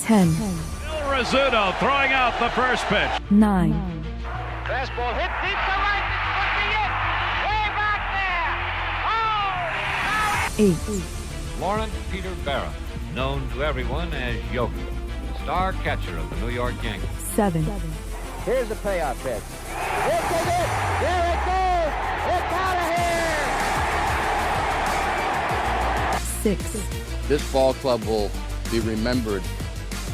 10. Bill Rizzuto throwing out the first pitch. 9. Fastball hit deep to right. This could be it. Way back there. Oh! 8. Lawrence Peter Barra, known to everyone as Yogi, the star catcher of the New York Yankees. 7. Here's the payoff pitch. This is it. There it goes. It's out of here. 6. This ball club will be remembered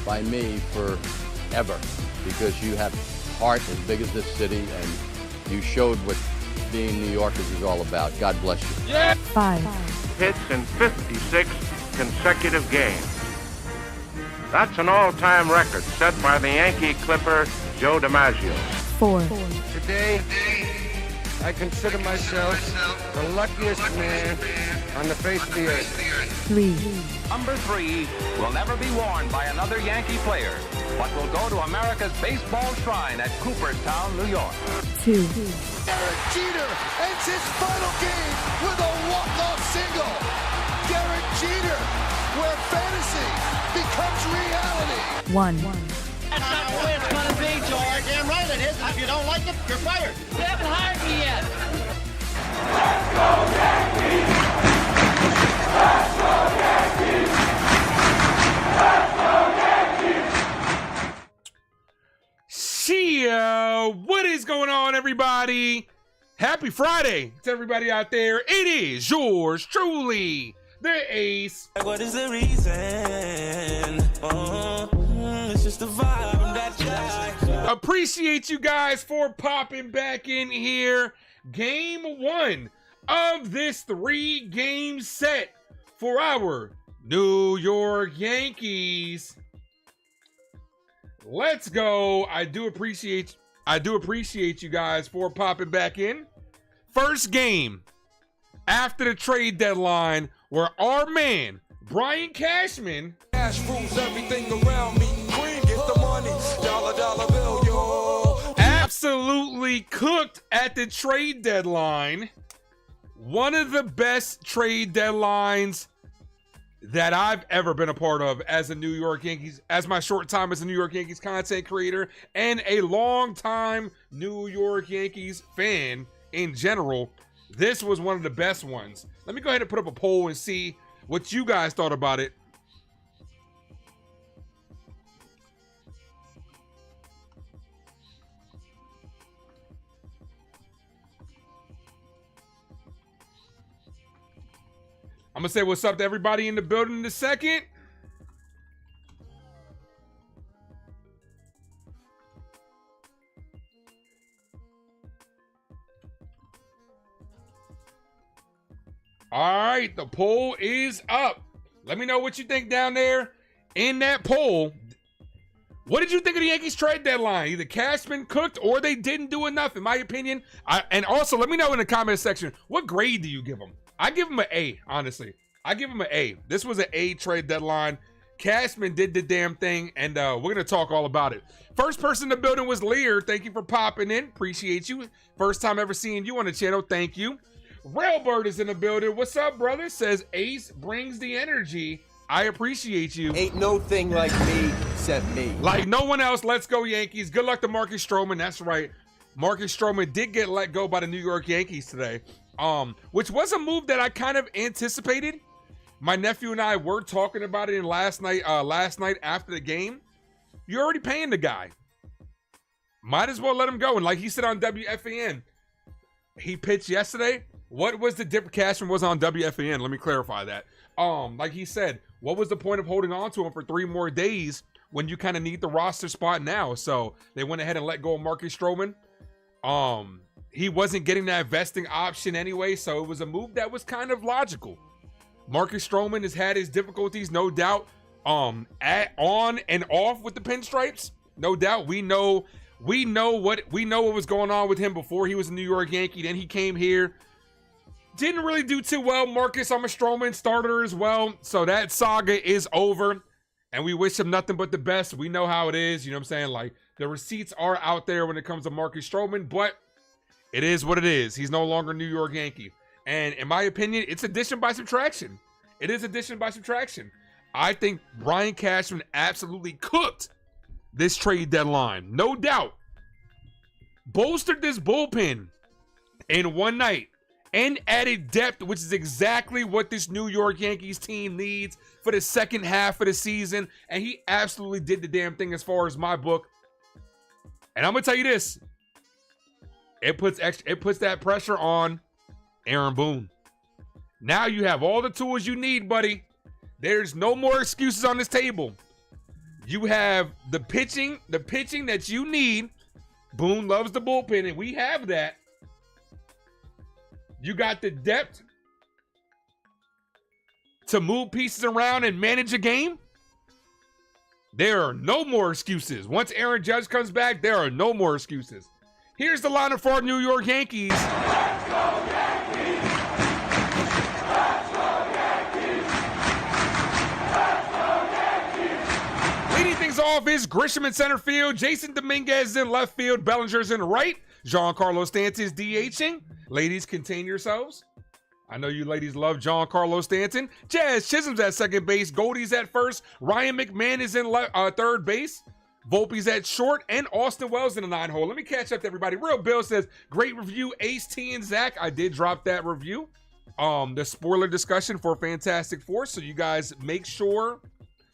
by me forever because you have heart as big as this city and you showed what being New Yorkers is all about. God bless you. Yeah. 5. Hits in 56 consecutive games. That's an all-time record set by the Yankee Clipper, Joe DiMaggio. 4. Today, I consider myself the luckiest man on the face of the earth. 3. Number 3 will never be worn by another Yankee player, but will go to America's baseball shrine at Cooperstown, New York. 2. Derek Jeter ends his final game with a walk-off single. Derek Jeter, where fantasy becomes reality. 1. That's not the way it's gonna be, George. Damn right it is. And if you don't like it, you're fired. They haven't hired me yet. Let's go Yankees! Let's go Yankees! Let's go Yankees! Chyeaaa, what is going on, everybody? Happy Friday to everybody out there. It is yours truly, the Ace. What is the reason? It's just the vibe of that guy. Appreciate you guys for popping back in here. Game 1 of this 3-game set for our New York Yankees. Let's go. I do appreciate you guys for popping back in. First game after the trade deadline where our man Brian Cashman Cash rules everything around me. Queen, get the money. Dollar bill, yo. absolutely cooked at the trade deadline. One of the best trade deadlines that I've ever been a part of as a New York Yankees, as my short time as a New York Yankees content creator and a long time New York Yankees fan in general. This was one of the best ones. Let me go ahead and put up a poll and see what you guys thought about it. I'm gonna say what's up to everybody in the building in a second. All right, the poll is up. Let me know what you think down there in that poll. What did you think of the Yankees trade deadline? Either Cashman cooked or they didn't do enough, in my opinion. And also, let me know in the comment section, what grade do you give them? I give them an A, honestly. I give them an A. This was an A trade deadline. Cashman did the damn thing, and we're going to talk all about it. First person in the building was Lear. Thank you for popping in. Appreciate you. First time ever seeing you on the channel. Thank you. Railbird is in the building. What's up, brother? Says Ace brings the energy. I appreciate you. Ain't no thing like me except me. Like no one else. Let's go Yankees. Good luck to Marcus Strowman. That's right. Marcus Strowman did get let go by the New York Yankees today, which was a move that I kind of anticipated. My nephew and I were talking about it last night after the game. You're already paying the guy. Might as well let him go. And like he said on WFAN, he pitched yesterday. What was the difference? Cashman was on WFAN. Let me clarify that. Like he said, what was the point of holding on to him for 3 more days when you kind of need the roster spot now? So they went ahead and let go of Marcus Strowman. He wasn't getting that vesting option anyway, so it was a move that was kind of logical. Marcus Strowman has had his difficulties, no doubt, on and off with the pinstripes. No doubt. We know what was going on with him before he was a New York Yankee. Then he came here. Didn't really do too well. Marcus, I'm a Strowman starter as well. So that saga is over. And we wish him nothing but the best. We know how it is. You know what I'm saying? Like, the receipts are out there when it comes to Marcus Strowman. But it is what it is. He's no longer a New York Yankee. And in my opinion, it's addition by subtraction. It is addition by subtraction. I think Brian Cashman absolutely cooked this trade deadline. No doubt. Bolstered this bullpen in one night and added depth, which is exactly what this New York Yankees team needs for the second half of the season. And he absolutely did the damn thing as far as my book. And I'm going to tell you this. It puts that pressure on Aaron Boone. Now you have all the tools you need, buddy. There's no more excuses on this table. You have the pitching that you need. Boone loves the bullpen, and we have that. You got the depth to move pieces around and manage a game. There are no more excuses. Once Aaron Judge comes back, there are no more excuses. Here's the lineup for our New York Yankees. Let's go Yankees! Let's go Yankees! Let's go Yankees! Leading things off is Grisham in center field, Jason Dominguez in left field, Bellinger's in right, Giancarlo Stanton is DHing. Ladies, contain yourselves. I know you ladies love Giancarlo Stanton. Jazz Chisholm's at second base, Goldie's at first, Ryan McMahon is in third base, Volpe's at short, and Austin Wells in the 9-hole. Let me catch up to everybody. Real Bill says, great review, Ace T and Zach. I did drop that review. The spoiler discussion for Fantastic Four, so you guys make sure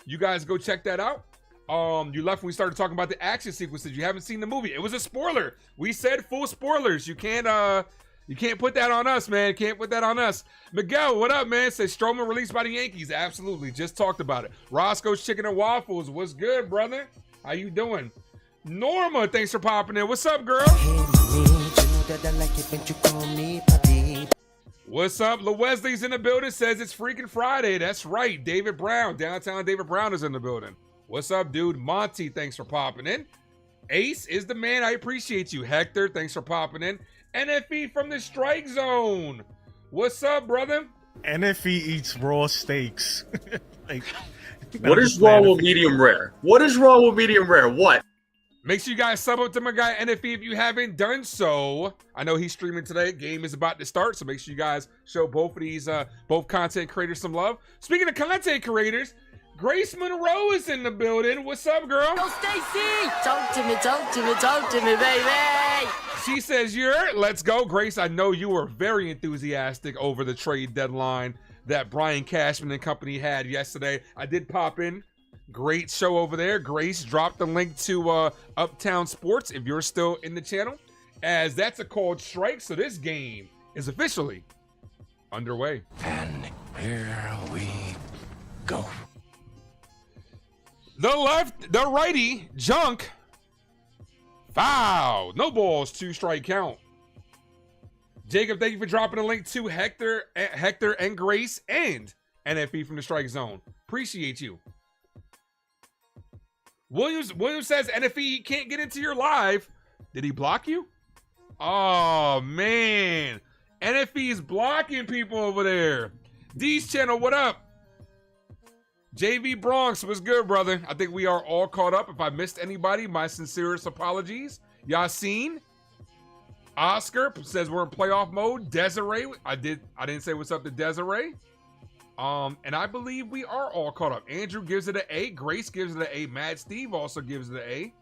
you guys go check that out. You left when we started talking about the action sequences. You haven't seen the movie. It was a spoiler. We said full spoilers. You can't put that on us, man. Can't put that on us. Miguel, what up, man? Says Strowman released by the Yankees. Absolutely. Just talked about it. Roscoe's Chicken and Waffles. What's good, brother? How you doing? Norma, thanks for popping in. What's up, girl? What's up? LeWesley's in the building. Says it's freaking Friday. That's right. David Brown. Downtown David Brown is in the building. What's up, dude? Monty, thanks for popping in. Ace is the man. I appreciate you. Hector, thanks for popping in. NFE from the strike zone. What's up, brother? NFE eats raw steaks. What is wrong with medium rare? What is wrong with medium rare? What? Make sure you guys sub up to my guy NFE if you haven't done so. I know he's streaming today. Game is about to start, so make sure you guys show both of these both content creators some love. Speaking of content creators, Grace Monroe is in the building. What's up, girl? Yo, Stacy! Talk to me, baby! She says, let's go. Grace, I know you were very enthusiastic over the trade deadline that Brian Cashman and company had yesterday. I did pop in. Great show over there. Grace dropped the link to Uptown Sports if you're still in the channel, as that's a called strike, so this game is officially underway. And here we go. The righty, Junk. Foul. No balls, 2-strike count. Jacob, thank you for dropping a link to Hector and Grace and NFE from the strike zone. Appreciate you. Williams says NFE can't get into your live. Did he block you? Oh, man. NFE is blocking people over there. D's channel, what up? JV Bronx, what's good, brother? I think we are all caught up. If I missed anybody, my sincerest apologies. Yassine, Oscar says we're in playoff mode. Desiree, I didn't say what's up to Desiree. And I believe we are all caught up. Andrew gives it an A. Grace gives it an A. Mad Steve also gives it an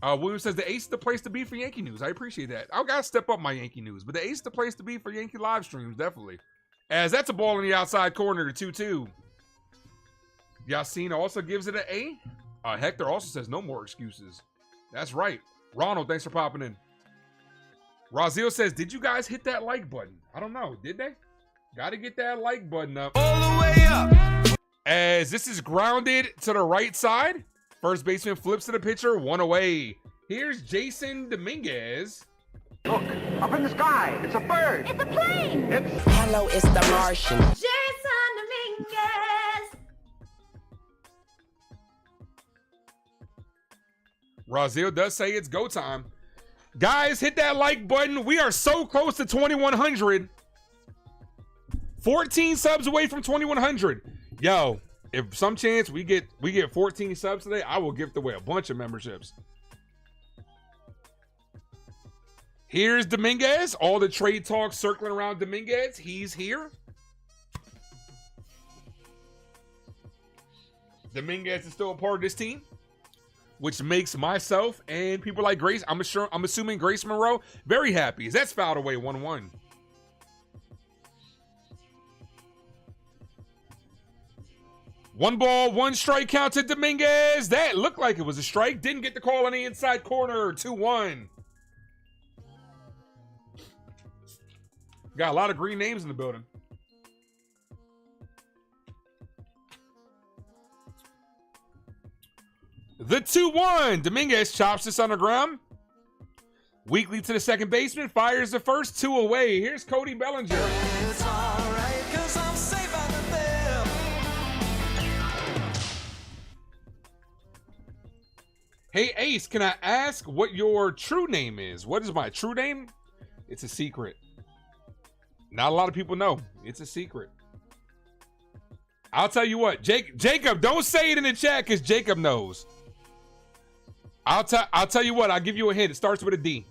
A. William says the Ace is the place to be for Yankee news. I appreciate that. I gotta step up my Yankee news, but the Ace is the place to be for Yankee live streams, definitely. As that's a ball in the outside corner to 2-2. Yassine also gives it an A. Hector also says no more excuses. That's right. Ronald, thanks for popping in. Raziel says, did you guys hit that like button? I don't know. Did they? Got to get that like button up. All the way up. As this is grounded to the right side. First baseman flips to the pitcher. 1 away. Here's Jason Dominguez. Look, up in the sky. It's a bird. It's a plane! Hello, it's the Martian. Jason Dominguez. Raziel does say it's go time. Guys, hit that like button. We are so close to 2,100. 14 subs away from 2,100. Yo, if some chance we get 14 subs today, I will gift away a bunch of memberships. Here's Dominguez. All the trade talk circling around Dominguez. He's here. Dominguez is still a part of this team, which makes myself and people like Grace, I'm assuming Grace Monroe, very happy. That's fouled away 1-1. One ball, one strike count to Dominguez. That looked like it was a strike. Didn't get the call on the inside corner. 2-1. Got a lot of green names in the building. The 2-1. Dominguez chops this on the ground. Weekly to the second baseman. Fires the first, 2 away. Here's Cody Bellinger. It's alright, 'cause I'm safe out there. Hey, Ace, can I ask what your true name is? What is my true name? It's a secret. Not a lot of people know. It's a secret. I'll tell you what. Jacob, don't say it in the chat because Jacob knows. I'll tell you what. I'll give you a hint. It starts with a D.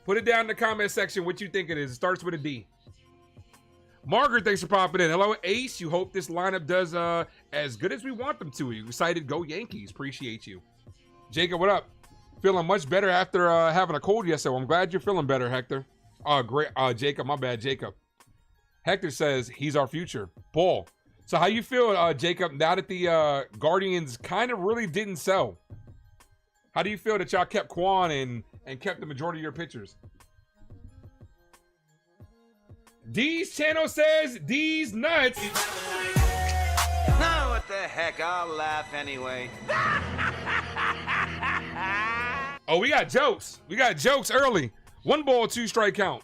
Put it down in the comment section what you think it is. It starts with a D. Margaret, thanks for popping in. Hello, Ace. You hope this lineup does as good as we want them to. You excited? Go Yankees. Appreciate you. Jacob, what up? Feeling much better after having a cold yesterday. Well, I'm glad you're feeling better, Hector. Great. Jacob, my bad, Jacob. Hector says he's our future. Paul. So how you feel, Jacob, now that the Guardians kind of really didn't sell? How do you feel that y'all kept Quan and kept the majority of your pitchers? D's channel says D's nuts. Now what the heck, I'll laugh anyway. Oh, we got jokes. We got jokes early. 1 ball, 2 strike count.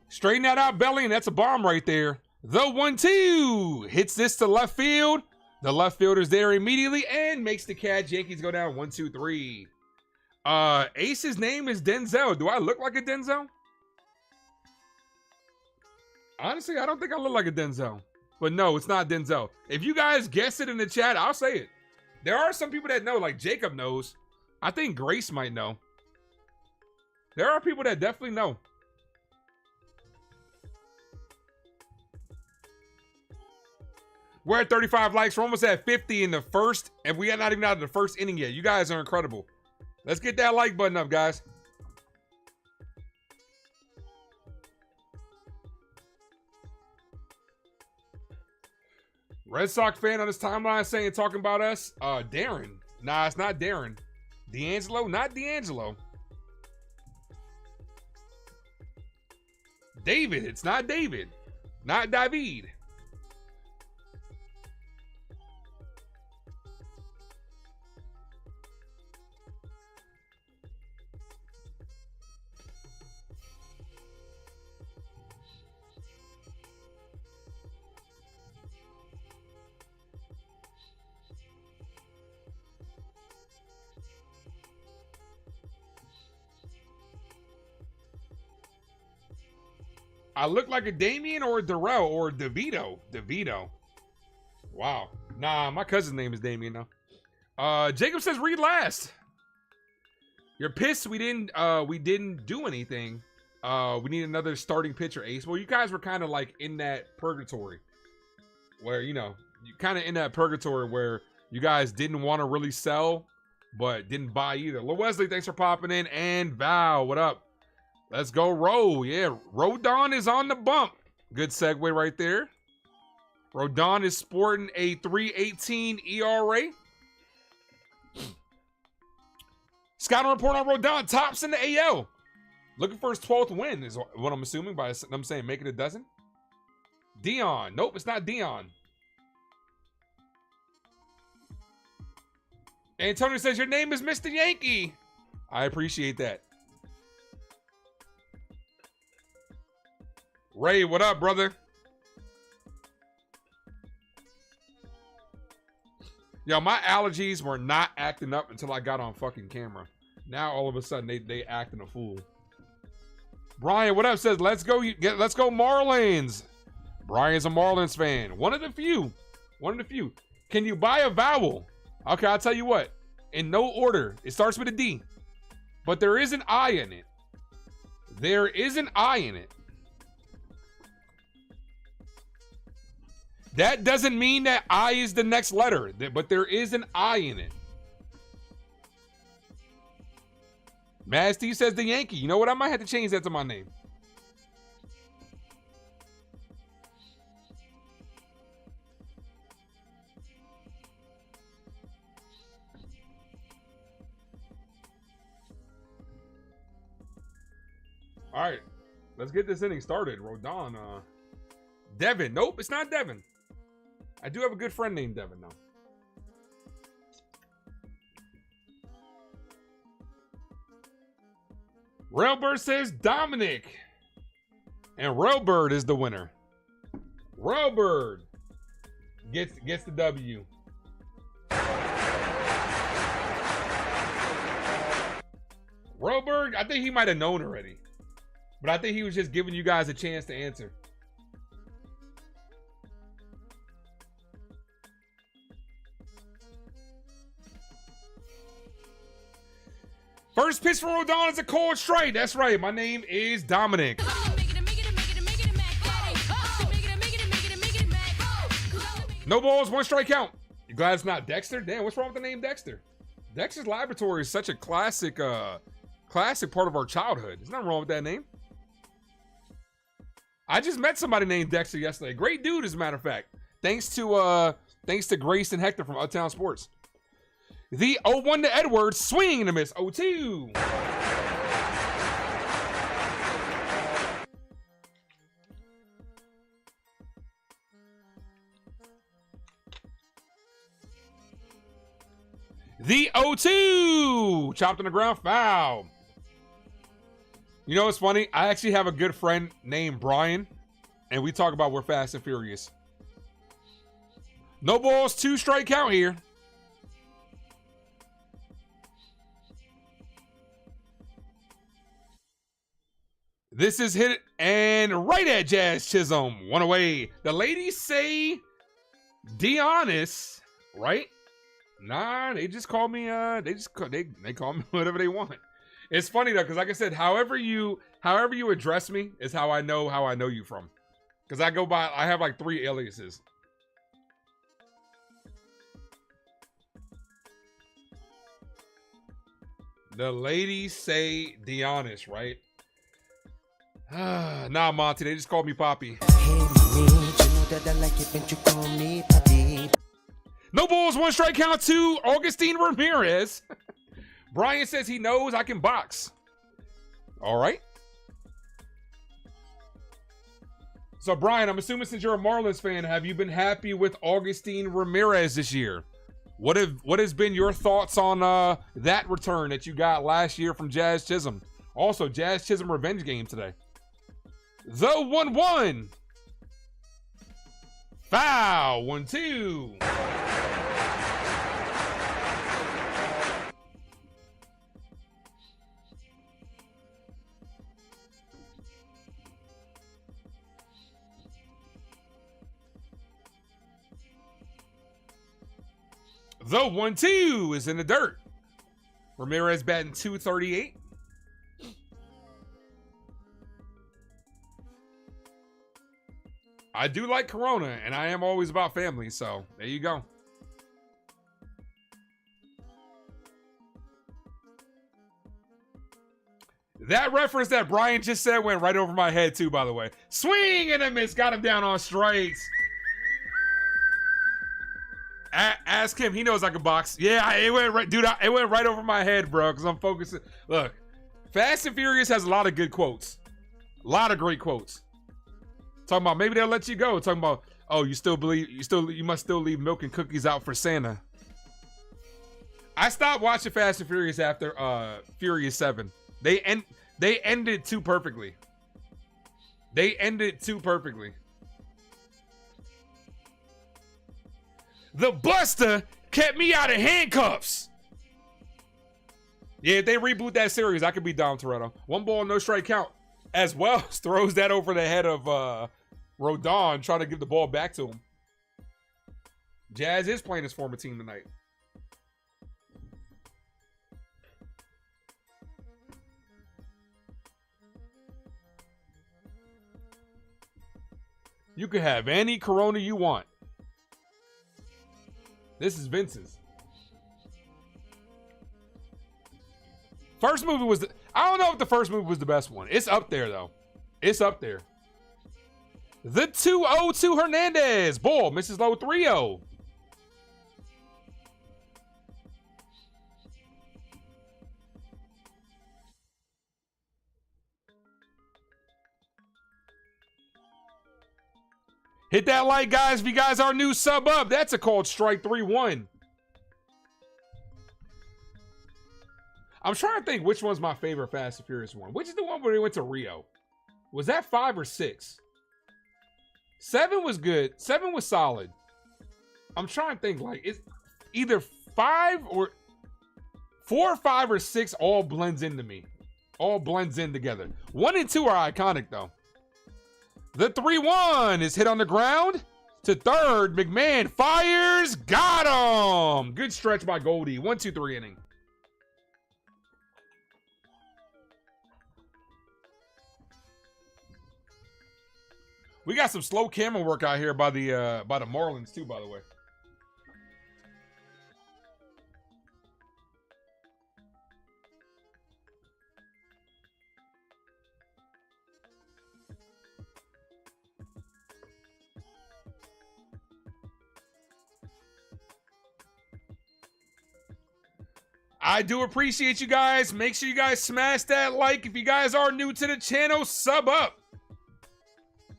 Straighten that out, Belly, and that's a bomb right there. The 1-2 hits this to left field. The left fielder's there immediately and makes the catch. Yankees go down 1-2-3. Ace's name is Denzel. Do I look like a Denzel? Honestly, I don't think I look like a Denzel. But no, it's not Denzel. If you guys guess it in the chat, I'll say it. There are some people that know, like Jacob knows. I think Grace might know. There are people that definitely know. We're at 35 likes. We're almost at 50 in the first, and we are not even out of the first inning yet. You guys are incredible. Let's get that like button up, guys. Red Sox fan on his timeline talking about us. Darren. Nah, it's not Darren. D'Angelo? Not D'Angelo. David. It's not David. Not David. I look like a Damien or a Darrell or a DeVito. DeVito. Wow. Nah, my cousin's name is Damien though. Jacob says read last. You're pissed we didn't do anything. We need another starting pitcher, Ace. Well, you guys were kind of like in that purgatory. Where, you know, you kind of in that purgatory where you guys didn't want to really sell, but didn't buy either. Lil Wesley, thanks for popping in. And Val, what up? Let's go, Ro. Yeah, Rodon is on the bump. Good segue right there. Rodon is sporting a 3.18 ERA. Scouting report on Rodon. Tops in the AL. Looking for his 12th win is what I'm assuming by them saying make it a dozen. Dion. Nope, it's not Dion. Antonio says your name is Mr. Yankee. I appreciate that. Ray, what up, brother? Yo, my allergies were not acting up until I got on fucking camera. Now all of a sudden they acting a fool. Brian, what up? Says let's go Marlins. Brian's a Marlins fan. One of the few. Can you buy a vowel? Okay, I'll tell you what. In no order. It starts with a D. but there is an I in it. There is an I in it. That doesn't mean that I is the next letter, but there is an I in it. Mad Steve says the Yankee. You know what? I might have to change that to my name. All right, let's get this inning started. Rodon, Devin. Nope, it's not Devin. I do have a good friend named Devin, though. Railbird says Dominic. And Railbird is the winner. Railbird gets the W. Railbird, I think he might have known already. But I think he was just giving you guys a chance to answer. First pitch for Rodon is a cold strike. That's right. My name is Dominic. No balls, one strike count. You glad it's not Dexter? Damn, what's wrong with the name Dexter? Dexter's Laboratory is such a classic part of our childhood. There's nothing wrong with that name. I just met somebody named Dexter yesterday. Great dude, as a matter of fact. Thanks to Grace and Hector from Uptown Sports. The 0-1 to Edwards, swing and a miss. 0-2. The 0-2. Chopped on the ground, foul. You know what's funny? I actually have a good friend named Brian, and we talk about we're fast and furious. No balls, 2 strike count here. This is hit and right at Jazz Chisholm. One away. The ladies say Dionis, right? Nah, they just call me they call me whatever they want. It's funny though, because like I said, however you address me is how I know you from. Because I have like 3 aliases. The ladies say Dionis, right? Nah, Monty, they just called me Poppy. No balls, 1 strike count to Augustine Ramirez. Brian says he knows I can box. All right. So, Brian, I'm assuming since you're a Marlins fan, have you been happy with Augustine Ramirez this year? What has been your thoughts on that return that you got last year from Jazz Chisholm? Also, Jazz Chisholm revenge game today. The 1-1. Foul. 1-2. The 1-2 is in the dirt. Ramirez batting .238. I do like Corona, and I am always about family, so there you go. That reference that Brian just said went right over my head, too, by the way. Swing and a miss. Got him down on strikes. Ask him. He knows I can box. Yeah, it went right, dude. It went right over my head, bro, because I'm focusing. Look, Fast and Furious has a lot of good quotes. A lot of great quotes. Talking about maybe they'll let you go. Talking about, oh, you must still leave milk and cookies out for Santa. I stopped watching Fast and Furious after Furious 7. They ended too perfectly. They ended too perfectly. The Buster kept me out of handcuffs. Yeah, if they reboot that series, I could be down, Toretto. 1 ball, no strike count. As well as throws that over the head of Rodon, trying to give the ball back to him. Jazz is playing his former team tonight. You could have any Corona you want. This is Vince's. First movie was I don't know if the first movie was the best one. It's up there, though. It's up there. The 2-0 Hernandez. Bull, Mrs. Low 3-0. Hit that like, guys. If you guys are new, sub up. That's a called strike 3-1. I'm trying to think which one's my favorite Fast and Furious one. Which is the one where they went to Rio? Was that 5 or 6? 7 was good. 7 was solid. I'm trying to think, like, it's either 5 or 4, 5, or 6 all blends into me. All blends in together. 1 and 2 are iconic, though. The 3-1 is hit on the ground to third. McMahon fires. Got him. Good stretch by Goldie. 1-2-3 inning. We got some slow camera work out here by the Marlins too, by the way. I do appreciate you guys. Make sure you guys smash that like. If you guys are new to the channel, sub up.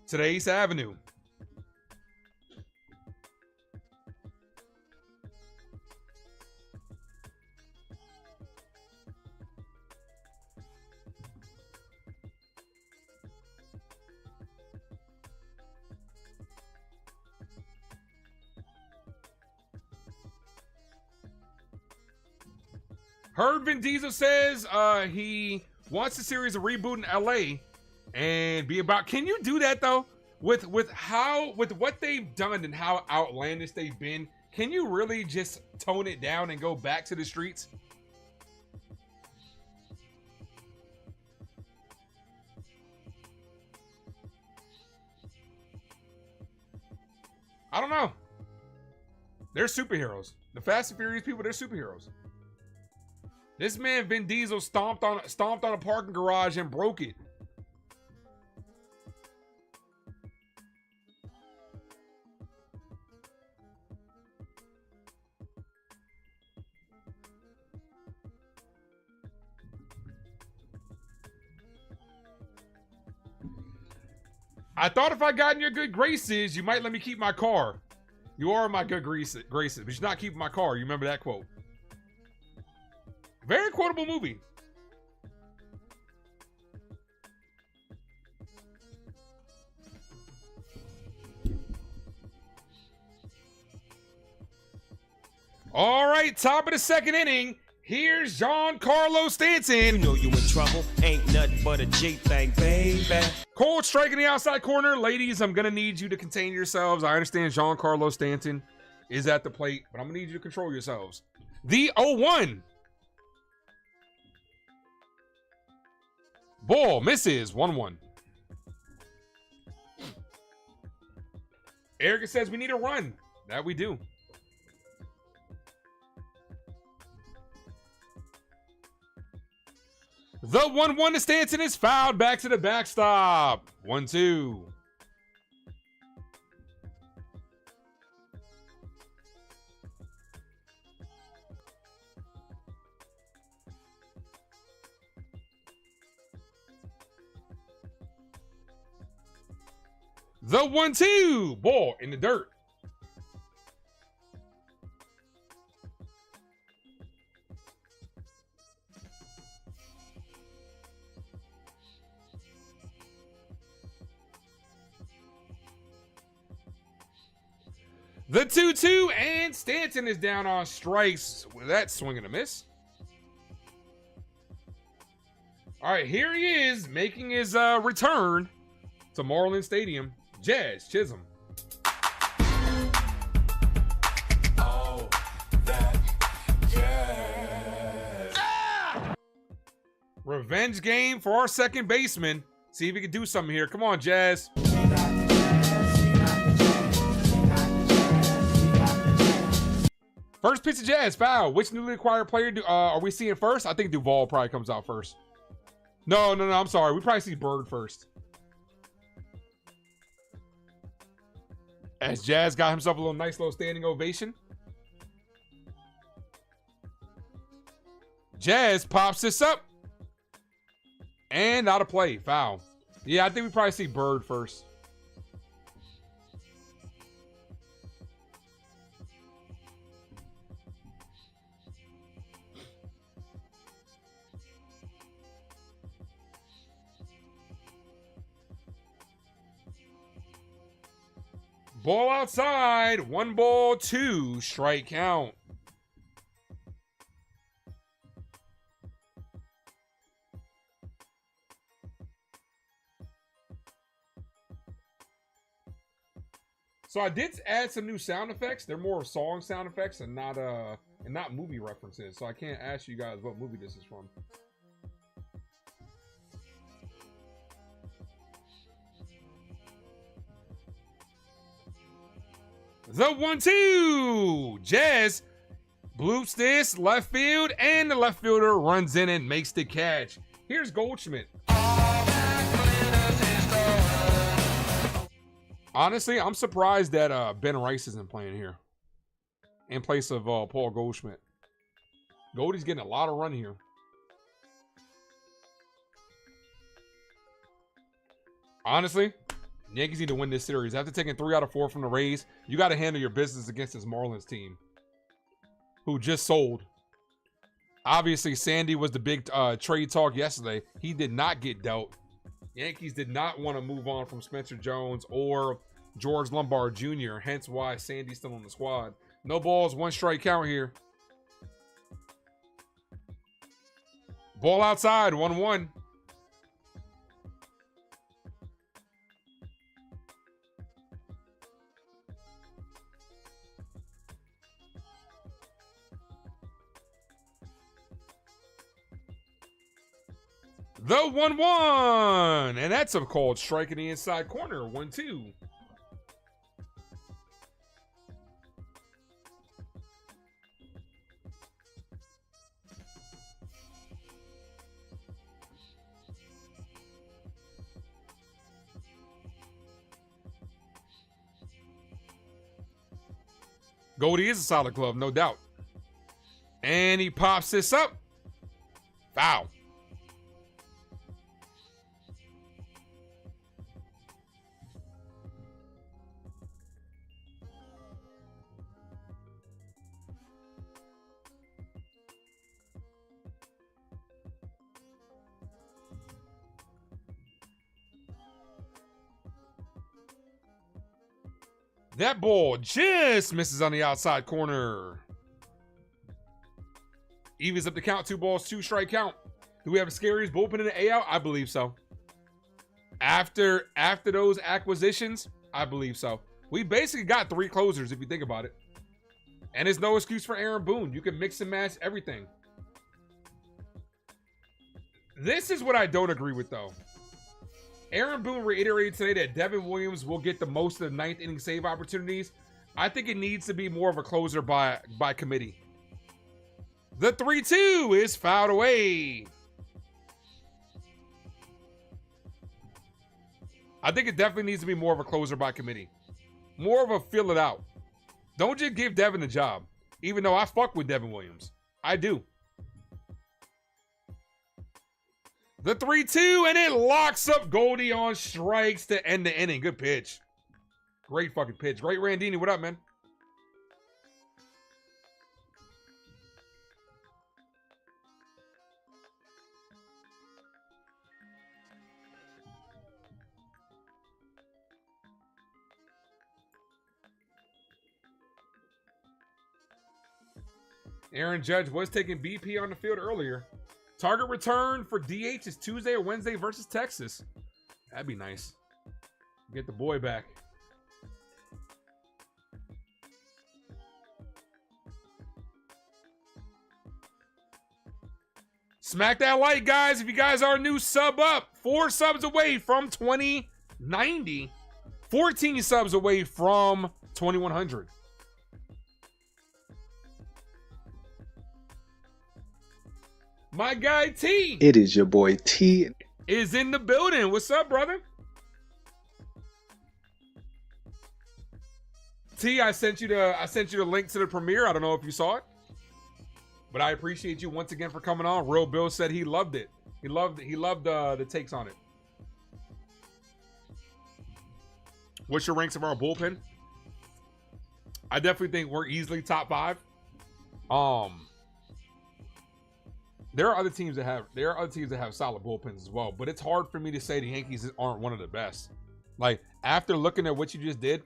Today's Avenue. Heard Vin Diesel says he wants the series to reboot in LA and be about. Can you do that though? With what they've done and how outlandish they've been, can you really just tone it down and go back to the streets? I don't know. They're superheroes. The Fast and Furious people, they're superheroes. This man Vin Diesel stomped on a parking garage and broke it. I thought if I got in your good graces, you might let me keep my car. You are in my good graces, but you're not keeping my car. You remember that quote. Very quotable movie. All right, top of the second inning. Here's Giancarlo Stanton. You know you in trouble. Ain't nothing but a J-thing, baby. Cold strike in the outside corner. Ladies, I'm going to need you to contain yourselves. I understand Giancarlo Stanton is at the plate, but I'm going to need you to control yourselves. The 0-1. Ball misses. 1-1. Erica says we need a run. That we do. The 1-1 to Stanton is fouled back to the backstop. 1-2. The 1-2. Ball in the dirt. The 2-2, and Stanton is down on strikes with that swing and a miss. All right, here he is making his return to Marlins Stadium. Jazz Chisholm. Oh, that jazz. Revenge game for our second baseman. See if he can do something here. Come on, Jazz. First pitch of Jazz, foul. Which newly acquired player are we seeing first? I think Duvall probably comes out first. No, I'm sorry. We probably see Bird first. As Jazz got himself a nice little standing ovation. Jazz pops this up. And out of play. Foul. Yeah, I think we probably see Bird first. Ball outside. 1 ball, 2 strike count. So I did add some new sound effects. They're more song sound effects and not movie references. So I can't ask you guys what movie this is from. The 1-2. Jazz bloops this left field, and the left fielder runs in and makes the catch. Here's Goldschmidt. Honestly, I'm surprised that Ben Rice isn't playing here in place of Paul Goldschmidt. Goldie's getting a lot of run here. Honestly, Yankees need to win this series. After taking 3 out of 4 from the Rays, you got to handle your business against this Marlins team, who just sold. Obviously, Sandy was the big trade talk yesterday. He did not get dealt. Yankees did not want to move on from Spencer Jones or George Lombard Jr., hence why Sandy's still on the squad. No balls, 1 strike count here. Ball outside, 1-1. The 1-1, and that's a called strike in the inside corner. 1-2. Goldie is a solid glove, no doubt. And he pops this up. Foul. That ball just misses on the outside corner. Evens up the count, 2 balls, 2 strike count. Do we have a Scary's bullpen in the AL? I believe so. After those acquisitions, I believe so. We basically got 3 closers if you think about it. And there's no excuse for Aaron Boone. You can mix and match everything. This is what I don't agree with, though. Aaron Boone reiterated today that Devin Williams will get the most of the 9th inning save opportunities. I think it needs to be more of a closer by committee. The 3-2 is fouled away. I think it definitely needs to be more of a closer by committee. More of a fill it out. Don't just give Devin a job. Even though I fuck with Devin Williams. I do. The 3-2, and it locks up Goldie on strikes to end the inning. Good pitch. Great fucking pitch. Great Randini. What up, man? Aaron Judge was taking BP on the field earlier. Target return for DH is Tuesday or Wednesday versus Texas. That'd be nice. Get the boy back. Smack that like, guys. If you guys are new, sub up. 4 subs away from 2090. 14 subs away from 2100. My guy T. It is your boy T. Is in the building. What's up, brother? T, I sent you the link to the premiere. I don't know if you saw it, but I appreciate you once again for coming on. Real Bill said he loved it. He loved the takes on it. What's your ranks of our bullpen? I definitely think we're easily top 5. There are other teams that have solid bullpens as well, but it's hard for me to say the Yankees aren't one of the best. Like, after looking at what you just did,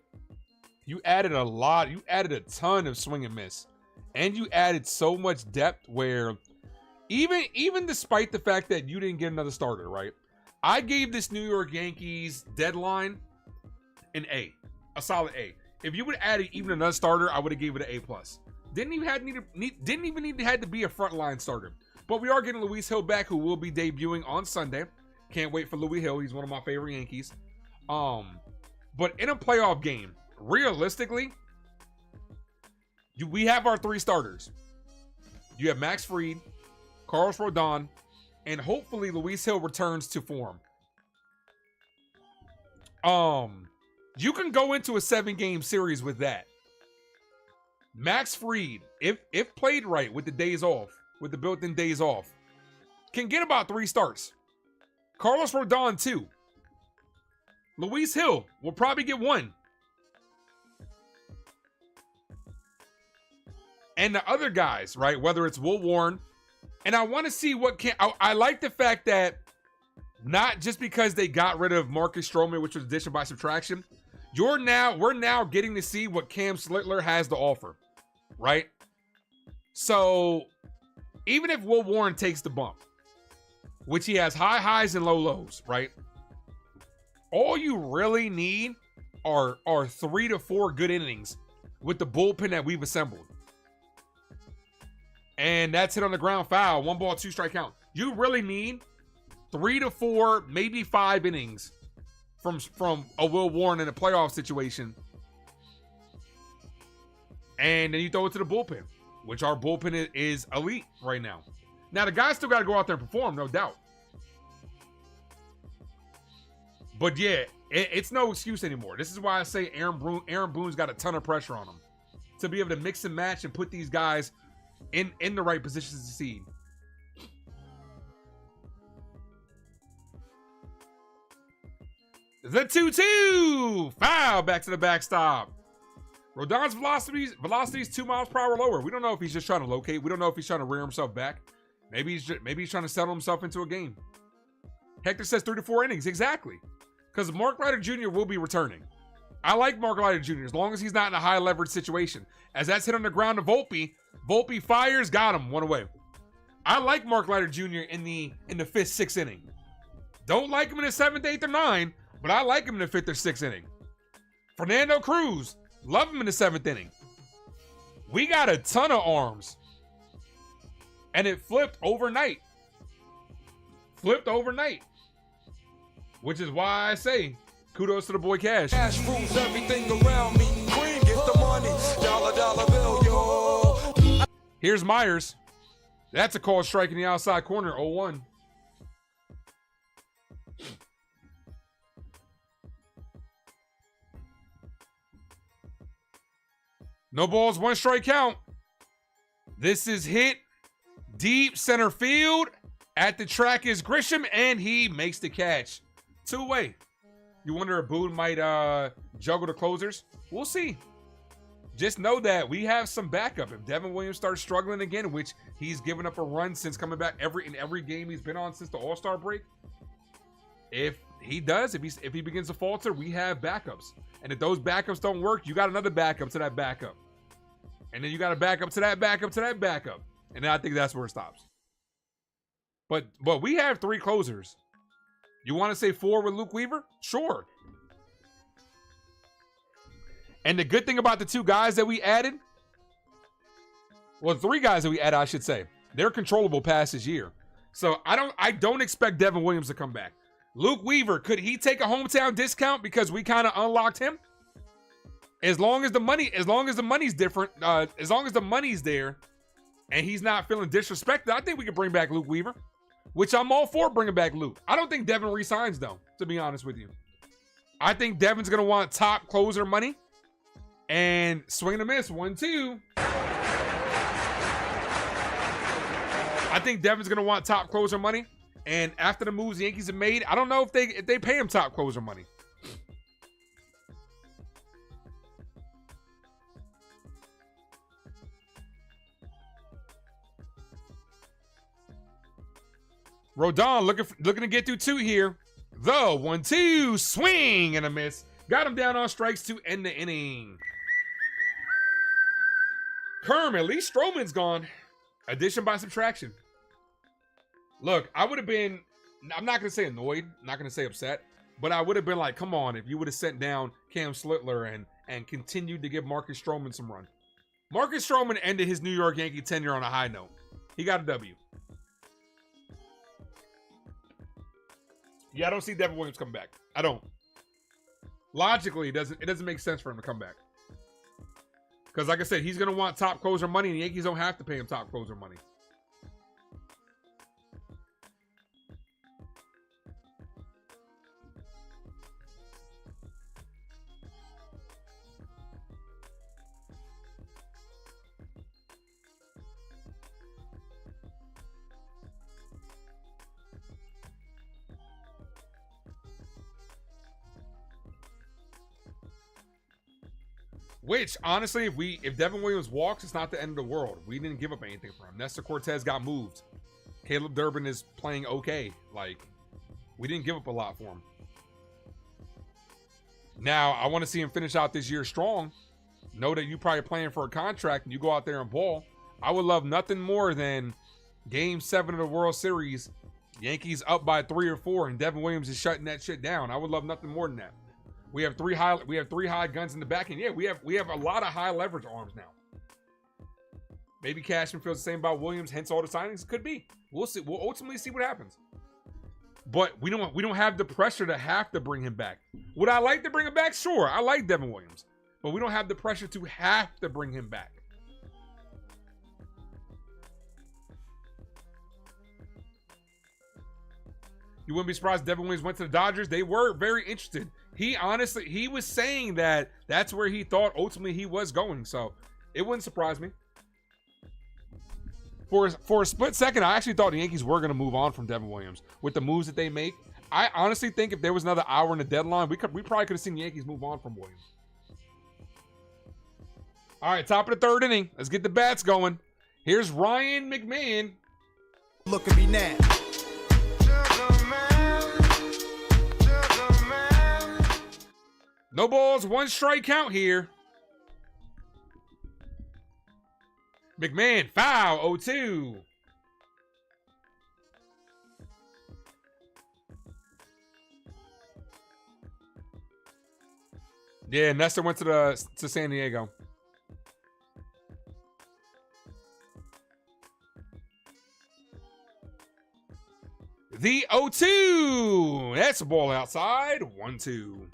you added a lot. You added a ton of swing and miss, and you added so much depth where even despite the fact that you didn't get another starter, right? I gave this New York Yankees deadline an A, a solid A. If you would have added even another starter, I would have gave it an A+. Didn't even need to be a frontline starter. But we are getting Luis Hill back, who will be debuting on Sunday. Can't wait for Louis Hill. He's one of my favorite Yankees. But in a playoff game, realistically, we have our 3 starters. You have Max Fried, Carlos Rodon, and hopefully Luis Hill returns to form. You can go into a 7-game series with that. Max Fried, if played right with the days off, with the built-in days off, can get about 3 starts. Carlos Rodon 2. Luis Hill will probably get 1. And the other guys, right, whether it's Will Warren, and I want to see what I like the fact that not just because they got rid of Marcus Strowman, which was addition by subtraction, we're now getting to see what Cam Slittler has to offer, right? So even if Will Warren takes the bump, which he has high highs and low lows, right? All you really need are 3 to 4 good innings with the bullpen that we've assembled. And that's hit on the ground foul, 1 ball, 2 strike count. You really need 3 to 4, maybe 5 innings from a Will Warren in a playoff situation. And then you throw it to the bullpen, which our bullpen is elite right now. Now, the guys still got to go out there and perform, no doubt. But yeah, it's no excuse anymore. This is why I say Aaron Boone's got a ton of pressure on him to be able to mix and match and put these guys in the right positions to succeed. The 2-2 foul back to the backstop. Rodon's velocity is 2 miles per hour lower. We don't know if he's just trying to locate. We don't know if he's trying to rear himself back. Maybe he's trying to settle himself into a game. Hector says 3 to 4 innings. Exactly. Because Mark Leiter Jr. will be returning. I like Mark Leiter Jr. as long as he's not in a high leverage situation. As that's hit on the ground to Volpe. Volpe fires, got him, 1 away. I like Mark Leiter Jr. in the 5th, 6th inning. Don't like him in the 7th, 8th, or 9th, but I like him in the 5th or 6th inning. Fernando Cruz, love him in the 7th inning. We got a ton of arms. And it flipped overnight. Which is why I say kudos to the boy Cash. Cash rules everything around me. Cream, get the money. Dollar bill, yo. Here's Myers. That's a called strike in the outside corner, 0-1. No balls, 1 strike count. This is hit deep center field. At the track is Grisham, and he makes the catch. 2 away. You wonder if Boone might juggle the closers? We'll see. Just know that we have some backup. If Devin Williams starts struggling again, which he's given up a run since coming back in every game he's been on since the All-Star break. If he does, if he begins to falter, we have backups. And if those backups don't work, you got another backup to that backup. And then you got a backup to that backup to that backup. And then I think that's where it stops. But we have 3 closers. You want to say 4 with Luke Weaver? Sure. And the good thing about the 2 guys that we added, well, 3 guys that we added, I should say, they're controllable past this year. So I don't expect Devin Williams to come back. Luke Weaver, could he take a hometown discount because we kind of unlocked him? As long as the money's different, as long as the money's there, and he's not feeling disrespected, I think we can bring back Luke Weaver, which I'm all for bringing back Luke. I don't think Devin resigns, though, to be honest with you. I think Devin's going to want top closer money and swing and a miss. 1-2. I think Devin's going to want top closer money. And after the moves the Yankees have made, I don't know if they pay him top closer money. Rodon looking to get through 2 here. The 1-2 swing and a miss. Got him down on strikes to end the inning. Kerm, at least Strowman's gone. Addition by subtraction. Look, I would have been, I'm not going to say annoyed, not going to say upset, but I would have been like, come on, if you would have sent down Cam Slitler and continued to give Marcus Strowman some run. Marcus Strowman ended his New York Yankee tenure on a high note. He got a W. Yeah, I don't see Devin Williams come back. I don't. Logically, it doesn't make sense for him to come back. Because like I said, he's going to want top closer money, and the Yankees don't have to pay him top closer money. Which, honestly, if Devin Williams walks, it's not the end of the world. We didn't give up anything for him. Nestor Cortez got moved. Caleb Durbin is playing okay. Like, we didn't give up a lot for him. Now, I want to see him finish out this year strong. Know that you probably playing for a contract and you go out there and ball. I would love nothing more than Game 7 of the World Series. Yankees up by 3 or 4, and Devin Williams is shutting that shit down. I would love nothing more than that. We have three high guns in the back, and yeah, we have a lot of high leverage arms now. Maybe Cashman feels the same about Williams, hence all the signings. Could be. We'll see. We'll ultimately see what happens. But we don't have the pressure to have to bring him back. Would I like to bring him back? Sure, I like Devin Williams, but we don't have the pressure to have to bring him back. You wouldn't be surprised if Devin Williams went to the Dodgers. They were very interested. He was saying that that's where he thought ultimately he was going. So it wouldn't surprise me. For a split second, I actually thought the Yankees were going to move on from Devin Williams with the moves that they make. I honestly think if there was another hour in the deadline, we probably could have seen the Yankees move on from Williams. All right, top of the 3rd inning. Let's get the bats going. Here's Ryan McMahon. Look at me now. No balls, 1 strike count here. McMahon, foul, 0-2. Yeah, Nestor went to San Diego. The 0-2. That's a ball outside. 1-2.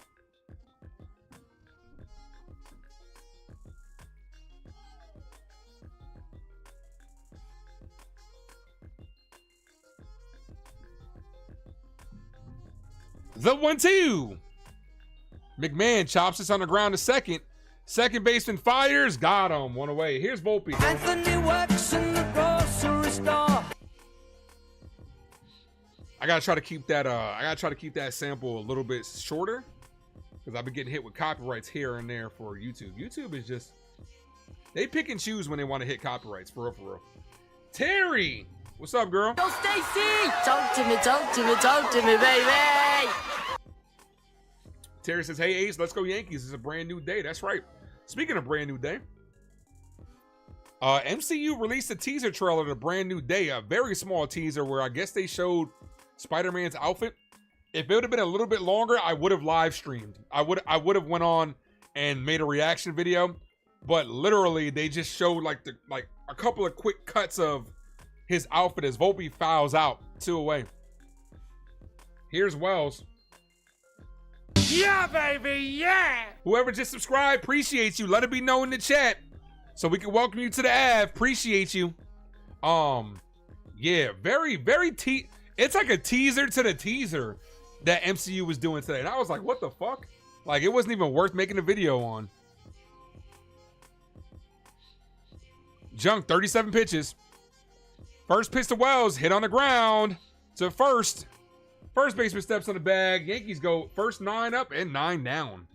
The 1-2. McMahon chops this on the ground to second. Second baseman fires. Got him. 1 away. Here's Volpe. Anthony works in the grocery store. I gotta try to keep that sample a little bit shorter because I've been getting hit with copyrights here and there for YouTube. YouTube is just, they pick and choose when they want to hit copyrights, for real. Terry, what's up, girl? Yo, Stacy! Talk to me, baby! Terry says, hey, Ace, let's go Yankees. It's a brand new day. That's right. Speaking of brand new day, MCU released a teaser trailer to Brand New Day, a very small teaser where I guess they showed Spider-Man's outfit. If it would have been a little bit longer, I would have live streamed. I would have went on and made a reaction video, but literally they just showed like a couple of quick cuts of his outfit as Volpe fouls out 2 away. Here's Wells. Yeah, baby, yeah! Whoever just subscribed, appreciate you. Let it be known in the chat so we can welcome you to the Ave. Appreciate you. Yeah, very, very it's like a teaser to the teaser that MCU was doing today. And I was like, what the fuck? Like, it wasn't even worth making a video on. Junk, 37 pitches. First pitch to Wells, hit on the ground to first. First baseman steps on the bag. Yankees go first 9 up and 9 down.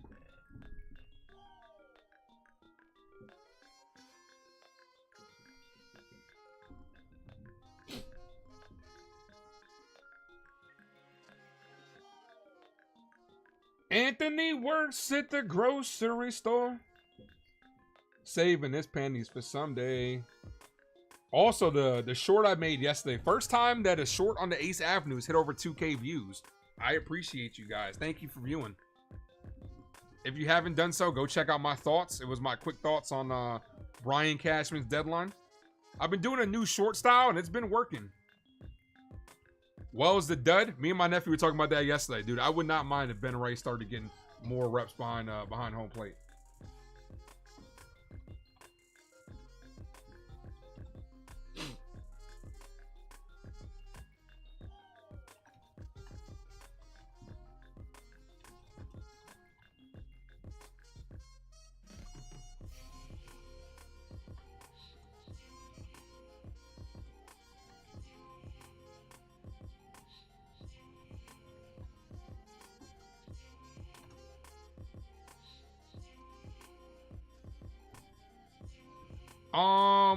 Anthony works at the grocery store. Saving his panties for someday. Also, the short I made yesterday. First time that a short on the Ace Avenue has hit over 2K views. I appreciate you guys. Thank you for viewing. If you haven't done so, go check out my thoughts. It was my quick thoughts on Brian Cashman's deadline. I've been doing a new short style, and it's been working. Wells the dud. Me and my nephew were talking about that yesterday. Dude, I would not mind if Ben Ray started getting more reps behind home plate.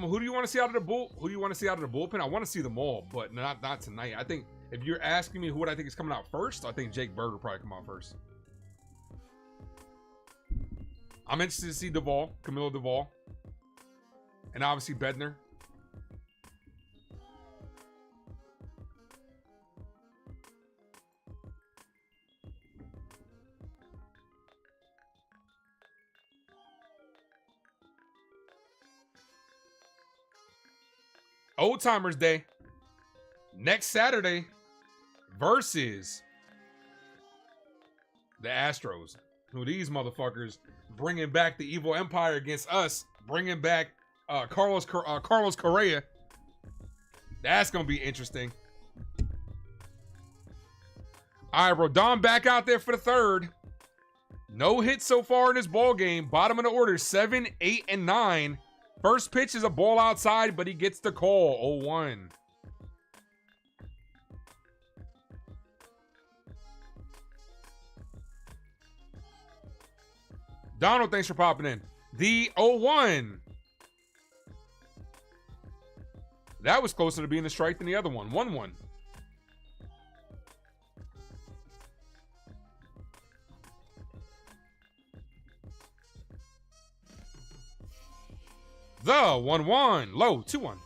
Who do you want to see out of the bullpen? I want to see them all, but not tonight. I think if you're asking me who would I think is coming out first, I think Jake Bird will probably come out first. I'm interested to see Camilo Duvall, and obviously Bednar. Old Timers Day next Saturday versus the Astros. Who these motherfuckers bringing back the evil empire against us, bringing back Carlos Correa. That's gonna be interesting. All right, Rodon back out there for the third. No hits so far in this ball game. Bottom of the order, 7, 8, and 9. First pitch is a ball outside, but he gets the call. 0-1. Donald, thanks for popping in. The 0-1. That was closer to being a strike than the other one. 1-1. The 1-1. Low, 2-1.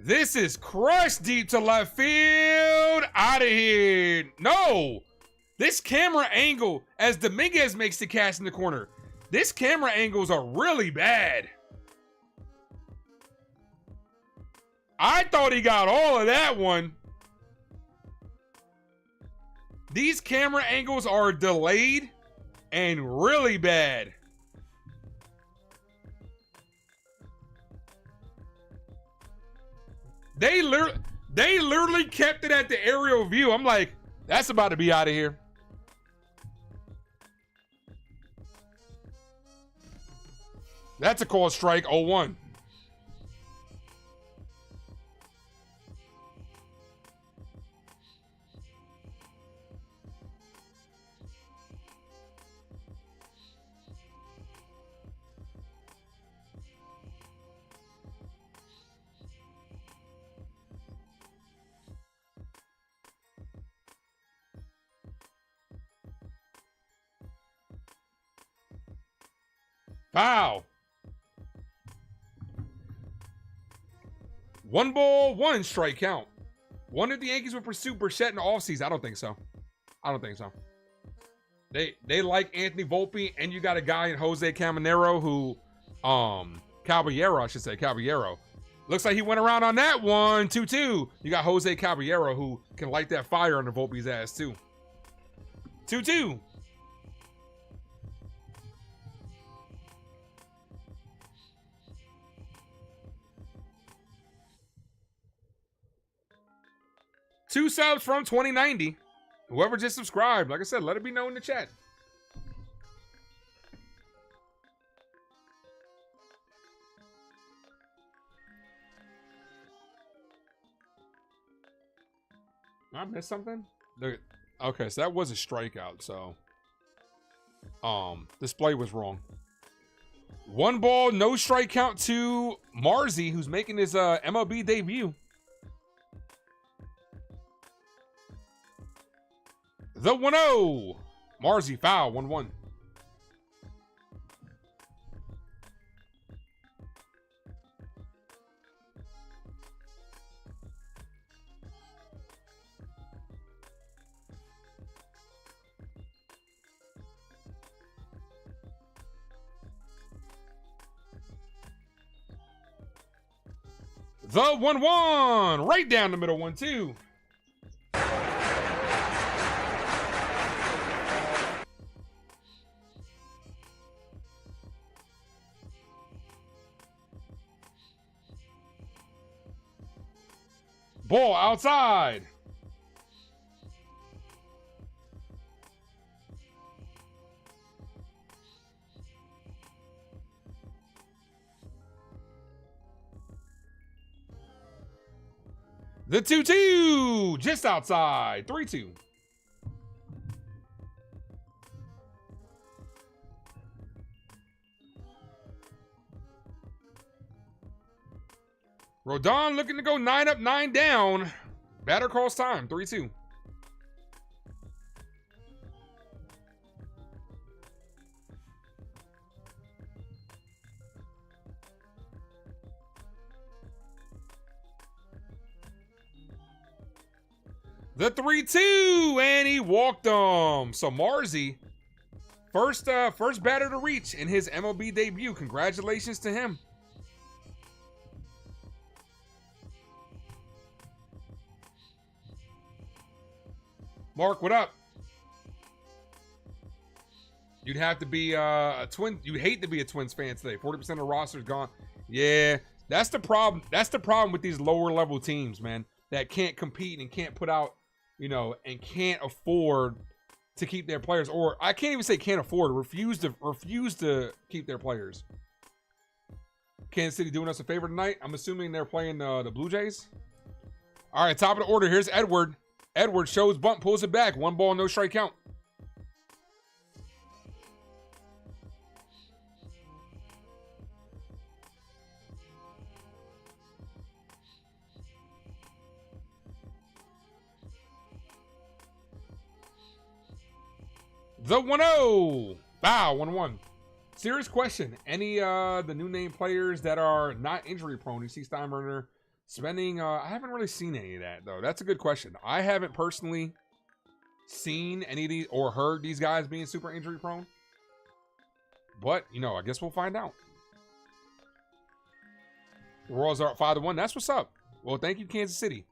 This is crushed deep to left field. Out of here. No. This camera angle, as Dominguez makes the catch in the corner, this camera angles are really bad. I thought he got all of that one. These camera angles are delayed and really bad. They literally kept it at the aerial view. I'm like, that's about to be out of here. That's a called strike. 0-1. Foul. 1 ball, 1 strike count. Wonder if the Yankees will pursue Burchett in the offseason. I don't think so. They like Anthony Volpe, and you got a guy in Jose Caminero who, Caballero, I should say, Caballero. Looks like he went around on that one, 2-2. You got Jose Caballero who can light that fire under Volpe's ass too. 2-2. Two subs from 2090. Whoever just subscribed, like I said, let it be known in the chat. I missed something? Okay, so that was a strikeout, so display was wrong. 1 ball, no strike count to Marzi, who's making his MLB debut. The 1-0. Marzi foul, 1-1. The 1-1. Right down the middle, 1-2. Ball outside. The 2-2, just outside, 3-2. Rodon looking to go 9 up, 9 down. Batter calls time, 3-2. The 3-2, and he walked him. So Marzi, first batter to reach in his MLB debut. Congratulations to him. Mark, what up? You'd have to be a Twin. You'd hate to be a Twins fan today. 40% of the roster's gone. Yeah, that's the problem. That's the problem with these lower level teams, man, that can't compete and can't put out, you know, and can't afford to keep their players, or I can't even say can't afford, refuse to keep their players. Kansas City doing us a favor tonight. I'm assuming they're playing the Blue Jays. All right, top of the order. Here's Edward. Edward shows bunt, pulls it back. 1 ball, no strike count. The 1-0. Bow, 1-1. Serious question. Any the new name players that are not injury prone? You see Steinbrenner spending, I haven't really seen any of that, though. That's a good question. I haven't personally seen any of these or heard these guys being super injury prone. But, you know, I guess we'll find out. The Royals are up 5-1. That's what's up. Well, thank you, Kansas City.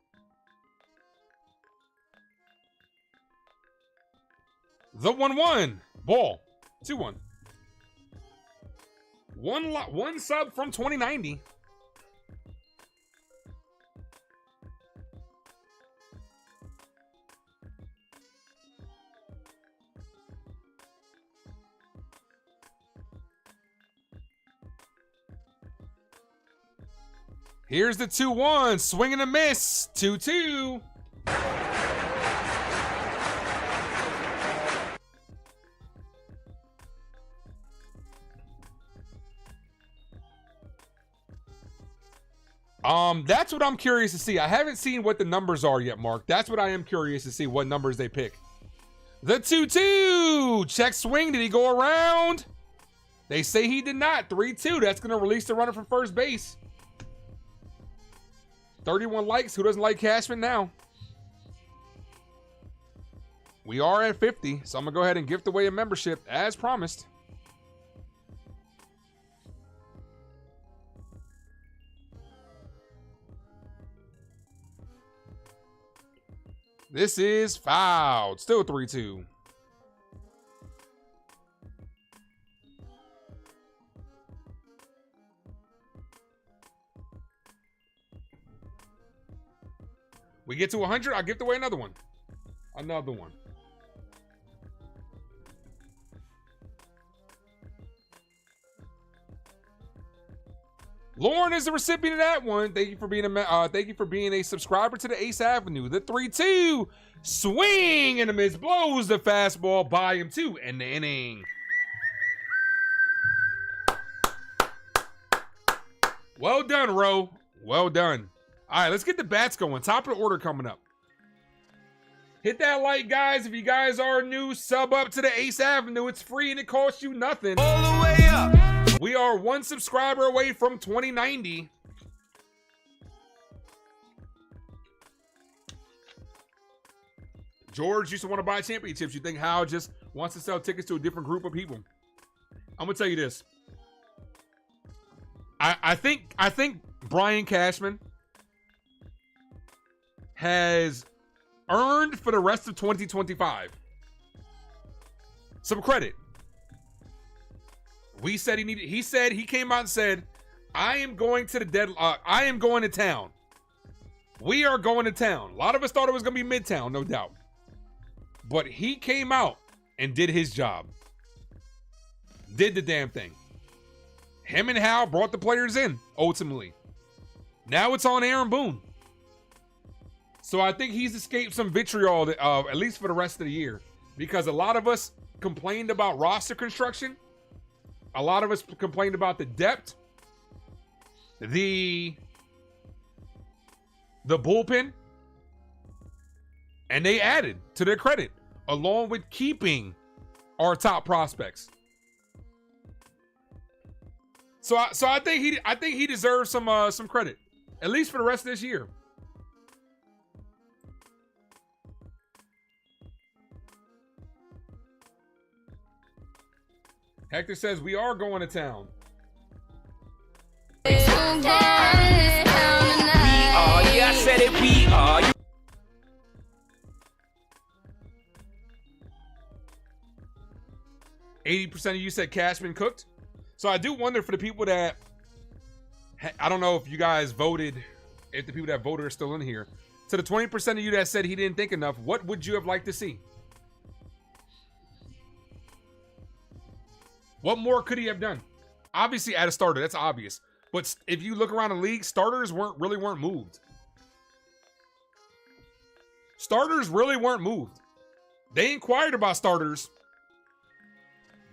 The 1-1. Ball. 2-1. One sub from 2090. Here's the 2-1. Swing and a miss. 2-2. That's what I'm curious to see. I haven't seen what the numbers are yet, Mark. That's what I am curious to see, what numbers they pick. The 2-2. Check swing. Did he go around? They say he did not. 3-2. That's going to release the runner from first base. 31 likes. Who doesn't like Cashman now? We are at 50, so I'm going to go ahead and gift away a membership as promised. This is fouled. Still 3-2. We get to 100, I'll gift away another one. Another one. Lauren is the recipient of that one. Thank you for being a subscriber to the Ace Avenue. The 3-2 swing and a miss, blows the fastball by him to end the inning. Well done, Ro. Well done. All right, let's get the bats going. Top of the order coming up. Hit that like, guys. If you guys are new, sub up to the Ace Avenue. It's free and it costs you nothing. All the way up. We are one subscriber away from 2090. George used to want to buy championships. You think Hal just wants to sell tickets to a different group of people? I'm gonna tell you this. I think Brian Cashman has earned for the rest of 2025 some credit. He came out and said, I am going to town. We are going to town. A lot of us thought it was going to be Midtown, no doubt. But he came out and did his job. Did the damn thing. Him and Hal brought the players in, ultimately. Now it's on Aaron Boone. So I think he's escaped some vitriol, at least for the rest of the year. Because a lot of us complained about roster construction. A lot of us complained about the depth, the bullpen, and they added to their credit, along with keeping our top prospects. So I think he deserves some credit, at least for the rest of this year. Hector says we are going to town. We are, yeah, I said it, we are. 80% of you said Cashman cooked. So I do wonder for the people that, I don't know if you guys voted, if the people that voted are still in here. To the 20% of you that said he didn't think enough, what would you have liked to see? What more could he have done? Obviously, add a starter. That's obvious. But if you look around the league, starters weren't moved. Starters really weren't moved. They inquired about starters,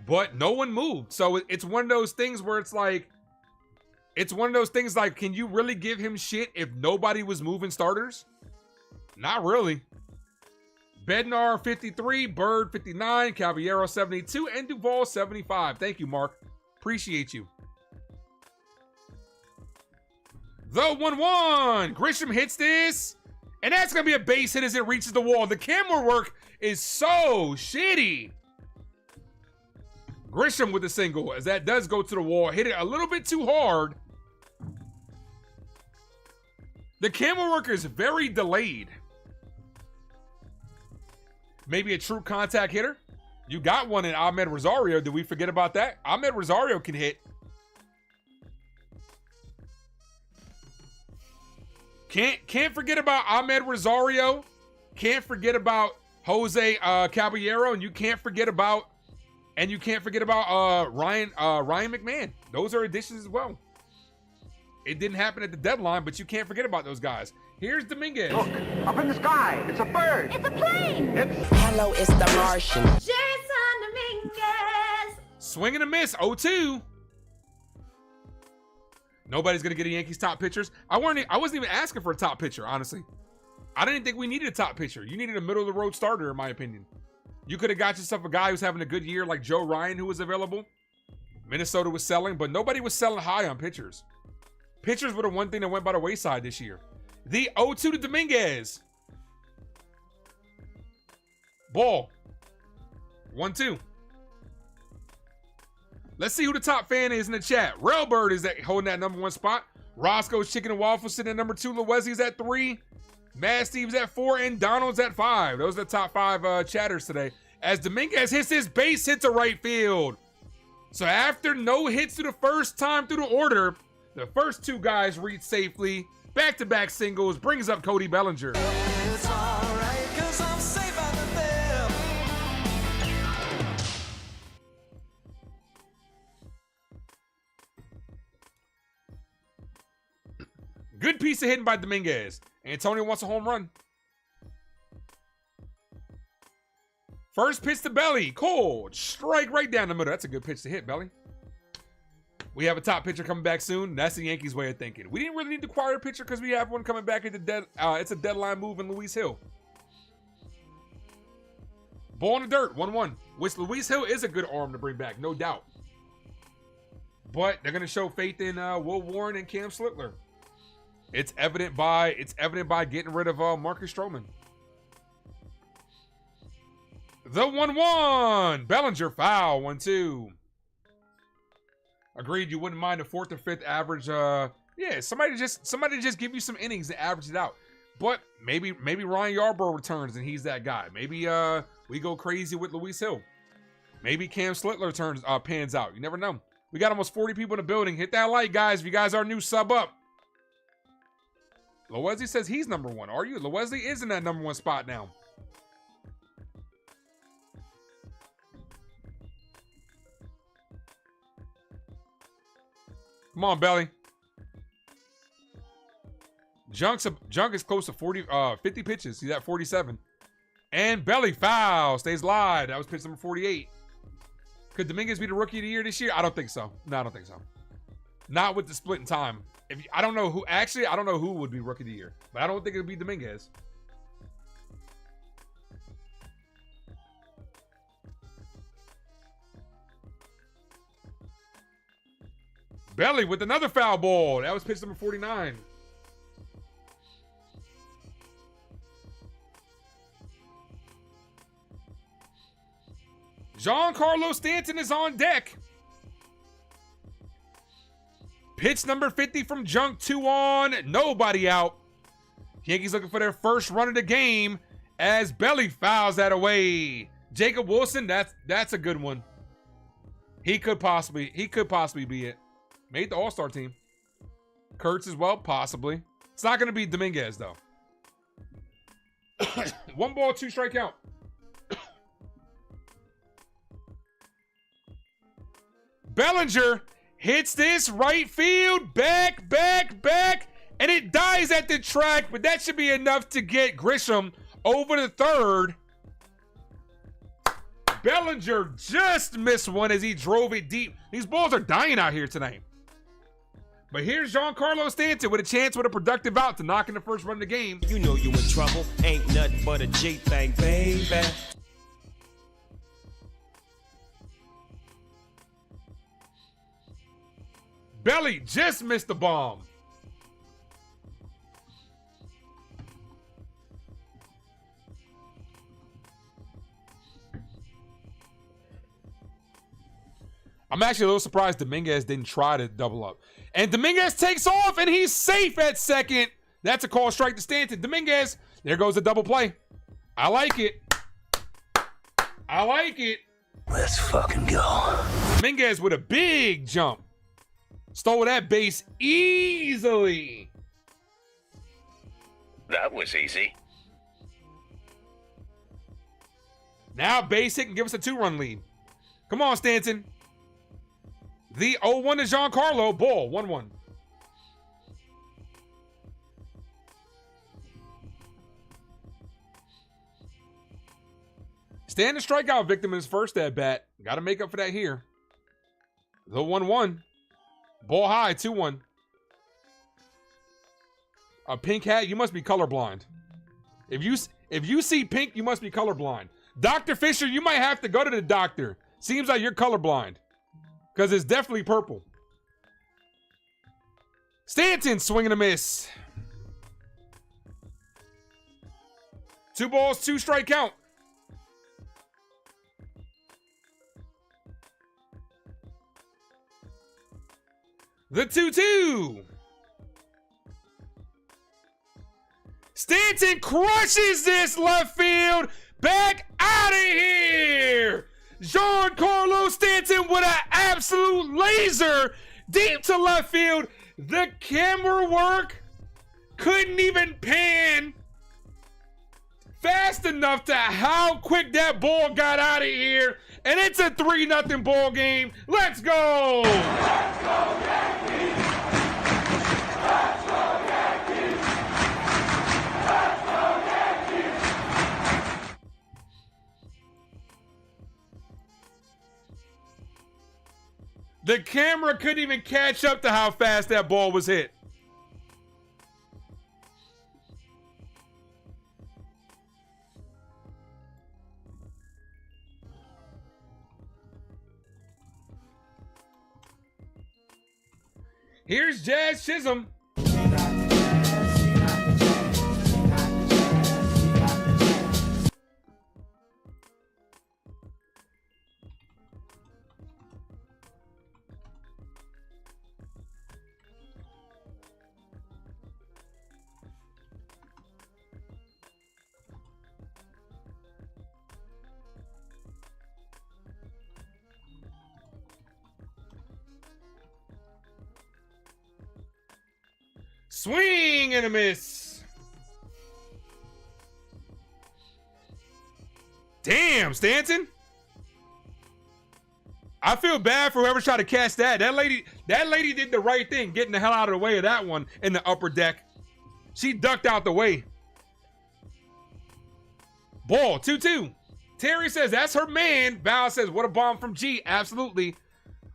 but no one moved. So it's one of those things where it's like, can you really give him shit if nobody was moving starters? Not really. Bednar 53, Bird 59, Caballero 72, and Duvall 75. Thank you, Mark. Appreciate you. The 1-1. Grisham hits this, and that's going to be a base hit as it reaches the wall. The camera work is so shitty. Grisham with a single, as that does go to the wall. Hit it a little bit too hard. The camera work is very delayed. Maybe a true contact hitter. You got one in Ahmed Rosario. Did we forget about that? Ahmed Rosario can hit. Can't forget about Ahmed Rosario. Can't forget about Jose Caballero, and you can't forget about Ryan McMahon. Those are additions as well. It didn't happen at the deadline, but you can't forget about those guys. Here's Dominguez. Look, up in the sky. It's a bird. It's a plane. Hello, it's the Martian. Jason Dominguez. Swing and a miss. 0-2. Nobody's gonna get a Yankees top pitchers. I wasn't even asking for a top pitcher, honestly. I didn't think we needed a top pitcher. You needed a middle of the road starter, in my opinion. You could have got yourself a guy who's having a good year, like Joe Ryan, who was available. Minnesota was selling, but nobody was selling high on pitchers. Pitchers were the one thing that went by the wayside this year. The 0-2 to Dominguez. Ball. 1-2. Let's see who the top fan is in the chat. Railbird is holding that number 1 spot. Roscoe's Chicken and Waffles sitting at number 2. Lowesley's at 3. Mad Steve's at 4. And Donald's at 5. Those are the top 5 chatters today. As Dominguez hits his base hit to right field. So after no hits through the first time through the order, the first 2 guys reach safely. Back-to-back singles brings up Cody Bellinger. It's alright, 'cause I'm safe out of there. Good piece of hitting by Dominguez. Antonio wants a home run. First pitch to Belly. Cold. Strike right down the middle. That's a good pitch to hit, Belly. We have a top pitcher coming back soon. That's the Yankees' way of thinking. We didn't really need to acquire a pitcher because we have one coming back at the it's a deadline move in Luis Hill. Ball in the dirt. 1-1. Which Luis Hill is a good arm to bring back, no doubt. But they're going to show faith in Will Warren and Cam Slittler. It's evident by getting rid of Marcus Strowman. The 1-1. Bellinger foul. 1-2. Agreed. You wouldn't mind a 4th or 5th average. Yeah, somebody just give you some innings and average it out. But maybe Ryan Yarbrough returns and he's that guy. Maybe we go crazy with Luis Hill. Maybe Cam Slittler pans out. You never know. We got almost 40 people in the building. Hit that like, guys. If you guys are new, sub up. Lowesley says he's number 1. Are you? Lowesley is in that number 1 spot now. Come on, Belly. Junk is close to 50 pitches. He's at 47. And Belly foul. Stays live. That was pitch number 48. Could Dominguez be the rookie of the year this year? I don't think so. No, I don't think so. Not with the split in time. I don't know who. Actually, I don't know who would be rookie of the year. But I don't think it would be Dominguez. Belly with another foul ball. That was pitch number 49. Giancarlo Stanton is on deck. Pitch number 50 from Junk, 2 on, nobody out. Yankees looking for their first run of the game as Belly fouls that away. Jacob Wilson, that's a good one. He could possibly be it. Made the All-Star team. Kurtz as well, possibly. It's not going to be Dominguez, though. 1 ball, 2 strike count. Bellinger hits this right field. Back, and it dies at the track, but that should be enough to get Grisham over the third. Bellinger just missed one as he drove it deep. These balls are dying out here tonight. But here's Giancarlo Stanton with a chance with a productive out to knock in the first run of the game. You know you in trouble. Ain't nothing but a G-thing, baby. Belly just missed the bomb. I'm actually a little surprised Dominguez didn't try to double up. And Dominguez takes off, and he's safe at second. That's a call strike to Stanton. Dominguez, there goes the double play. I like it. I like it. Let's fucking go. Dominguez with a big jump. Stole that base easily. That was easy. Now base hit can give us a 2-run lead. Come on, Stanton. The 0-1 to Giancarlo. Ball, 1-1. Stanton strikeout victim in his first at bat. Got to make up for that here. The 1-1. Ball high, 2-1. A pink hat, you must be colorblind. If you see pink, you must be colorblind. Dr. Fisher, you might have to go to the doctor. Seems like you're colorblind. Because it's definitely purple. Stanton swinging a miss. 2 balls, 2 strike count. The 2-2. Stanton crushes this left field. Back out of here. Giancarlo Stanton with an absolute laser deep to left field. The camera work couldn't even pan fast enough to how quick that ball got out of here. And it's a 3-0 ball game. Let's go. Let's go, Yankees. Let's go, Yankees. Let's go, Yankees. The camera couldn't even catch up to how fast that ball was hit. Here's Jazz Chisholm. Swing and a miss. Damn, Stanton. I feel bad for whoever tried to catch that. That lady did the right thing, getting the hell out of the way of that one in the upper deck. She ducked out the way. Ball, 2-2. Terry says, that's her man. Val says, what a bomb from G. Absolutely.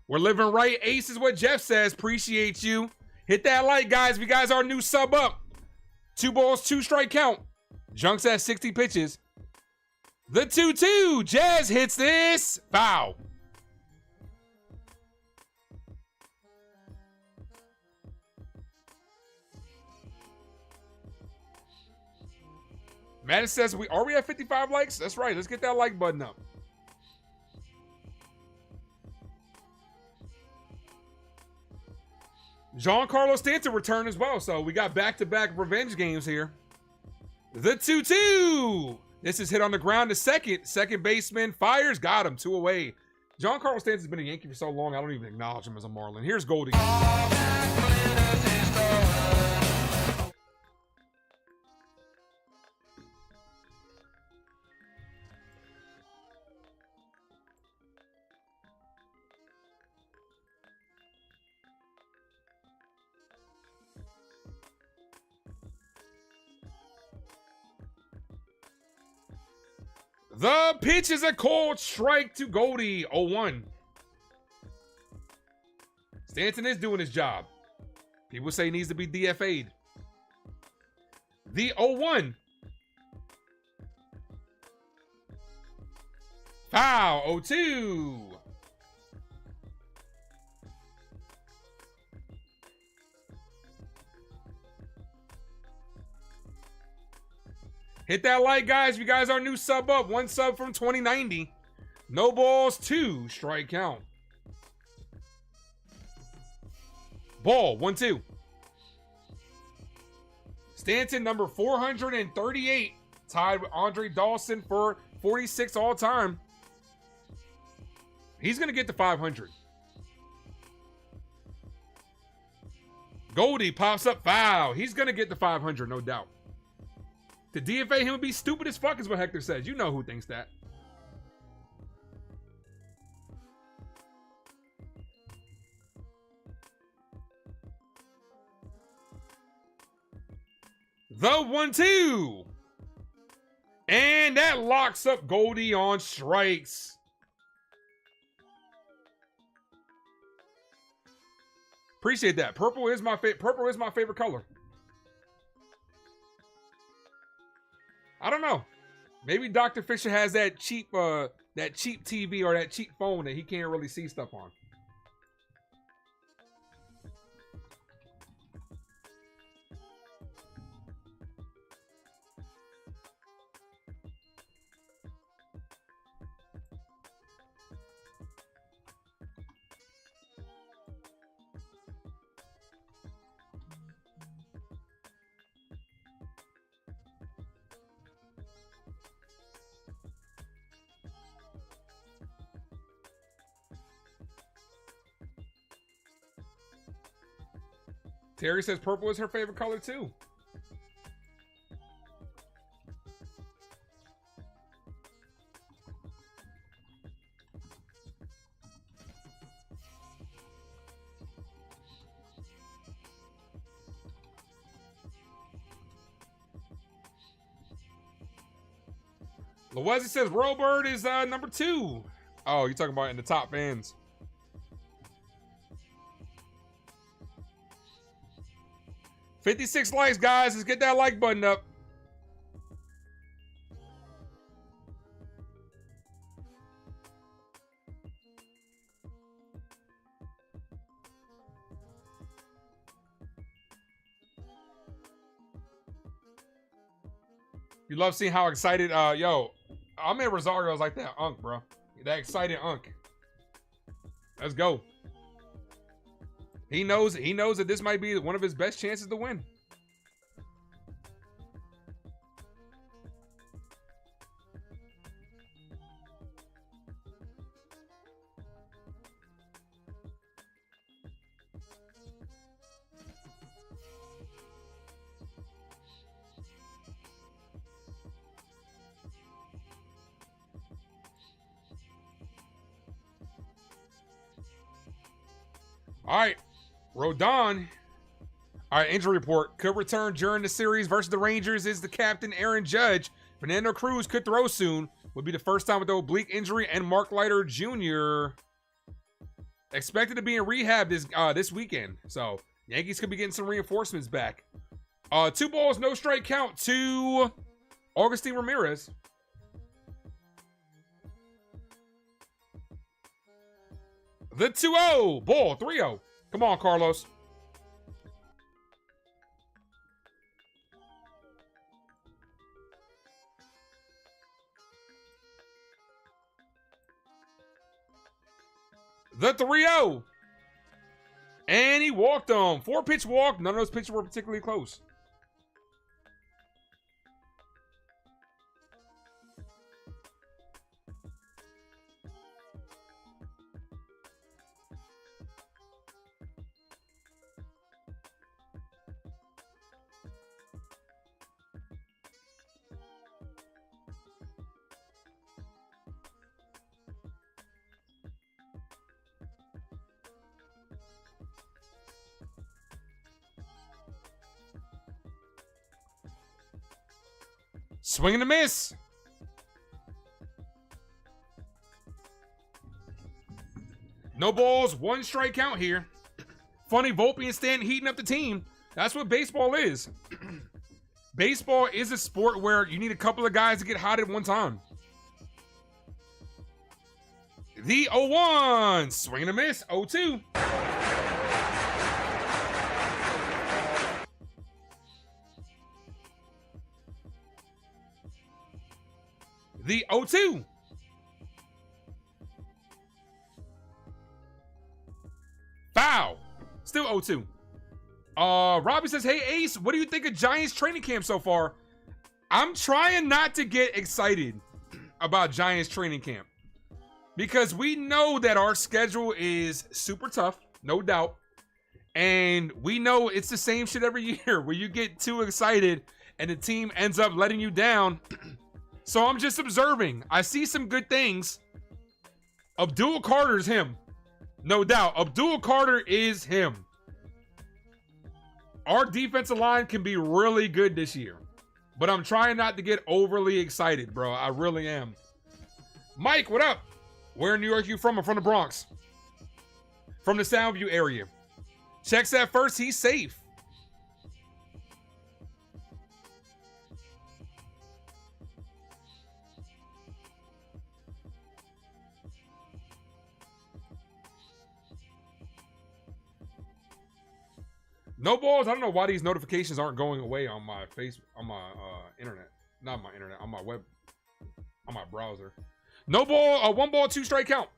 We're living right. Ace is what Jeff says. Appreciate you. Hit that like, guys. If you guys are new, sub up. 2 balls, 2 strike count. Junks at 60 pitches. The 2-2. Jazz hits this. Foul. Madden says, are we at 55 likes? That's right. Let's get that like button up. Giancarlo Stanton returned as well, so we got back-to-back revenge games here. The 2-2. This is hit on the ground to second. Second baseman fires. Got him. 2 away. Giancarlo Stanton's been a Yankee for so long, I don't even acknowledge him as a Marlin. Here's Goldie. The pitch is a cold strike to Goldie. 0-1. Stanton is doing his job. People say he needs to be DFA'd. The 0-1. Foul. 0-2. Hit that like, guys. If you guys are new, sub up. 1 sub from 2090. No balls, 2 strike count. Ball, 1-2. Stanton, number 438. Tied with Andre Dawson for 46 all time. He's going to get to 500. Goldie pops up. Foul. He's going to get to 500, no doubt. To DFA him would be stupid as fuck is what Hector says. You know who thinks that. The 1-2. And that locks up Goldie on strikes. Appreciate that. Purple is my favorite color. I don't know. Maybe Dr. Fisher has that cheap TV or that cheap phone that he can't really see stuff on. Terry says purple is her favorite color too. Lowesley says Robert is number 2. Oh, you're talking about in the top fans. $56 likes, guys. Let's get that like button up. You love seeing how excited, yo, I'm in Rosario's like that unk, bro. That excited unk. Let's go. He knows that this might be one of his best chances to win. All right, Rodon. All right, injury report. Could return during the series versus the Rangers is the captain, Aaron Judge. Fernando Cruz could throw soon. Would be the first time with the oblique injury. And Mark Leiter Jr. expected to be in rehab this weekend. So Yankees could be getting some reinforcements back. 2 balls, no strike count to Augustine Ramirez. The 2-0. Ball, 3-0. Come on, Carlos. The 3-0. And he walked him. 4-pitch walk. None of those pitches were particularly close. Swing and a miss. No balls, 1 strike count here. Funny, Volpe and Stanton heating up the team. That's what baseball is. Baseball is a sport where you need a couple of guys to get hot at one time. The 0-1. Swing and a miss. 0-2. The 0-2. Foul. Still 0-2. Robbie says, hey, Ace, what do you think of Giants training camp so far? I'm trying not to get excited about Giants training camp because we know that our schedule is super tough, no doubt. And we know it's the same shit every year where you get too excited and the team ends up letting you down. So I'm just observing. I see some good things. Abdul Carter's him. No doubt. Abdul Carter is him. Our defensive line can be really good this year. But I'm trying not to get overly excited, bro. I really am. Mike, what up? Where in New York are you from? I'm from the Bronx. From the Soundview area. Checks at first. He's safe. No balls. I don't know why these notifications aren't going away on my internet. Not my internet, on my web, on my browser. No ball, 1 ball, 2 strike count.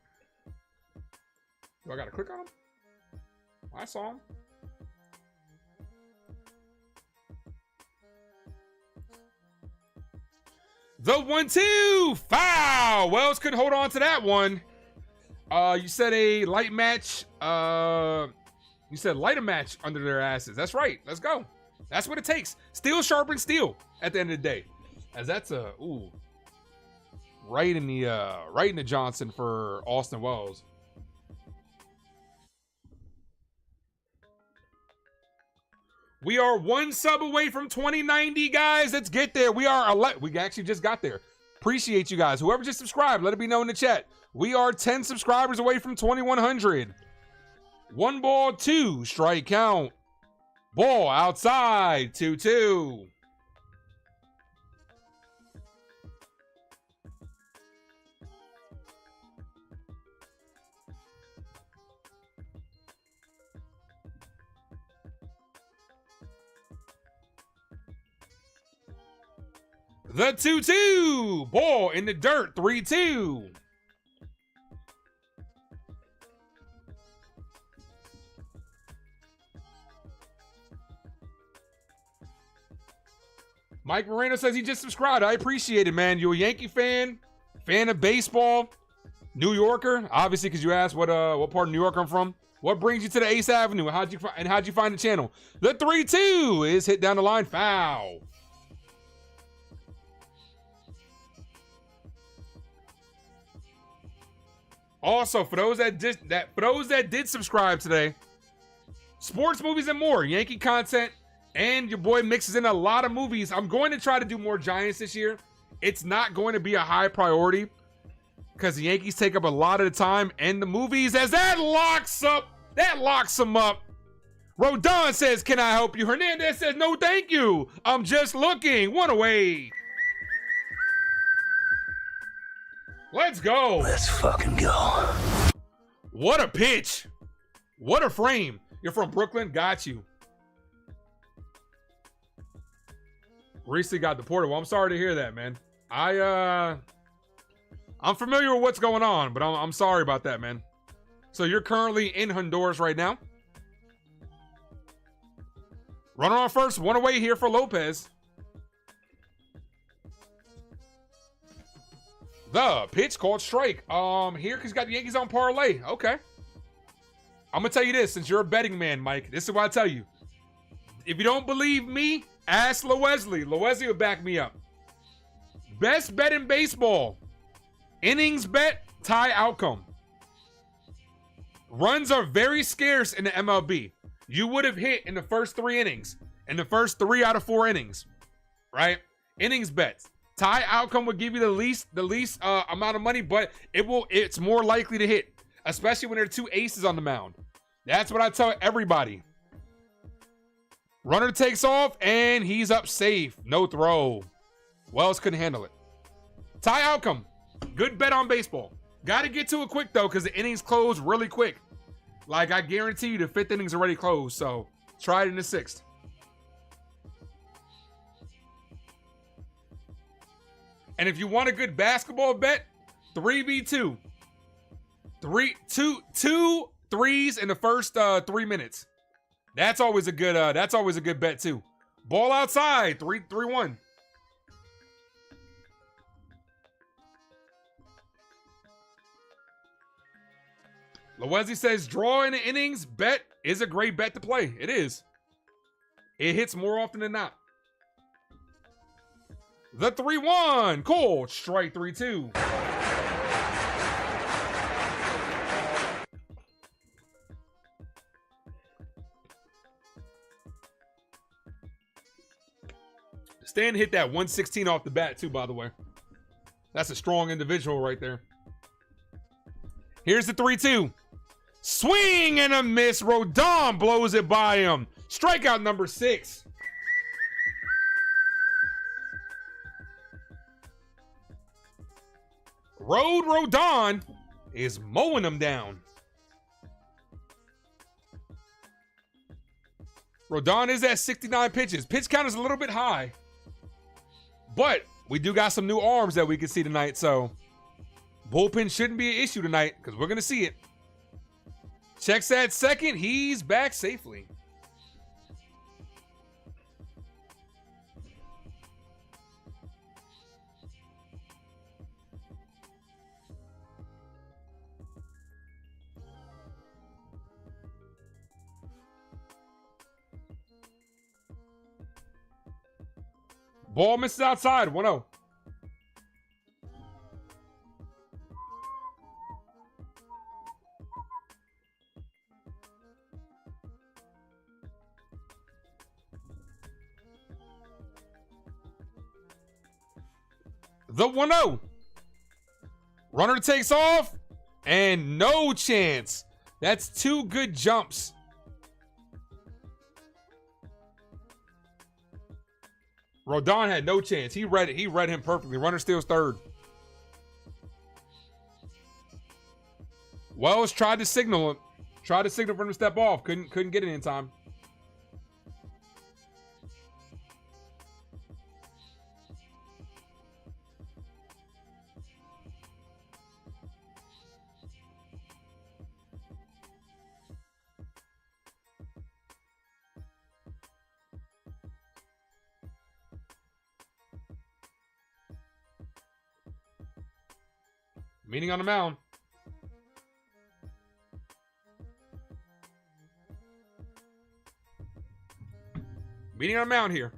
Do I gotta click on him? I saw him. The 1-2 foul. Wells couldn't hold on to that one. You said a light match. You said light a match under their asses. That's right. Let's go. That's what it takes. Steel sharpens steel at the end of the day. As that's a right in the Johnson for Austin Wells. We are 1 sub away from 2090, guys. Let's get there. We actually just got there. Appreciate you guys. Whoever just subscribed, let it be known in the chat. We are 10 subscribers away from 2100. 1 ball, 2 strike count. Ball outside, 2-2. The 2-2. Ball in the dirt, 3-2. Mike Moreno says he just subscribed. I appreciate it, man. You a Yankee fan of baseball, New Yorker, obviously, because you asked what part of New York I'm from. What brings you to the Ace Avenue, and how'd you find the channel? The 3-2 is hit down the line, foul. Also, for those that did subscribe today, sports, movies, and more, Yankee content. And your boy mixes in a lot of movies. I'm going to try to do more Giants this year. It's not going to be a high priority because the Yankees take up a lot of the time and the movies as that locks them up. Rodon says, "Can I help you?" Hernandez says, "No, thank you. I'm just looking." 1 away. Let's go. Let's fucking go. What a pitch. What a frame. You're from Brooklyn? Got you. Recently got deported. Well, I'm sorry to hear that, man. I'm familiar with what's going on, but I'm sorry about that, man. So you're currently in Honduras right now. Runner on first, 1 away here for Lopez. The pitch called strike. Here, because he's got the Yankees on parlay. Okay. I'm going to tell you this, since you're a betting man, Mike. This is what I tell you. If you don't believe me, ask Lowesley. Lowesley will back me up. Best bet in baseball. Innings bet, tie outcome. Runs are very scarce in the MLB. You would have hit in the first 3 innings. In the first 3 out of 4 innings. Right? Innings bets. Tie outcome would give you the least amount of money, but it's more likely to hit. Especially when there are 2 aces on the mound. That's what I tell everybody. Runner takes off, and he's up safe. No throw. Wells couldn't handle it. Tie outcome. Good bet on baseball. Got to get to it quick, though, because the innings close really quick. Like, I guarantee you the 5th inning's already closed, so try it in the 6th. And if you want a good basketball bet, 3v2. 2 threes in the first 3 minutes. That's always a good bet too. Ball outside, 3-1. Lowesley says draw in the innings bet is a great bet to play. It is. It hits more often than not. The 3-1, cool, strike 3-2. Stan hit that 116 off the bat, too, by the way. That's a strong individual right there. Here's the 3-2. Swing and a miss. Rodon blows it by him. Strikeout number 6. Rodon is mowing them down. Rodon is at 69 pitches. Pitch count is a little bit high. But we do got some new arms that we can see tonight, so bullpen shouldn't be an issue tonight because we're going to see it. Checks at second. He's back safely. Ball misses outside. 1-0. The 1-0. Runner takes off, and no chance. That's 2 good jumps. Rodon had no chance. He read it. He read him perfectly. Runner steals third. Wells tried to signal him. Tried to signal for him to step off. Couldn't get it in time. Meeting on the mound. Meeting on the mound here.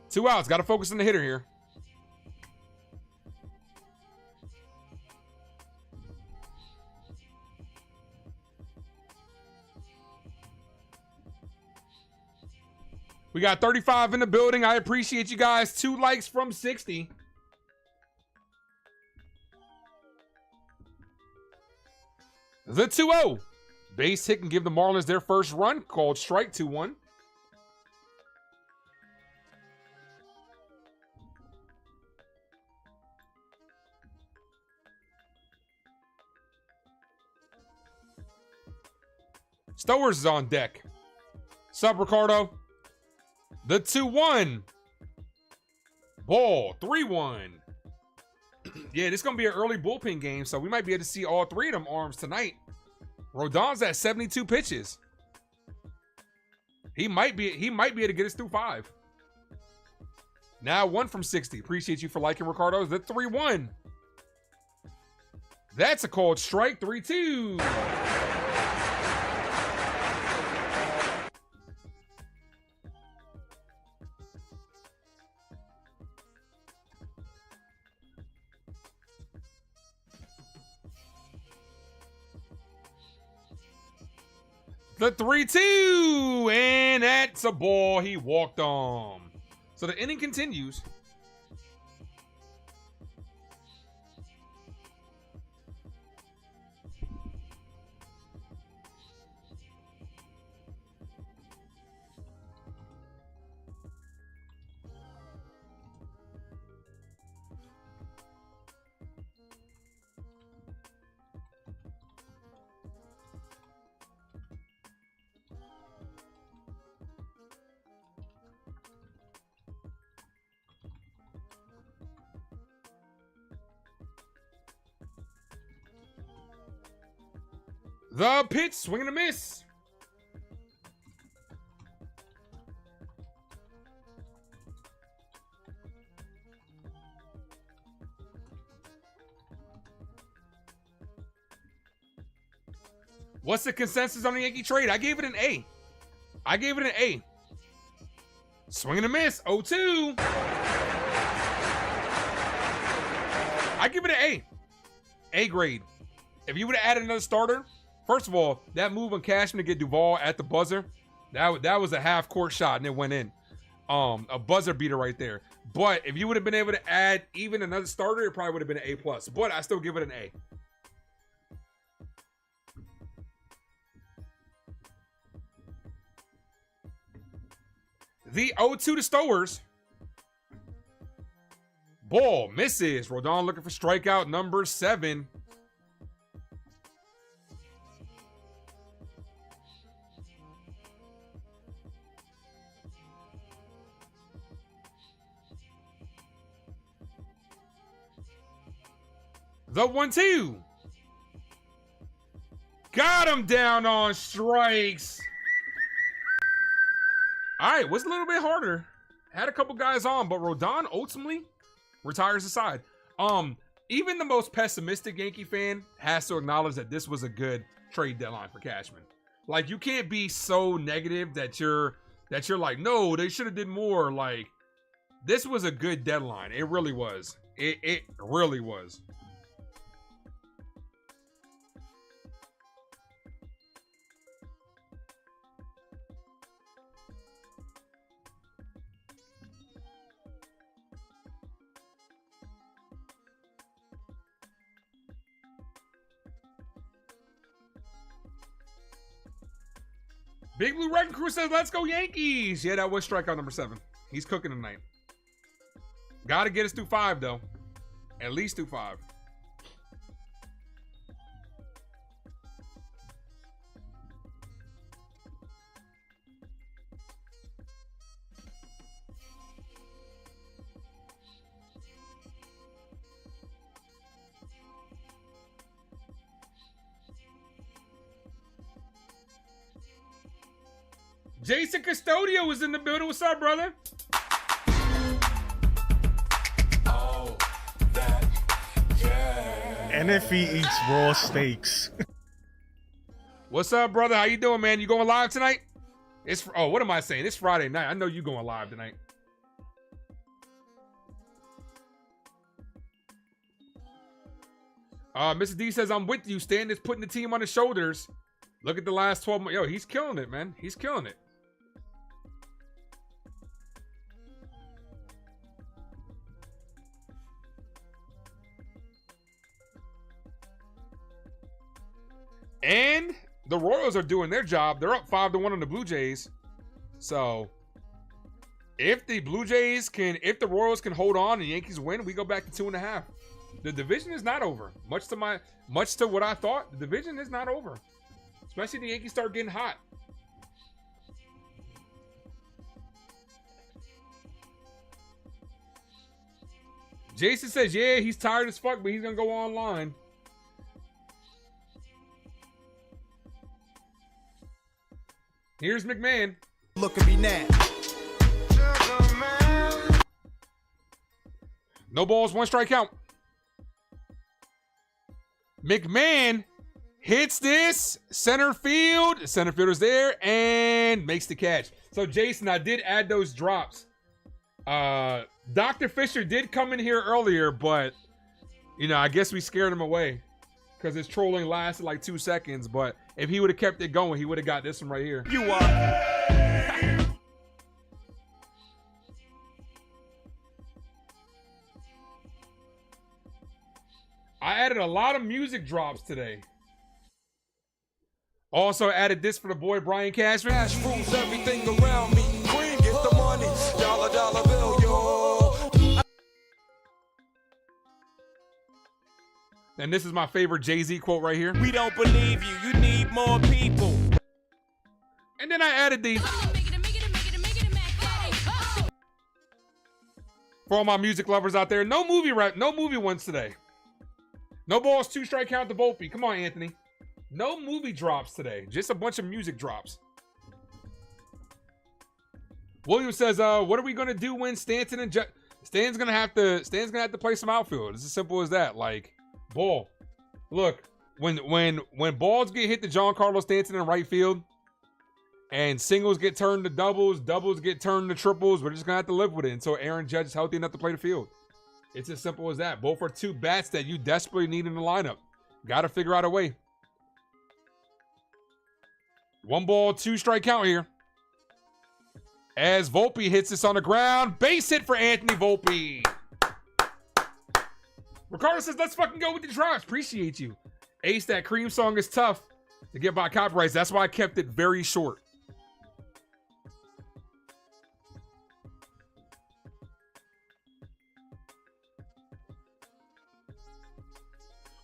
Two outs. Got to focus on the hitter here. We got 35 in the building. I appreciate you guys. 2 likes from 60. The 2-0. Base hit can give the Marlins their first run. Called strike 2-1. Stowers is on deck. Sup, Ricardo? The 2-1. Ball. 3-1. Yeah, this is going to be an early bullpen game, so we might be able to see all 3 of them arms tonight. Rodon's at 72 pitches. He might be able to get us through 5. Now 1 from 60. Appreciate you for liking, Ricardo. The 3-1. That's a called strike. 3-2. The 3-2, and that's a ball he walked on. So the inning continues. The pitch, swing and a miss. What's the consensus on the Yankee trade? I gave it an A. I gave it an A. Swing and a miss, 0-2. I give it an A. A grade. If you would have added another starter, first of all, that move on Cashman to get Duvall at the buzzer, that was a half-court shot and it went in. A buzzer beater right there. But if you would have been able to add even another starter, it probably would have been an A+. But I still give it an A. The 0-2 to Stowers. Ball misses. Rodon looking for strikeout number 7. The 1-2. Got him down on strikes. All right, was a little bit harder. Had a couple guys on, but Rodon ultimately retires the side. Even the most pessimistic Yankee fan has to acknowledge that this was a good trade deadline for Cashman. Like, you can't be so negative that you're like, no, they should have did more. Like, this was a good deadline. It really was. It really was. Big Blue Wrecking Crew says, let's go Yankees. Yeah, that was strikeout number 7. He's cooking tonight. Got to get us through 5, though. At least through 5. Jason Custodio was in the building. What's up, brother? Oh, that, yeah. And if he eats raw steaks. What's up, brother? How you doing, man? You going live tonight? Oh, what am I saying? It's Friday night. I know you going live tonight. Mr. D says, I'm with you. Stan is putting the team on his shoulders. Look at the last 12 months. Yo, he's killing it, man. He's killing it. And the Royals are doing their job. They're up 5-1 on the Blue Jays. So if the Royals can hold on and the Yankees win, we go back to 2.5. The division is not over. Much to what I thought, the division is not over. Especially the Yankees start getting hot. Jason says, yeah, he's tired as fuck, but he's going to go online. Here's McMahon. Look at me now. No balls, 1 strike count. McMahon hits this center field. Center fielder's there and makes the catch. So, Jason, I did add those drops. Dr. Fisher did come in here earlier, but, you know, I guess we scared him away because his trolling lasted like 2 seconds. But if he would have kept it going, he would have got this one right here. You are. I added a lot of music drops today. Also added this for the boy Brian Cashman. Cash rules everything around me. Queen, get the money. Dollar bill, yo. And this is my favorite Jay-Z quote right here. We don't believe you. You need more people. And then I added the for all my music lovers out there. No movie ones today. No balls, 2 strike count to Volpe. Come on, Anthony. No movie drops today. Just a bunch of music drops. William says, what are we gonna do when Stanton and Stan's gonna have to play some outfield. It's as simple as that. Like, ball. Look, when balls get hit to Giancarlo Stanton in right field, and singles get turned to doubles, doubles get turned to triples, we're just gonna have to live with it until Aaron Judge is healthy enough to play the field. It's as simple as that. Both are 2 bats that you desperately need in the lineup. Got to figure out a way. 1 ball, 2 strike count here. As Volpe hits this on the ground. Base hit for Anthony Volpe. Ricardo says, let's fucking go with the drops. Appreciate you. Ace, that Cream song is tough to get by copyrights. That's why I kept it very short.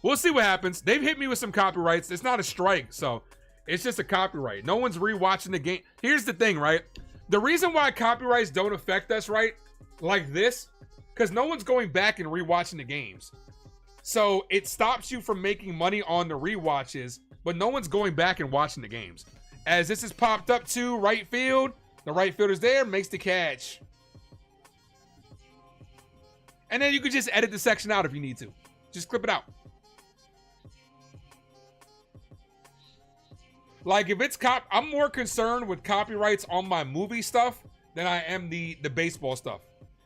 We'll see what happens. They've hit me with some copyrights. It's not a strike, so it's just a copyright. No one's rewatching the game. Here's the thing, right? The reason why copyrights don't affect us, right, like this, because no one's going back and rewatching the games. So it stops you from making money on the rewatches, but no one's going back and watching the games. As this is popped up to right field, the right fielder's there, makes the catch. And then you could just edit the section out if you need to. Just clip it out. Like if it's I'm more concerned with copyrights on my movie stuff than I am the baseball stuff.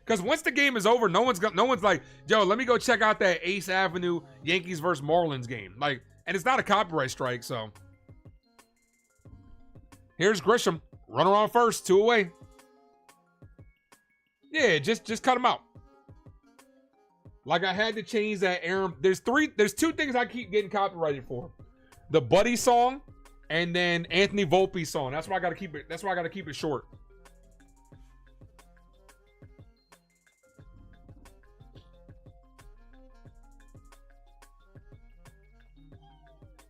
Because once the game is over, no one's like, yo, let me go check out that Ace Avenue Yankees versus Marlins game. Like, and it's not a copyright strike, so. Here's Grisham. Runner on first, 2 away. Yeah, just cut him out. Like I had to change that Aaron. There's 2 things I keep getting copyrighted for. The Buddy song and then Anthony Volpe song. That's why I gotta keep it short.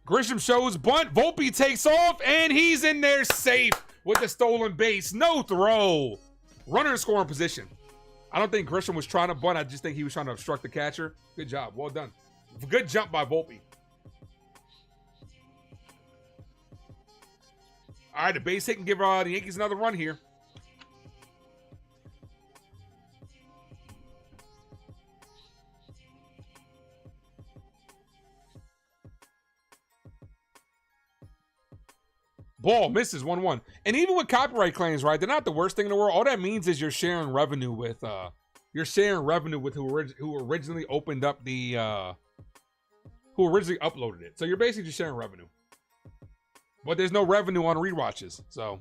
Grisham shows bunt. Volpe takes off, and he's in there safe with the stolen base. No throw. Runner in scoring position. I don't think Grisham was trying to bunt. I just think he was trying to obstruct the catcher. Good job. Well done. Good jump by Volpe. All right, the base hit can give the Yankees another run here. Ball misses 1-1. And even with copyright claims, right? They're not the worst thing in the world. All that means is you're sharing revenue with who originally opened up the who originally uploaded it. So you're basically just sharing revenue. But there's no revenue on rewatches. So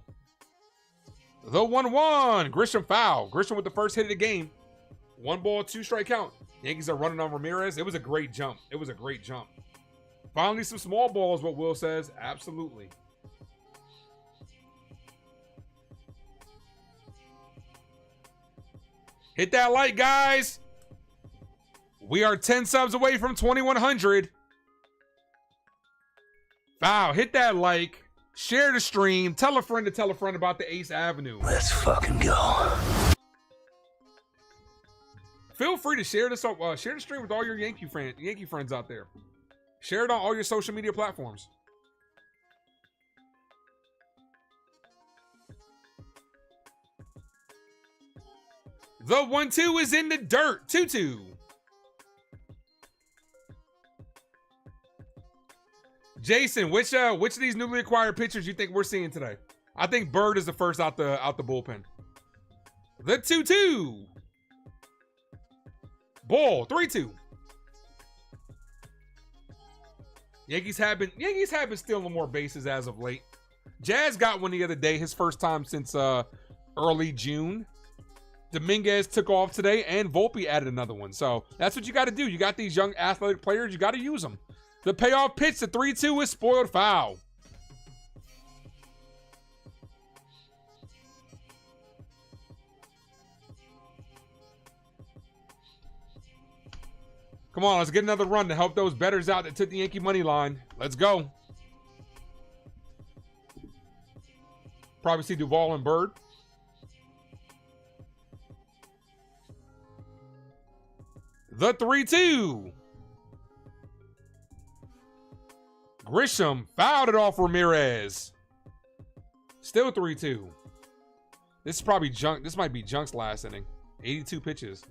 the 1-1. Grisham foul. Grisham with the first hit of the game. 1 ball, 2 strike count. Yankees are running on Ramirez. It was a great jump. It was a great jump. Finally, some small balls, what Will says. Absolutely. Hit that like, guys. We are 10 subs away from 2,100. Foul. Hit that like. Share the stream. Tell a friend to tell a friend about the Ace Avenue. Let's fucking go. Feel free to share this. Share the stream with all your Yankee friends out there. Share it on all your social media platforms. The 1-2 is in the dirt. 2-2. Jason, which of these newly acquired pitchers you think we're seeing today? I think Bird is the first out the bullpen. The 2-2. Ball. 3-2. Yankees have been stealing more bases as of late. Jazz got one the other day, his first time since early June. Dominguez took off today, and Volpe added another one. So that's what you got to do. You got these young athletic players. You got to use them. The payoff pitch, the 3-2 is spoiled foul. Come on, let's get another run to help those bettors out that took the Yankee money line. Let's go. Probably see Duvall and Bird. The 3-2. Grisham fouled it off Ramirez. Still 3-2. This is probably Junk. This might be Junk's last inning. 82 pitches.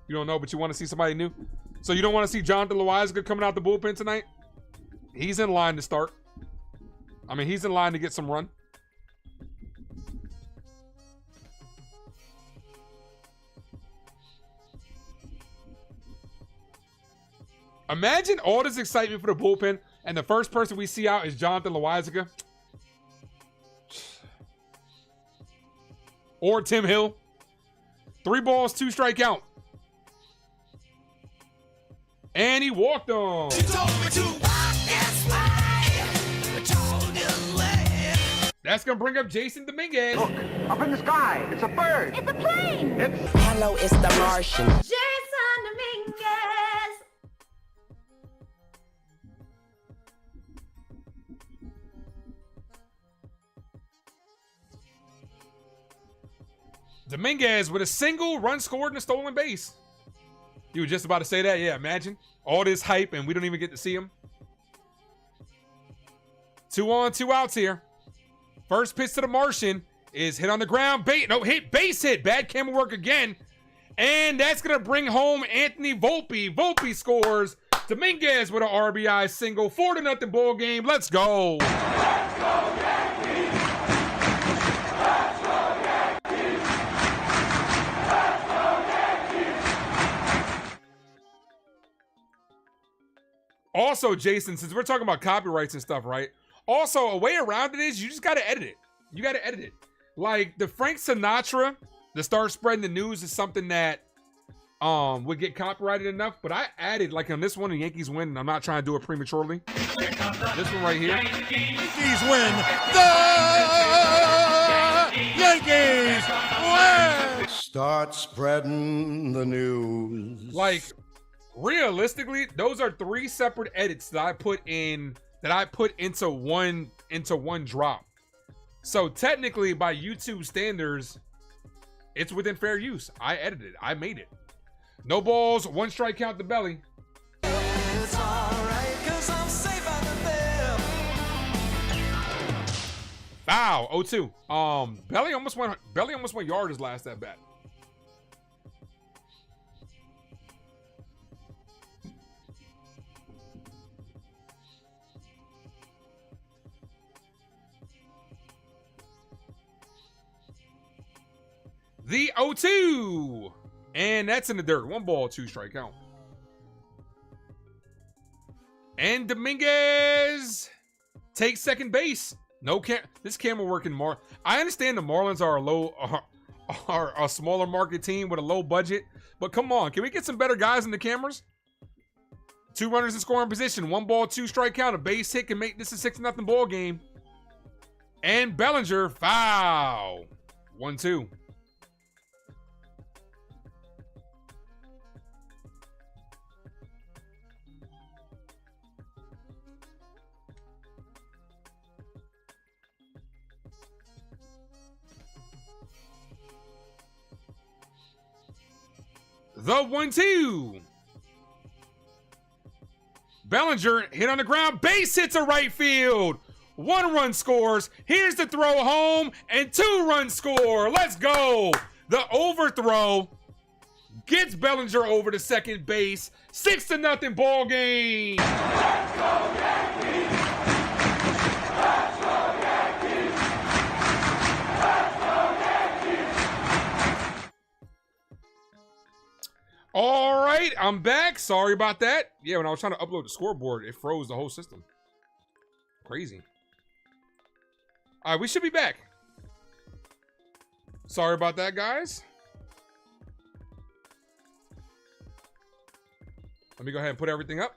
You don't know, but you want to see somebody new? So you don't want to see Jonathan Loaizaga coming out the bullpen tonight? He's in line to start. I mean, he's in line to get some run. Imagine all this excitement for the bullpen, and the first person we see out is Jonathan Loaizaga. Or Tim Hill. 3 balls, 2 strike count. And he walked on. That's going to bring up Jason Dominguez. Look, up in the sky. It's a bird. It's a plane. Hello, it's the Martian. Jason Dominguez. Dominguez with a single, run scored, and a stolen base. You were just about to say that? Yeah, imagine. All this hype and we don't even get to see him. 2 on, 2 outs here. First pitch to the Martian is hit on the ground. Base hit. Bad camera work again. And that's going to bring home Anthony Volpe. Volpe scores. Dominguez with an RBI single. 4-0 ball game. Let's go. Let's go, Yankees. Let's go, Yankees. Let's go, Yankees. Also, Jason, since we're talking about copyrights and stuff, right? Also, a way around it is you just got to edit it. You got to edit it. Like the Frank Sinatra, the start spreading the news is something that would get copyrighted enough, but I added, like on this one, the Yankees win, and I'm not trying to do it prematurely. This one right here. Yankees win. The Yankees win. Start spreading the news. Like, realistically, those are 3 separate edits that I put into one drop. So technically, by YouTube standards, it's within fair use. I edited it. I made it. No balls, 1 strike count to Belly. It's alright, 'cause I'm safe out of there. Foul, 0-2. Belly almost went yard his last at bat. The 0-2. And that's in the dirt. 1 ball, 2 strike count. And Dominguez takes second base. This camera working more. I understand the Marlins are a smaller market team with a low budget, but come on, can we get some better guys in the cameras? 2 runners in scoring position. 1 ball, 2 strike count. A base hit can make this a 6-0 ball game. And Bellinger, foul. 1-2. The 1-2. Bellinger hit on the ground. Base hit to right field. 1 run scores. Here's the throw home and 2 runs score. Let's go. The overthrow gets Bellinger over to second base. 6-0 ball game. Let's go, Yankees. Let's go, Yankees. Let's go, Yankees. All right, I'm back. Sorry about that. Yeah, when I was trying to upload the scoreboard, it froze the whole system. Crazy. All right, we should be back. Sorry about that, guys. Let me go ahead and put everything up.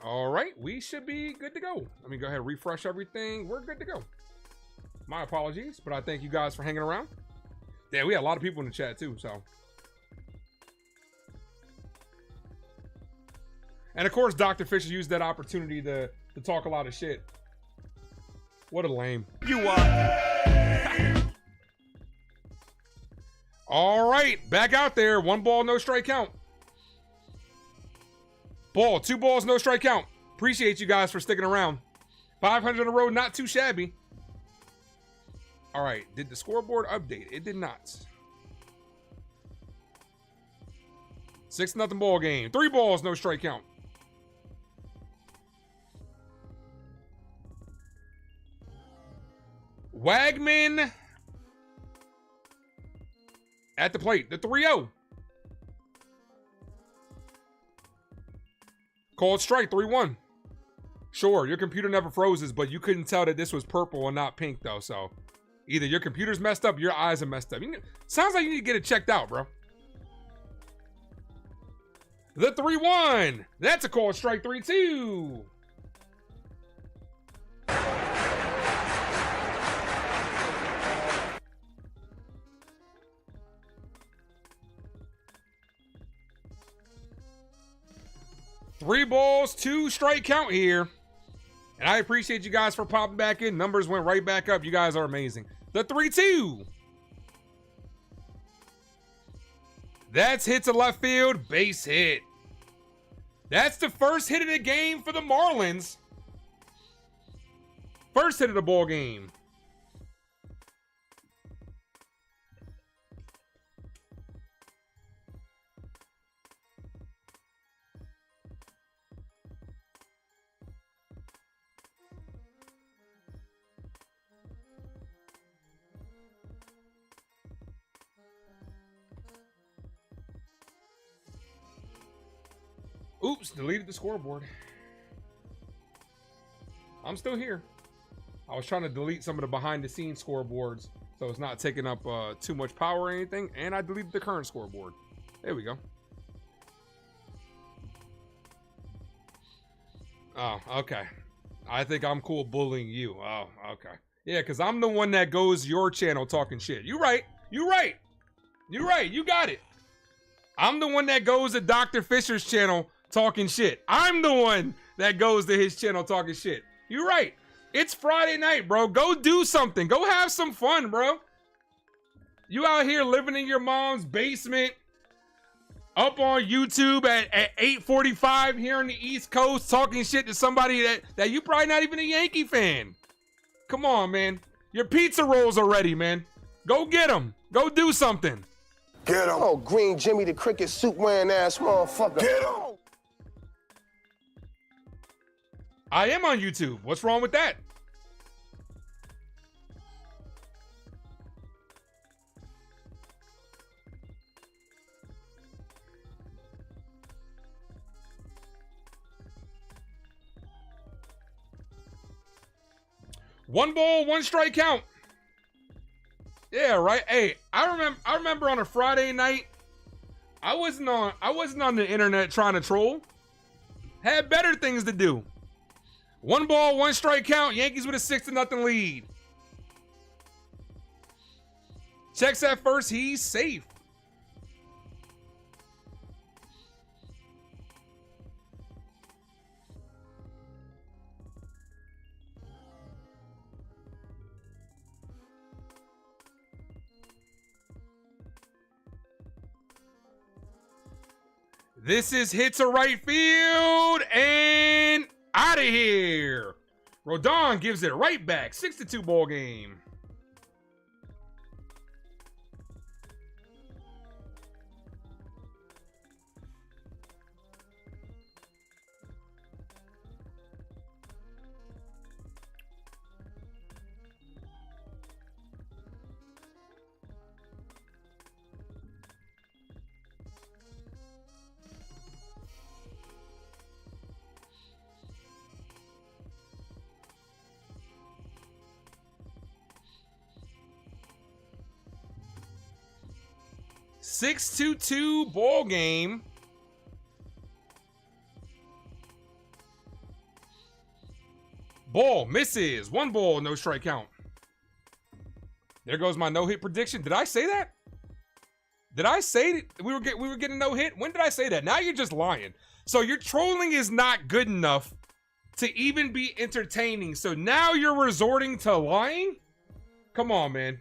All right, we should be good to go. Let me go ahead and refresh everything. We're good to go. My apologies, but I thank you guys for hanging around. Yeah, we had a lot of people in the chat too, so. And of course, Dr. Fisher used that opportunity to talk a lot of shit. What a lame. You are. All right, back out there. 1 ball, no strike count. Ball, 2 balls, no strike count. Appreciate you guys for sticking around. 500 in a row, not too shabby. All right, did the scoreboard update? It did not. 6-0 ball game. 3 balls, no strike count. Wagman at the plate. The 3-0. Called strike, 3-1. Sure, your computer never freezes, but you couldn't tell that this was purple and not pink, though. So either your computer's messed up, your eyes are messed up. Sounds like you need to get it checked out, bro. The 3-1. That's a called strike, 3-2. Three balls, 2 strike count here. And I appreciate you guys for popping back in. Numbers went right back up. You guys are amazing. The 3-2. That's hit to left field, base hit. That's the first hit of the game for the Marlins. First hit of the ball game. Oops, deleted the scoreboard. I'm still here. I was trying to delete some of the behind the scenes scoreboards so it's not taking up too much power or anything, and I deleted the current scoreboard. There we go. Oh, okay. I think I'm cool bullying you. Oh, okay. Yeah, because I'm the one that goes your channel talking shit. You right. You right. You right. You got it. I'm the one that goes to Dr. Fisher's channel talking shit. I'm the one that goes to his channel talking shit. You're right. It's Friday night, bro. Go do something. Go have some fun, bro. You out here living in your mom's basement, up on YouTube at 8:45 here on the East Coast, talking shit to somebody that you probably not even a Yankee fan. Come on, man. Your pizza rolls are ready, man. Go get them. Go do something. Get him. Oh, Green Jimmy the cricket suit wearing ass motherfucker. Get him. I am on YouTube. What's wrong with that? One ball, one strike count. Yeah, right. Hey, I remember on a Friday night, I wasn't on the internet trying to troll. Had better things to do. One ball, one strike count. Yankees with a 6-0 lead. Checks at first. He's safe. This is hit to right field and out of here. Rodon gives it right back. 6-2 ball game. (6-2 ball game. Ball misses. One ball, no strike count. There goes my no-hit prediction. Did I say that? Did I say that we were getting no hit? When did I say that? Now you're just lying. So your trolling is not good enough to even be entertaining. So now you're resorting to lying? Come on, man.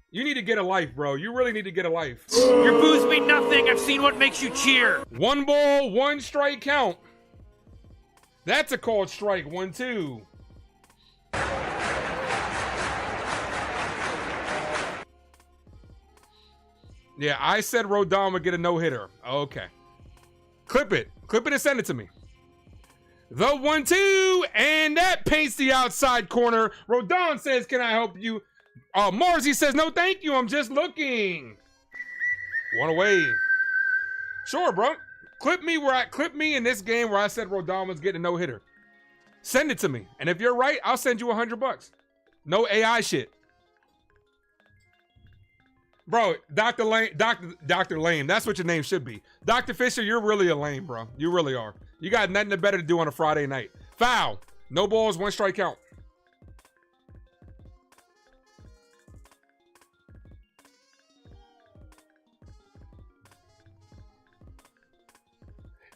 You need to get a life, bro. You really need to get a life. Your boos mean nothing. I've seen what makes you cheer. One ball, one strike count. That's a called strike. 1-2. Yeah, I said Rodon would get a no-hitter. Okay. Clip it. Clip it and send it to me. The 1-2, and that paints the outside corner. Rodon says, can I help you? Marzi says, no, thank you. I'm just looking. One away. Sure, bro. Clip me in this game where I said Rodon was getting a no-hitter. Send it to me. And if you're right, I'll send you $100. No AI shit. Bro, Dr. Lame, that's what your name should be. Dr. Fisher, you're really a lame, bro. You really are. You got nothing better to do on a Friday night. Foul. No balls, one strike count.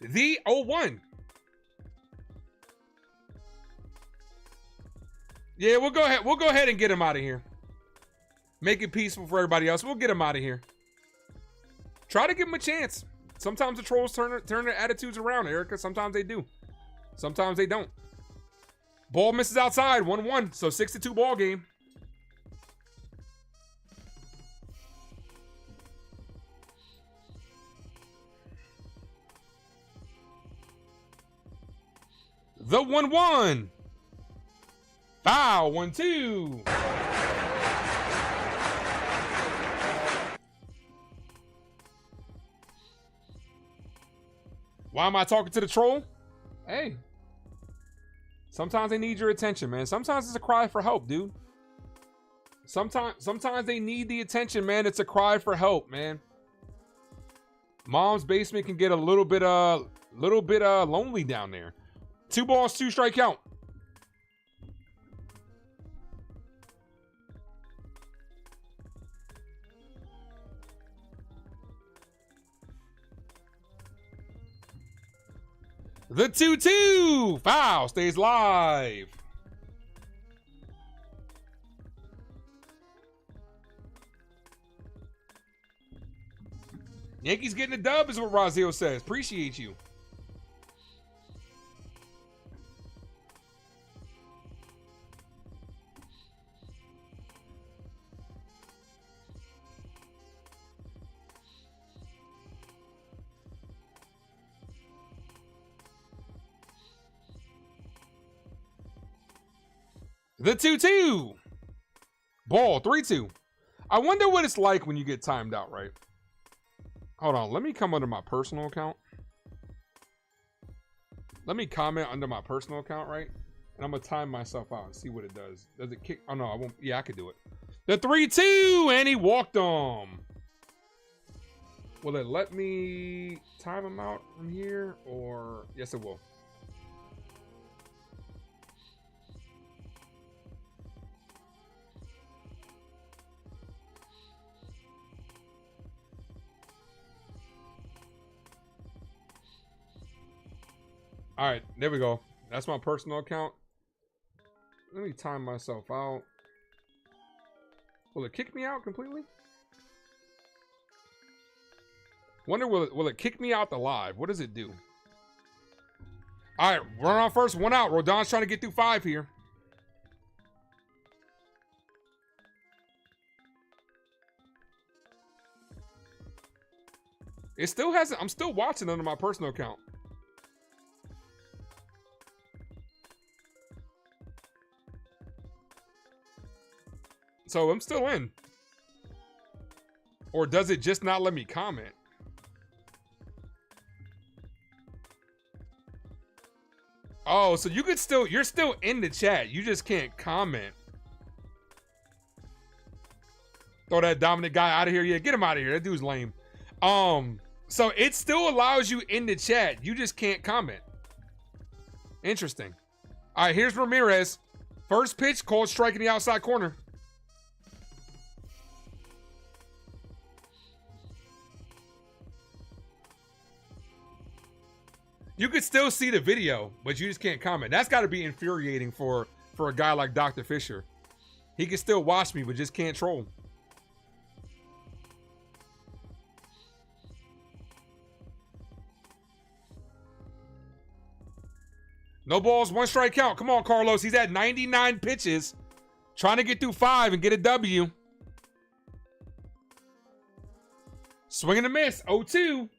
The 0-1. Yeah, we'll go ahead. We'll go ahead and get him out of here. Make it peaceful for everybody else. We'll get him out of here. Try to give them a chance. Sometimes the trolls turn their attitudes around, Erica. Sometimes they do. Sometimes they don't. Ball misses outside, 1-1. So 6-2 ball game. The 1-1. Foul, 1-2. Why am I talking to the troll? Hey. Sometimes they need your attention, man. Sometimes it's a cry for help, dude. Sometimes they need the attention, man. It's a cry for help, man. Mom's basement can get a little bit lonely down there. 2 balls, 2 strike count. The 2-2. Foul stays live. Yankees getting a dub is what Razio says. Appreciate you. The 2-2. Ball, 3-2. I wonder what it's like when you get timed out, right? Hold on, let me come under my personal account. Let me comment under my personal account, right? And I'm gonna time myself out and see what it does. Does it kick? Oh no, I won't. Yeah, I could do it. The 3-2, and he walked him. Will it let me time him out from here? Or yes, it will. All right, there we go. That's my personal account. Let me time myself out. Will it kick me out completely? Wonder will it kick me out the live? What does it do? All right, run on first, 1 out. Rodon's trying to get through 5 here. It still hasn't. I'm still watching under my personal account. So I'm still in. Or does it just not let me comment? Oh, so you could still, you're still in the chat. You just can't comment. Throw that Dominic guy out of here. Yeah, get him out of here. That dude's lame. So it still allows you in the chat. You just can't comment. Interesting. All right, here's Ramirez. First pitch, called strike in the outside corner. You could still see the video, but you just can't comment. That's got to be infuriating for a guy like Dr. Fisher. He can still watch me, but just can't troll. No balls, 1 strike count. Come on, Carlos. He's at 99 pitches. Trying to get through 5 and get a W. Swing and a miss, 0-2.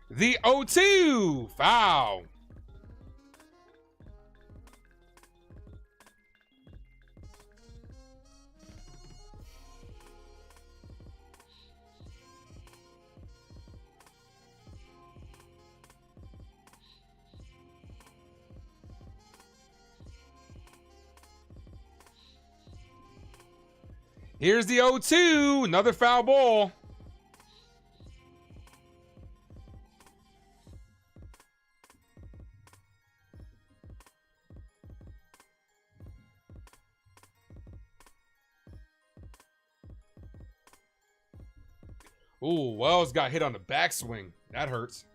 The 0-2, foul. Here's the 0-2, another foul ball. Ooh, Wells got hit on the backswing. That hurts.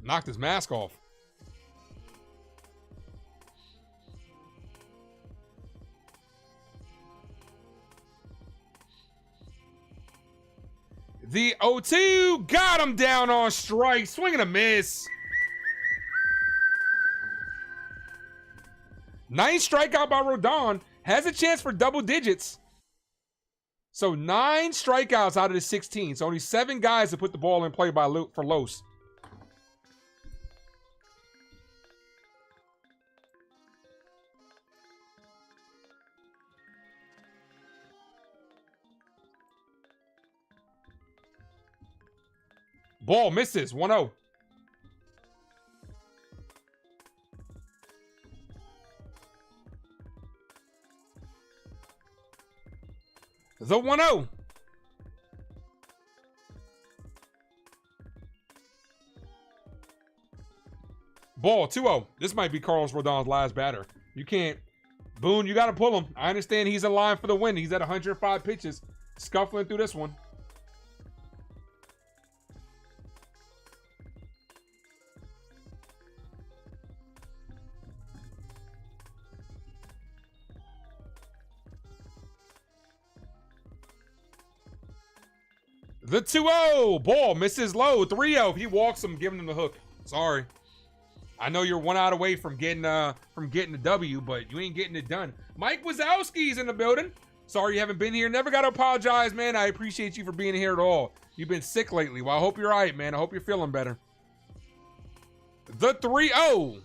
Knocked his mask off. The 0-2 got him down on strike. Swing and a miss. 9th strikeout by Rodon. Has a chance for double digits. So 9 strikeouts out of the 16. So only 7 guys to put the ball in play for Los. Ball misses. 1-0. The 1-0. Ball 2-0. This might be Carlos Rodon's last batter. You can't. Boone, you got to pull him. I understand he's in line for the win. He's at 105 pitches. Scuffling through this one. The 2-0. Ball misses low. 3-0. If he walks him, giving him the hook. Sorry. I know you're 1 out away from getting the W, but you ain't getting it done. Mike Wazowski's in the building. Sorry you haven't been here. Never got to apologize, man. I appreciate you for being here at all. You've been sick lately. Well, I hope you're all right, man. I hope you're feeling better. The 3-0.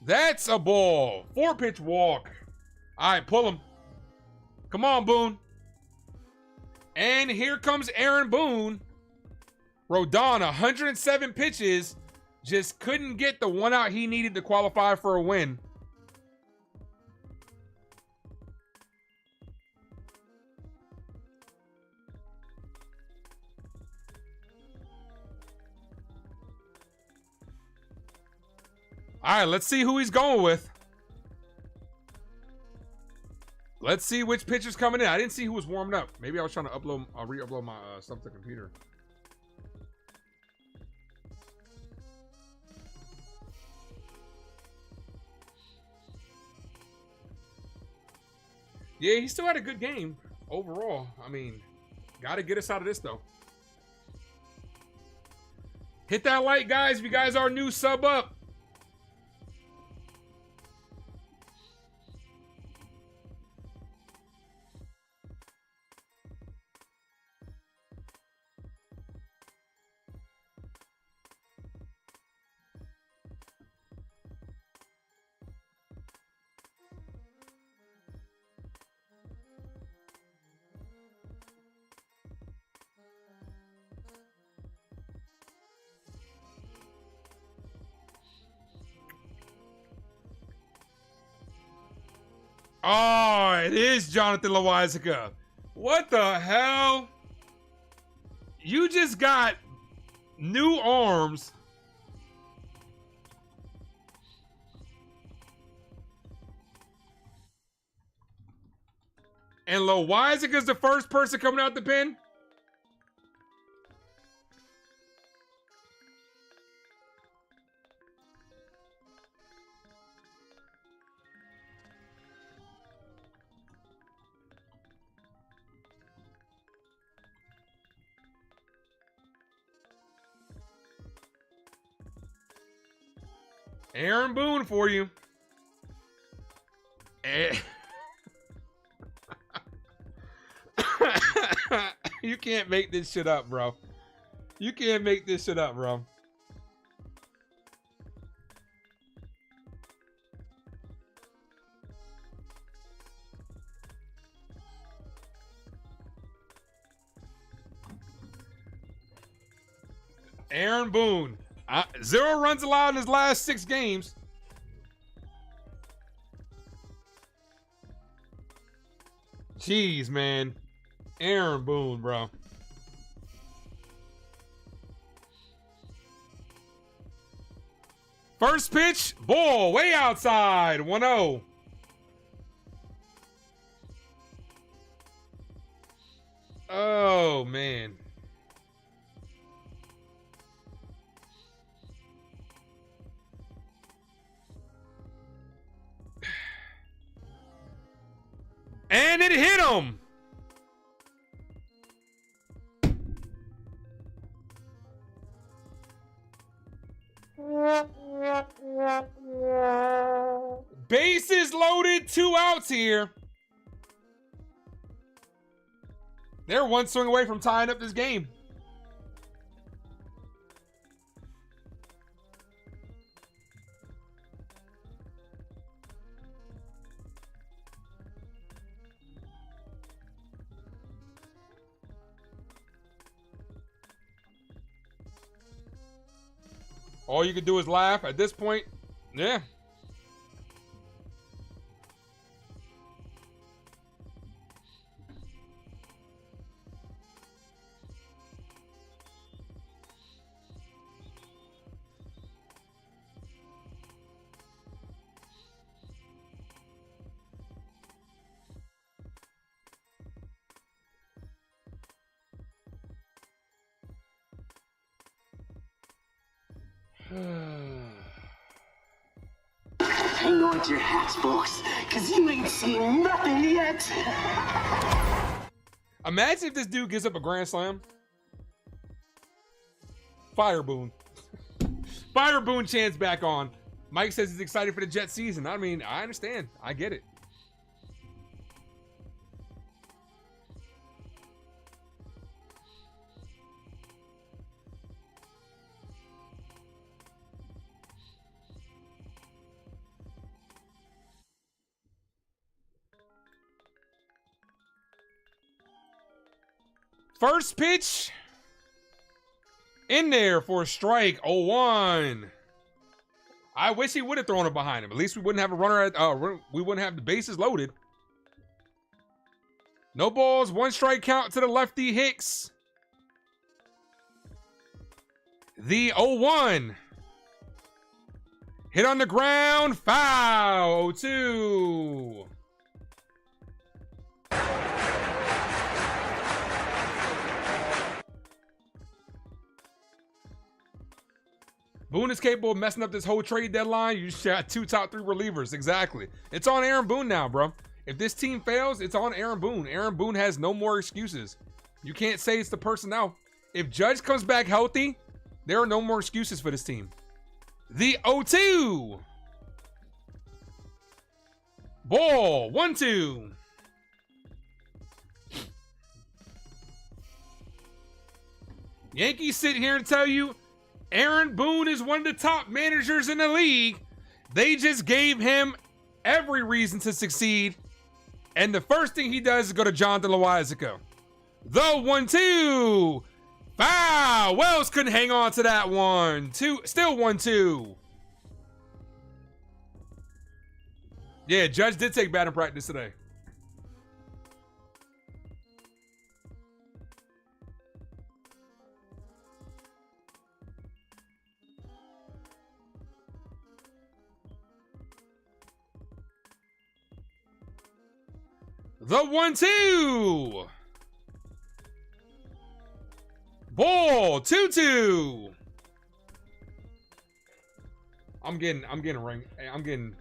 That's a ball. 4-pitch walk. All right, pull him. Come on, Boone. And here comes Aaron Boone. Rodon, 107 pitches. Just couldn't get the 1 out he needed to qualify for a win. All right, let's see who he's going with. Let's see which pitcher's coming in. I didn't see who was warming up. Maybe I was trying to re-upload my stuff to the computer. Yeah, he still had a good game overall. I mean, got to get us out of this, though. Hit that like, guys. If you guys are new, sub up. Oh, it is Jonathan Loaisiga. What the hell? You just got new arms. And Loaisiga's the first person coming out the pen? Aaron Boone for you. You can't make this shit up, bro. You can't make this shit up, bro. Aaron Boone. 0 runs allowed in his last 6 games. Jeez, man. Aaron Boone, bro. First pitch, ball way outside. 1-0. Oh, man. And it hit him. Bases loaded, 2 outs here. They're one swing away from tying up this game. All you can do is laugh at this point. Yeah. Hang on to your hats, folks, because you ain't seen nothing yet. Imagine if this dude gives up a grand slam. Fire Boone. Fire Boone chants back on. Mike says he's excited for the Jet season. I mean, I understand. I get it. First pitch in there for a strike. 0-1. I wish he would have thrown it behind him. At least we wouldn't have a runner at we wouldn't have the bases loaded. No balls, 1 strike count to the lefty Hicks. The 0-1. Hit on the ground, foul. 0-2. Boone is capable of messing up this whole trade deadline. You just got 2 top 3 relievers. Exactly. It's on Aaron Boone now, bro. If this team fails, it's on Aaron Boone. Aaron Boone has no more excuses. You can't say it's the personnel. If Judge comes back healthy, there are no more excuses for this team. The 0-2. Ball. 1-2. Yankees sit here and tell you Aaron Boone is one of the top managers in the league. They just gave him every reason to succeed. And the first thing he does is go to Jonathan Loizaco. The 1-2. Foul. Wells couldn't hang on to that one. Still 1-2. Yeah, Judge did take batting practice today. The 1-2. Ball. 2-2. I'm getting a ring. I'm getting.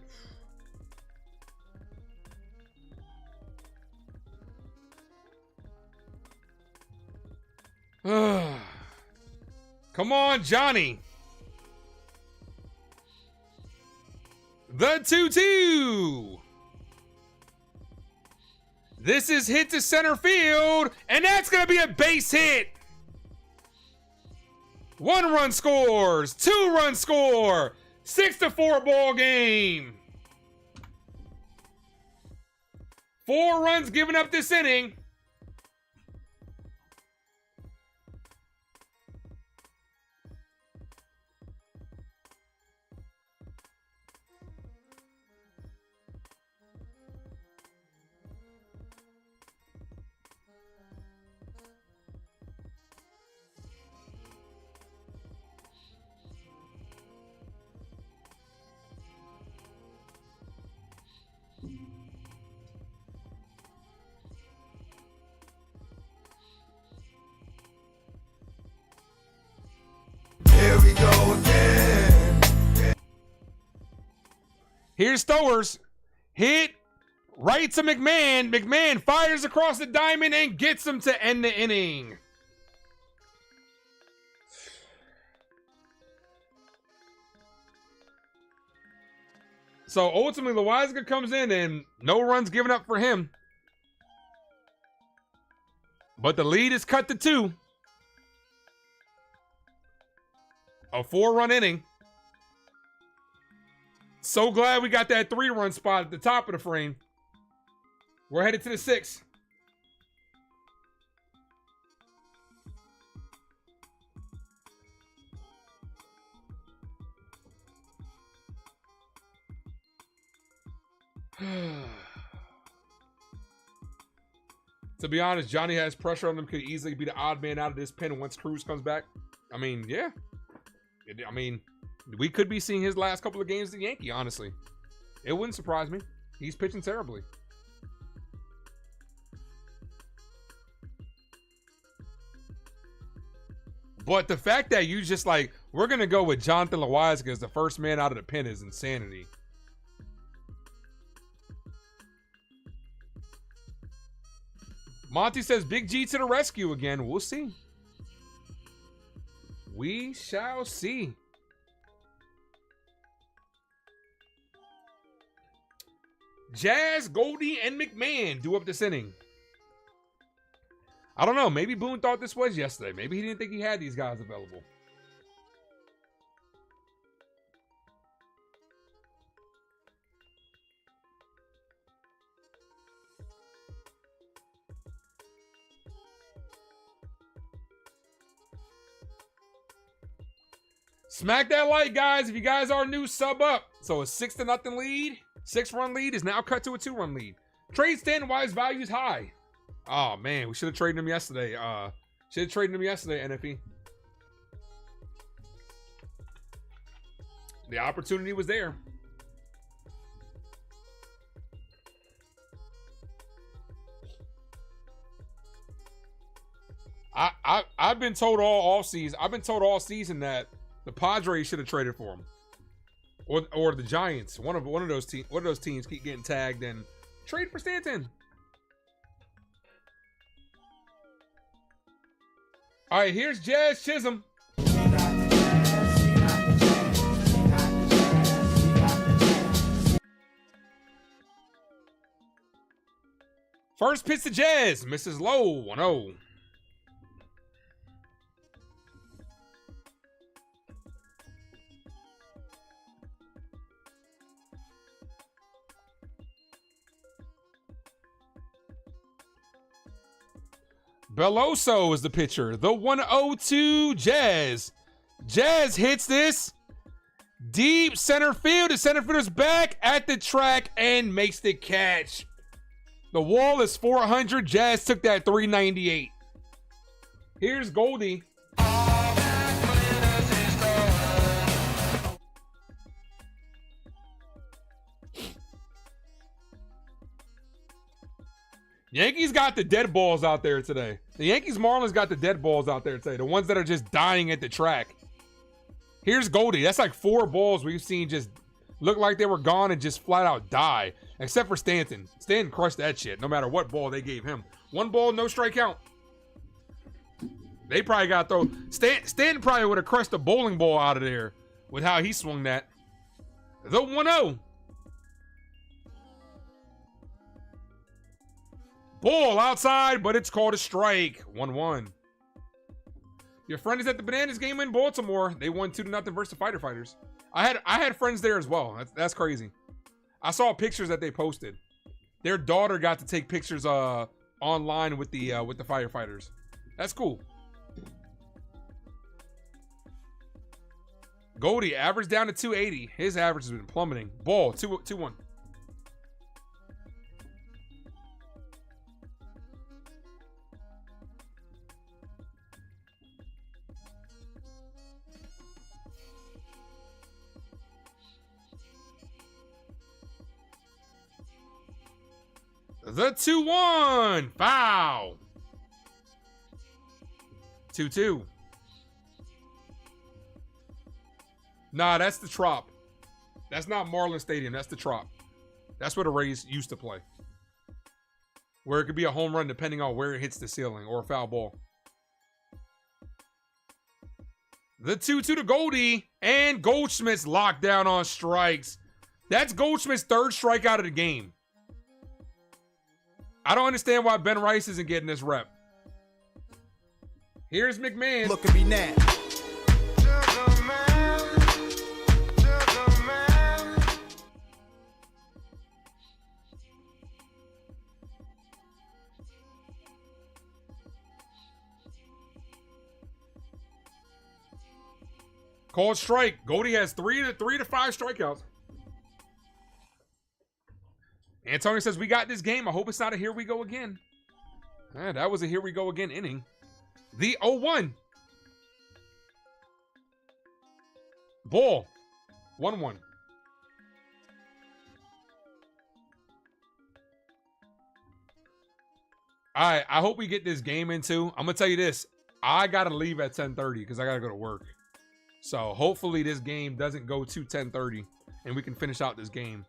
Come on, Johnny. The 2-2. This is hit to center field, and that's going to be a base hit. 1 run scores, 2 run score, 6-4 ball game. 4 runs given up this inning. Here's Stowers. Hit right to McMahon. McMahon fires across the diamond and gets him to end the inning. So ultimately, Loizaga comes in and no runs given up for him. But the lead is cut to 2. A 4-run inning. So glad we got that 3-run spot at the top of the frame. We're headed to the 6th. To be honest, Johnny has pressure on him. Could easily be the odd man out of this pen once Cruz comes back. I mean, yeah. I mean, we could be seeing his last couple of games as a Yankee, honestly. It wouldn't surprise me. He's pitching terribly. But the fact that you just like, we're going to go with Jonathan Loizaga as the first man out of the pen is insanity. Monty says, Big G to the rescue again. We'll see. We shall see. Jazz, Goldie, and McMahon do up this inning. I don't know. Maybe Boone thought this was yesterday. Maybe he didn't think he had these guys available. Smack that like, guys. If you guys are new, sub up. So a 6-0 lead, 6-run lead is now cut to a 2-run lead. Trade stand-wise, value's high. Oh, man. We should have traded him yesterday. Should have traded him yesterday, NFE. The opportunity was there. I've been told all season. I've been told all season that the Padres should have traded for him, or the Giants. One of those teams keep getting tagged and trade for Stanton. All right, here's Jazz Chisholm. First pitch to Jazz, misses low, 1-0. Beloso is the pitcher. The 1-0 Jazz. Jazz hits this deep center field. The center fielder's back at the track and makes the catch. The wall is 400. Jazz took that 398. Here's Goldie. Yankees got the dead balls out there today. The Yankees Marlins got the dead balls out there today. The ones that are just dying at the track. Here's Goldie. That's like 4 balls we've seen just look like they were gone and just flat out die. Except for Stanton. Stanton crushed that shit no matter what ball they gave him. 1 ball, no strikeout. They probably got to throw. Stanton probably would have crushed a bowling ball out of there with how he swung that. The 1-0. Ball outside, but it's called a strike. 1-1. Your friend is at the Bananas game in Baltimore. They won 2-0 versus the Fighter Fighters. I had friends there as well. That's crazy. I saw pictures that they posted. Their daughter got to take pictures online with the firefighters. That's cool. Goldie average down to 280. His average has been plummeting. Ball 2-1. The 2-1. Foul. 2-2. Nah, that's the trop. That's not Marlins Stadium. That's the Trop. That's where the Rays used to play. Where it could be a home run depending on where it hits the ceiling or a foul ball. The 2-2 to Goldie. And Goldschmidt's locked down on strikes. That's Goldschmidt's third strikeout of the game. I don't understand why Ben Rice isn't getting this rep. Here's McMahon. Look at me now. Called strike. Goldie has 3 to 5 strikeouts. Antonio says, we got this game. I hope it's not a here we go again. That was a here we go again inning. The 0-1. Ball. 1-1. All right, I hope we get this game in too. I'm going to tell you this. I got to leave at 10:30 because I got to go to work. So hopefully this game doesn't go to 10:30 and we can finish out this game.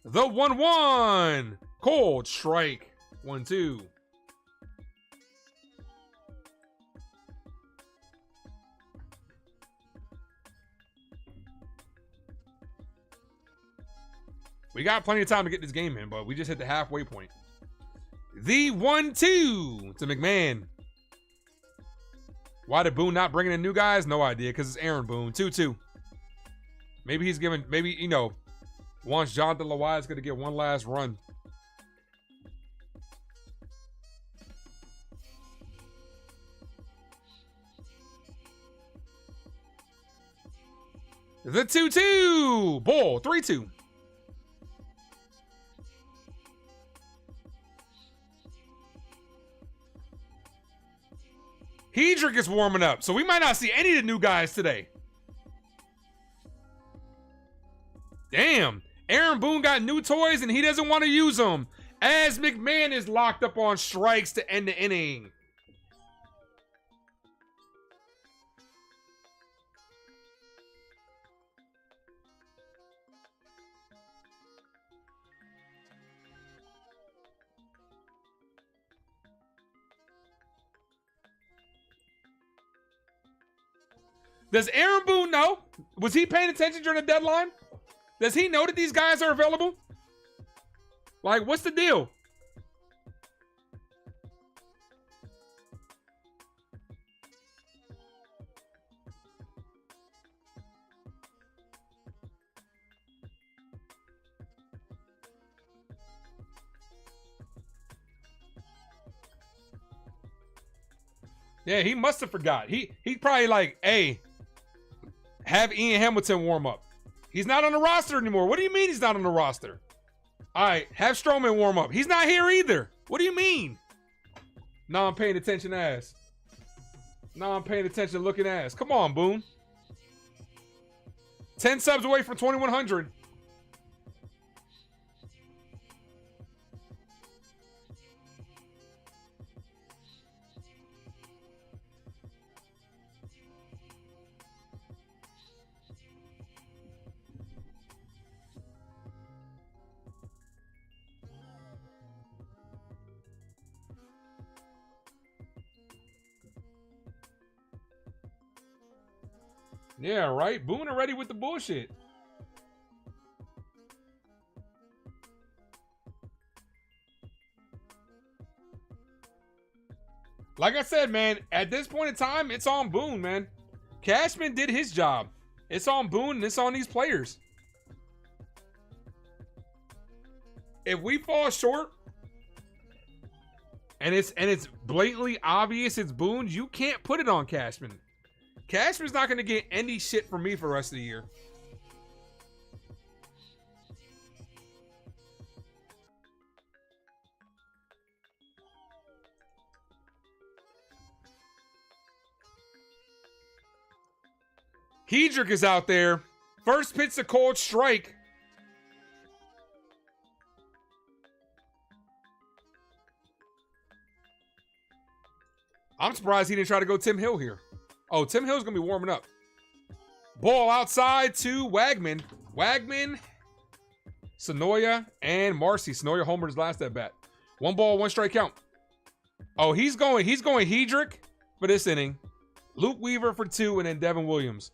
The 1-1. Cold strike. 1-2. We got plenty of time to get this game in, but we just hit the halfway point. The 1-2 to McMahon. Why did Boone not bring in new guys? No idea, because it's Aaron Boone. 2-2. Maybe he's giving, maybe, you know, wants Jonathan Lawise going to get one last run. The 2-2. Ball. 3-2. Hedrick is warming up, so we might not see any of the new guys today. Damn. Aaron Boone got new toys and he doesn't want to use them. As McMahon is locked up on strikes to end the inning. Does Aaron Boone know? Was he paying attention during the deadline? Does he know that these guys are available? Like, what's the deal? Yeah, he must have forgot. He probably like, hey, have Ian Hamilton warm up. He's not on the roster anymore. What do you mean he's not on the roster? All right, have Strowman warm up. He's not here either. What do you mean? No, I'm paying attention ass. No, I'm paying attention looking ass. Come on, Boone. 10 subs away from 2,100. Yeah, right? Boone already with the bullshit. Like I said, man, at this point in time, it's on Boone, man. Cashman did his job. It's on Boone and it's on these players. If we fall short and it's blatantly obvious it's Boone, you can't put it on Cashman. Cashman's not going to get any shit from me for the rest of the year. Hedrick is out there. First pitch, a cold strike. I'm surprised he didn't try to go Tim Hill here. Oh, Tim Hill's going to be warming up. Ball outside to Wagman. Wagman, Sonoya, and Marcy. Sonoya homered his last at bat. 1 ball, 1 strike count. Oh, he's going Hedrick for this inning. Luke Weaver for 2, and then Devin Williams.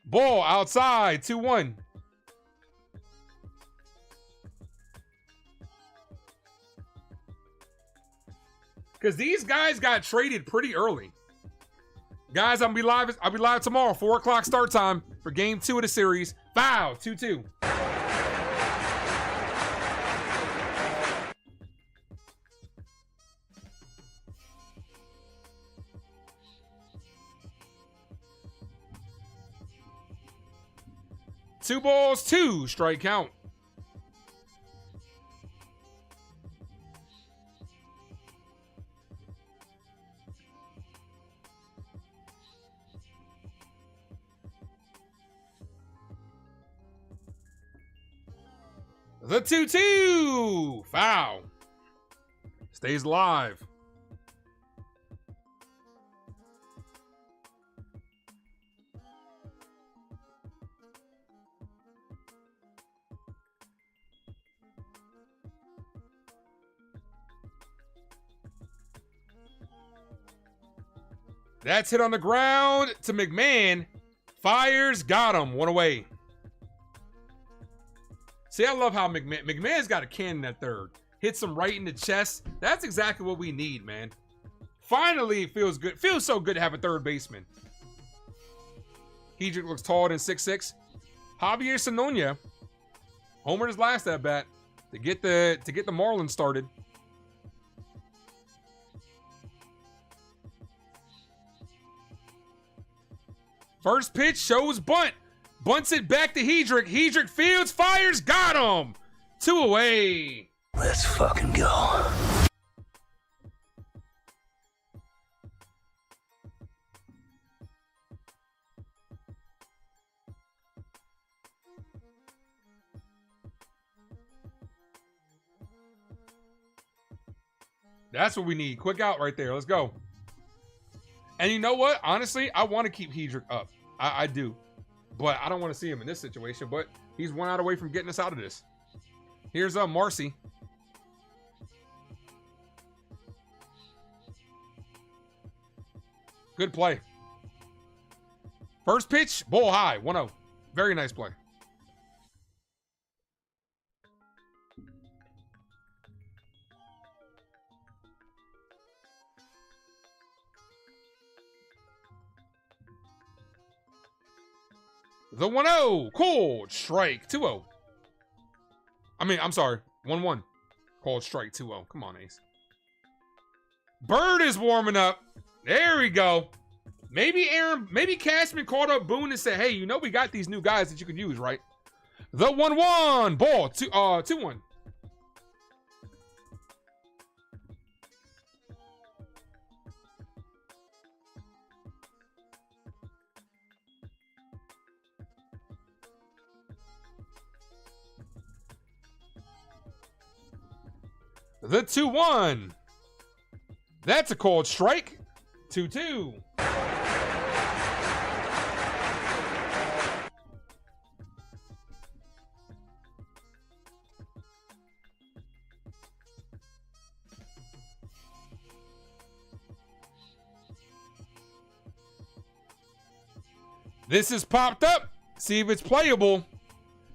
Ball outside, 2-1. Because these guys got traded pretty early. Guys, I'll be live tomorrow, 4 o'clock start time for game 2 of the series. Foul, 2-2. Two balls, 2 strike count. The 2-2. Foul. Stays alive. That's hit on the ground to McMahon. Fires, got him. 1 away. See, I love how McMahon's got a cannon at third. Hits him right in the chest. That's exactly what we need, man. Finally, it feels good. Feels so good to have a third baseman. Hedrick looks taller than 6'6". Javier Sonoya homered his last at bat to get the Marlins started. First pitch shows bunt. Bunts it back to Hedrick. Hedrick fields, fires, got him. 2 away. Let's fucking go. That's what we need. Quick out right there. Let's go. And you know what? Honestly, I want to keep Hedrick up. I do. But I don't want to see him in this situation. But he's 1 out away from getting us out of this. Here's Marcy. Good play. First pitch, ball high, 1-0. Very nice play. The 1-0, called strike, 2-0. I'm sorry, 1-1. Called strike, 2-0. Come on, Ace. Bird is warming up. There we go. Maybe Cashman called up Boone and said, hey, you know we got these new guys that you can use, right? The 1-1, ball, 2-1. The 2-1. That's a called strike. 2-2. This is popped up. See if it's playable.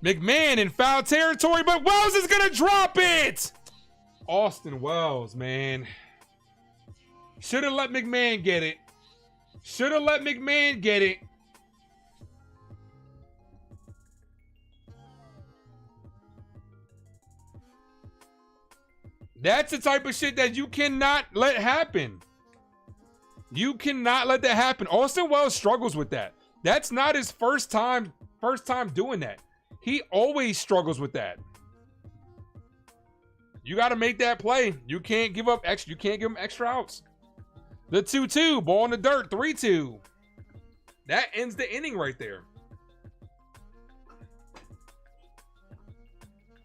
McMahon in foul territory, but Wells is going to drop it. Austin Wells, man. Should have let McMahon get it. Should have let McMahon get it. That's the type of shit that you cannot let happen. You cannot let that happen. Austin Wells struggles with that. That's not his first time doing that. He always struggles with that. You got to make that play. You can't give up extra. You can't give him extra outs. The 2-2, ball in the dirt, 3-2. That ends the inning right there.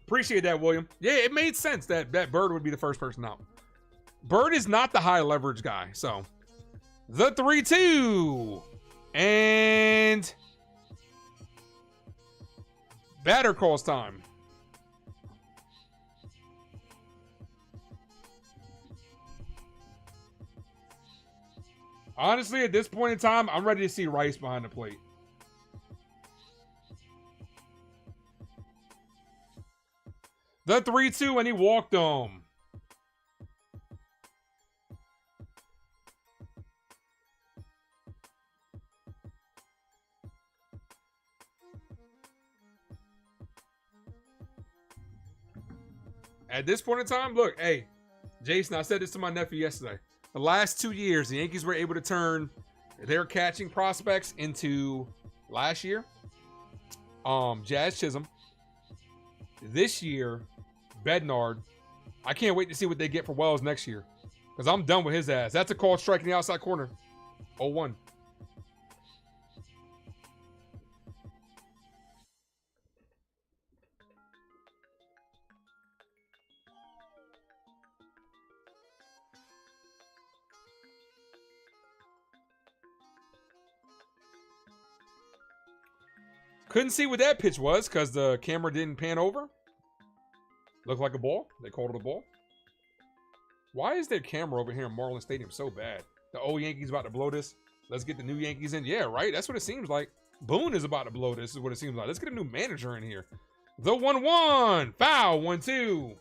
Appreciate that, William. Yeah, it made sense that Bird would be the first person out. Bird is not the high leverage guy, so. The 3-2. And Batter calls time. Honestly, at this point in time, I'm ready to see Rice behind the plate. The 3-2, and he walked him. At this point in time, look, hey, Jason, I said this to my nephew yesterday. The last 2 years, the Yankees were able to turn their catching prospects into last year, Jazz Chisholm. This year, Bednard. I can't wait to see what they get for Wells next year, because I'm done with his ass. That's a call striking the outside corner. 0-1. Couldn't see what that pitch was because the camera didn't pan over. Looked like a ball. They called it a ball. Why is their camera over here in Marlins Stadium so bad? The old Yankees about to blow this. Let's get the new Yankees in. Yeah, right? That's what it seems like. Boone is about to blow this is what it seems like. Let's get a new manager in here. The 1-1. Foul. 1-2.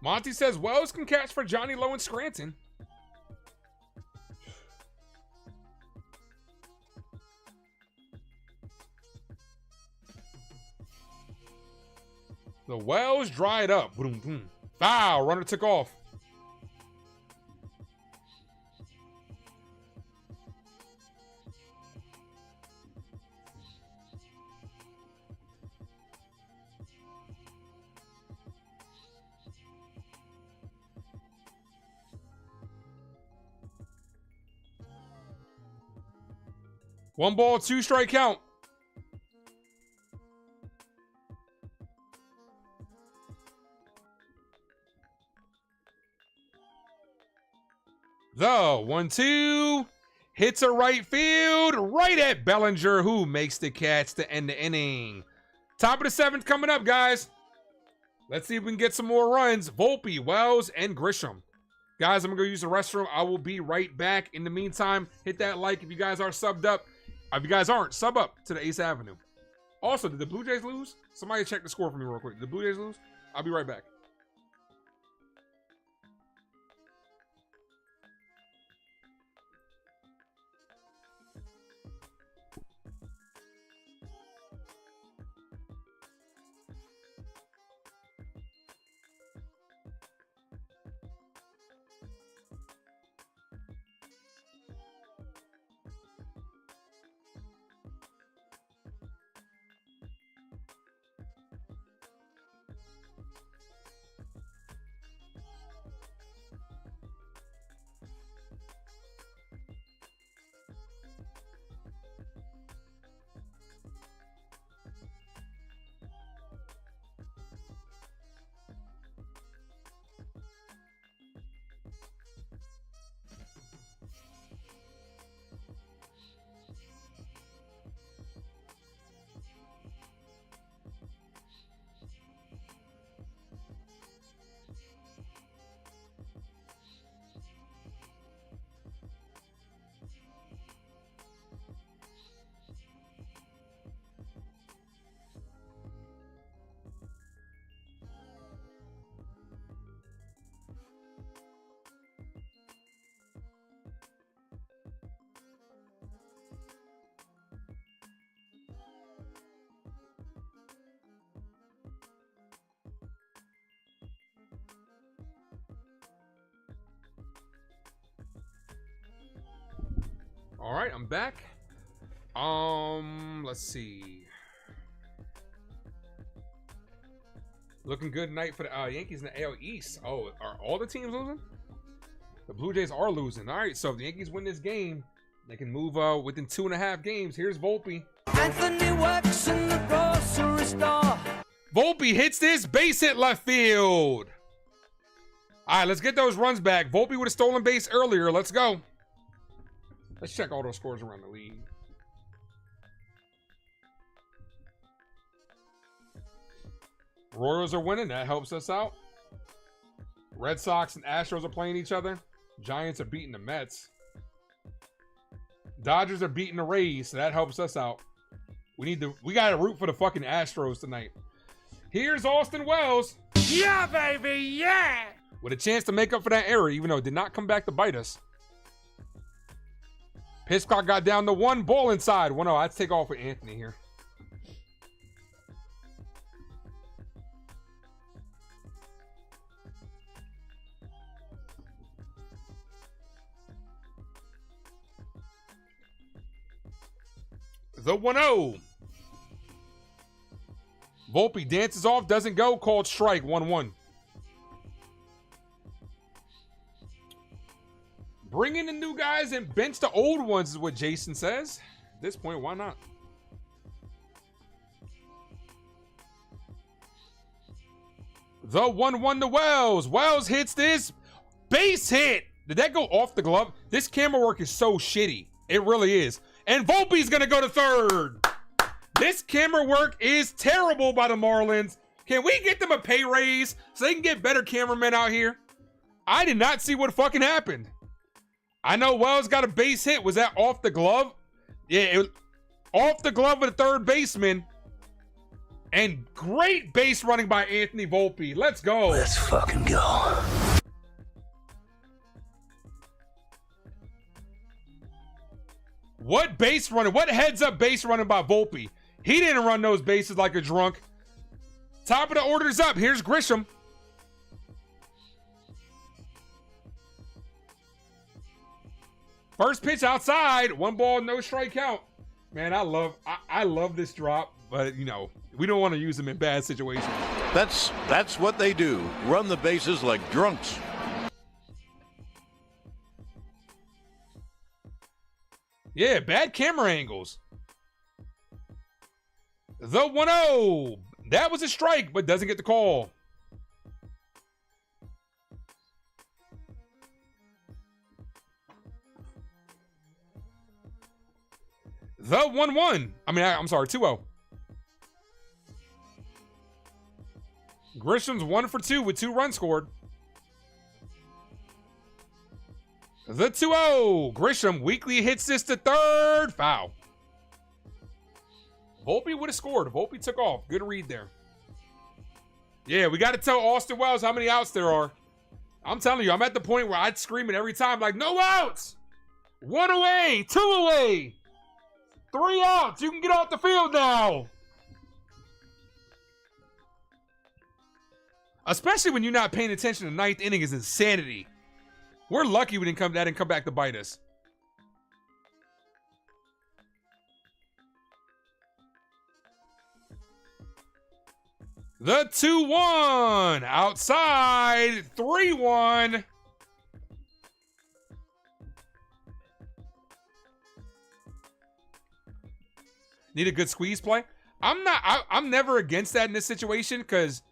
Monty says Wells can catch for Johnny Lowe and Scranton. The Wells dried up. Boom, boom. Foul. Runner took off. One ball, 2 strike count. The 1-2 hits a right field, right at Bellinger, who makes the catch to end the inning. Top of the 7th coming up, guys. Let's see if we can get some more runs. Volpe, Wells, and Grisham. Guys, I'm going to go use the restroom. I will be right back. In the meantime, hit that like if you guys are subbed up. If you guys aren't, sub up to the Ace Avenue. Also, did the Blue Jays lose? Somebody check the score for me real quick. Did the Blue Jays lose? I'll be right back. All right, I'm back. Let's see. Looking good night for the Yankees in the AL East. Oh, are all the teams losing? The Blue Jays are losing. All right, so if the Yankees win this game, They can move within 2.5 games. Here's Volpe. Anthony works in the grocery store. Volpe hits this base hit left field. All right, let's get those runs back. Volpe with a stolen base earlier. Let's go. Let's check all those scores around the league. Royals are winning. That helps us out. Red Sox and Astros are playing each other. Giants are beating the Mets. Dodgers are beating the Rays, so that helps us out. We gotta root for the fucking Astros tonight. Here's Austin Wells. Yeah, baby, yeah! With a chance to make up for that error, even though it did not come back to bite us. Pitch clock got down to 1, ball inside. 1-0. I'd take off with Anthony here. The 1-0. Volpe dances off, doesn't go, called strike, 1-1. Bring in the new guys and bench the old ones is what Jason says. At this point, why not? The 1-1 to Wells. Wells hits this base hit. Did that go off the glove? This camera work is so shitty. It really is. And Volpe's going to go to third. This camera work is terrible by the Marlins. Can we get them a pay raise so they can get better cameramen out here? I did not see what fucking happened. I know Wells got a base hit. Was that off the glove? Yeah, it was off the glove of the third baseman. And great base running by Anthony Volpe. Let's go. Let's fucking go. What base running? What heads up base running by Volpe? He didn't run those bases like a drunk. Top of the order's up. Here's Grisham. First pitch outside. 1 ball, no strike count. Man, I love this drop, but you know, we don't want to use them in bad situations. That's what they do. Run the bases like drunks. Yeah, bad camera angles. The 1-0. That was a strike, but doesn't get the call. The 1-1. I'm sorry, 2-0. Grisham's 1 for 2 with 2 runs scored. The 2-0. Grisham weakly hits this to third. Foul. Volpe would have scored. Volpe took off. Good read there. Yeah, we got to tell Austin Wells how many outs there are. I'm telling you, I'm at the point where I'd scream it every time, like, no outs. 1 away. 2 away. 3 outs. You can get off the field now. Especially when you're not paying attention to 9th inning is insanity. We're lucky we didn't come back to bite us. The 2-1 outside, 3-1. Need a good squeeze play. I'm never against that in this situation because